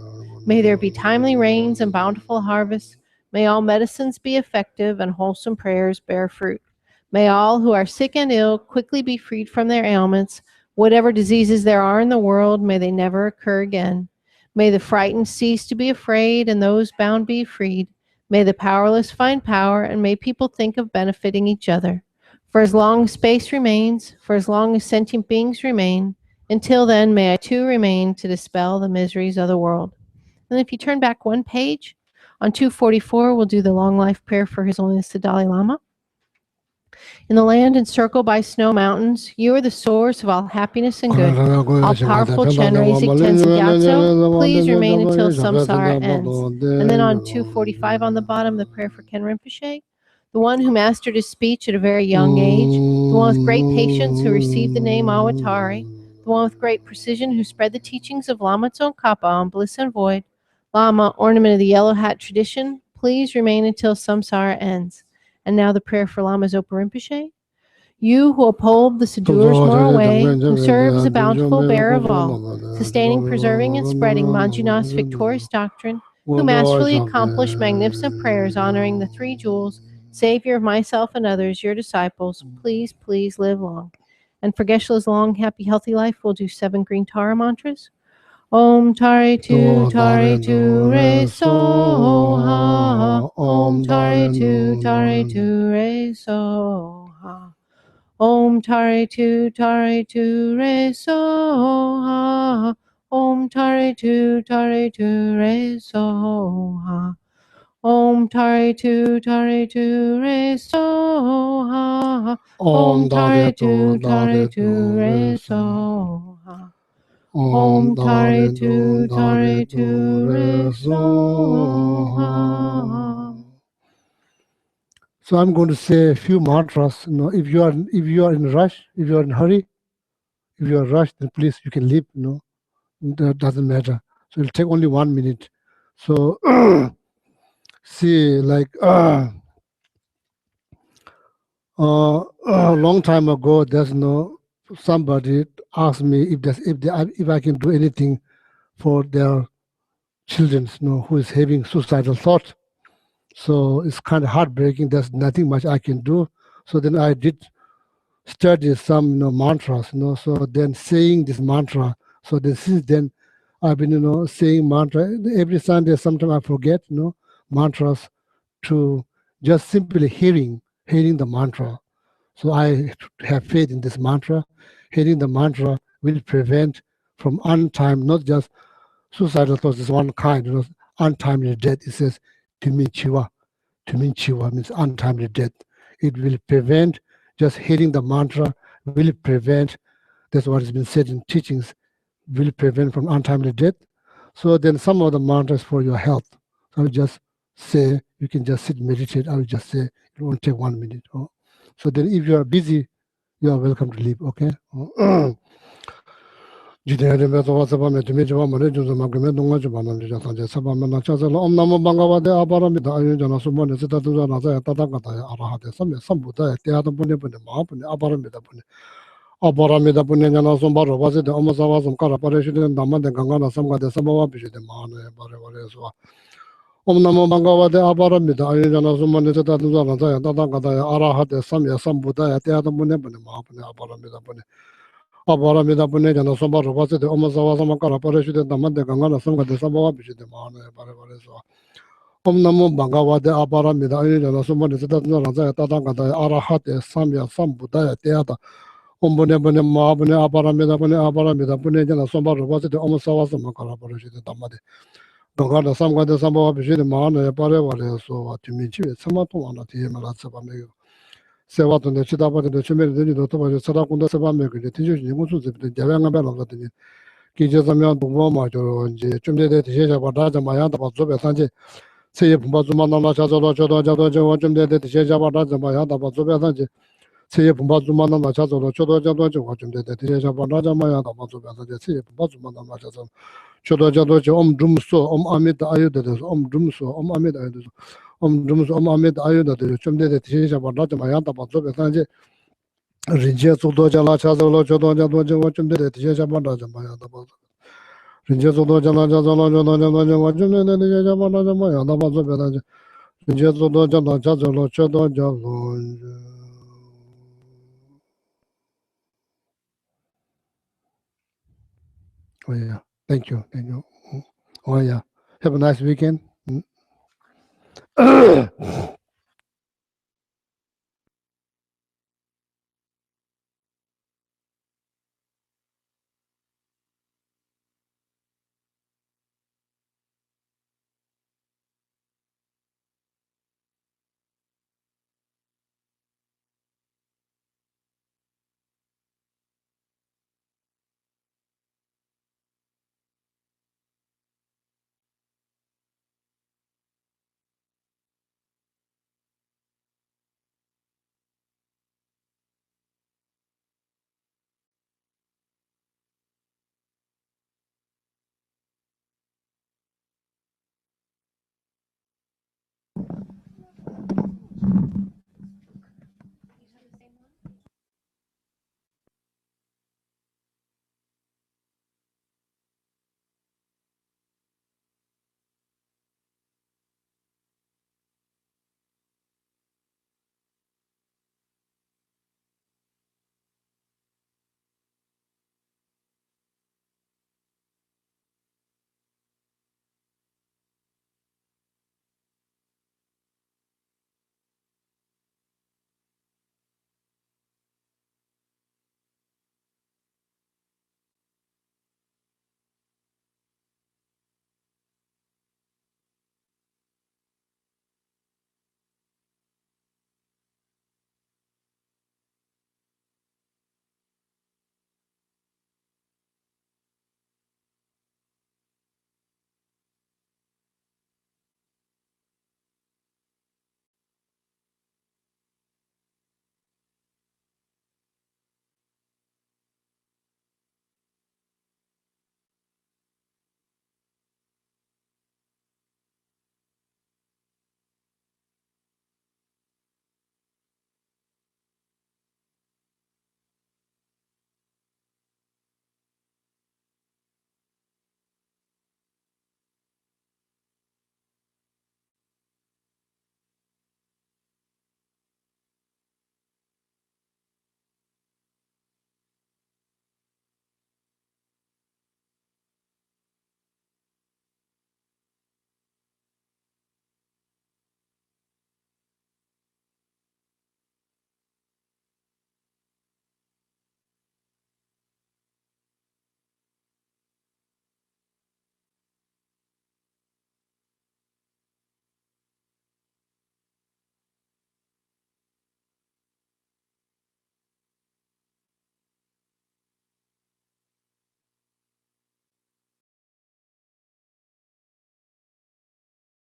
May there be timely rains and bountiful harvests. May all medicines be effective and wholesome prayers bear fruit. May all who are sick and ill quickly be freed from their ailments. Whatever diseases there are in the world, may they never occur again. May the frightened cease to be afraid and those bound be freed. May the powerless find power, and may people think of benefiting each other. For as long as space remains, for as long as sentient beings remain, until then, may I too remain to dispel the miseries of the world. And if you turn back one page, on 244, we'll do the long life prayer for His Holiness the Dalai Lama. In the land encircled by snow mountains, you are the source of all happiness and good. All powerful Chenrezig Tenzin Gyatso, please remain until samsara ends. And then on 245 on the bottom, the prayer for Ken Rinpoche, the one who mastered his speech at a very young age, the one with great patience who received the name Awatari, the one with great precision who spread the teachings of Lama Tsongkhapa on bliss and void. Lama, ornament of the yellow hat tradition, please remain until samsara ends. And now the prayer for Lama Zopa Rinpoche. You who uphold the Sadhgur's moral way, who serve as a bountiful bearer of all, sustaining, preserving, and spreading Manjunath's victorious doctrine, who masterfully accomplish magnificent prayers honoring the three jewels, Savior of myself and others, your disciples, please, please live long. And for Geshe-la's long, happy, healthy life, we'll do 7 green Tara mantras. Om Tare Tu Re So Ha. Om Tare Tu Re So Ha. Om Tare Tu Re So Ha. Om Tare Tu Re So Ha. Om Tare Tu Re So Ha. Om Tare Tu Re So Ha. Om Tare Tu Re So Ha. So I'm going to say a few mantras. If you are in a rush, if you are in a hurry, if you are rushed, then please you can leave. that doesn't matter. So it'll take only 1 minute. So see, like a long time ago, there's somebody asked me if I can do anything for their children, who is having suicidal thoughts. So it's kind of heartbreaking. There's nothing much I can do. So then I did study some mantras. So then saying this mantra. So then since then I've been saying mantra every Sunday. Sometimes I forget mantras to just simply hearing the mantra. So I have faith in this mantra. Hearing the mantra will prevent from untimely, not just suicidal thoughts is one kind, untimely death. It says Timinchiwa. Timinchiwa means untimely death. It will prevent, just hearing the mantra will prevent, that's what has been said in teachings, will prevent from untimely death. So then some of the mantras for your health. I will just say, you can just sit, meditate. I will just say, it won't take 1 minute. So then if you are busy, you are welcome to leave, okay? Abaramida Punyana Sombaro was it the Omasawa some Karaparation and Daman and Gangana Samga de Sabawa Bishi de Mana Barevaswa. Omnamo Bangawa de Abaramida, Ayana Suman Tatuzana, Tatanga, Araha de Samya, Sambuda, Teatha Munebun, Mahapune, Abaramida Pune. Abaramida Punjana Sombaro was it the Omasawa some Karaparation and Daman de Gangana Samga de Sabawa Bishi de Mana Barevaswa. Omnamo Bangawa de Abaramida, Ayana Suman Tatuzana, Tatanga, Araha de Samya, Sambuda, Teatha. Ombunebune Mabune Abaramida Pune Jana Sombaro was it the Omasawa some Karaparation de Damade. Gangana Samga de Sabawa Bishi de Mana Barevale, so to meet you, Samato, Timala Sabamego. Sevaton the Chitapa de Chimel, the Sarakunda Sabamego, the teacher, the Javanga Bell of the Kijazamian to Woma, Chumde, the Tisha Badaja, Mayata, Zobe Sanje, say Bazumana Chazolo, Chumde, the Tisha Badaja, Mayata, Zobe Sanje, say Bazumana Chazolo, Chumde, the Tisha Badaja, Mayata, Zobe Sanje, say Bazumana Chazolo, Chodo, Drumso, Amit Ayudas, Drumso, Amit Ayudas, Drumso, Amit Ayudas, Chumde, the Tisha Badaja, Mayata, Zobe Sanje, Rinja Jala Chazolo, Chumde, the Tisha Badaja, Mayata. Oh yeah, thank you. Oh yeah, have a nice weekend.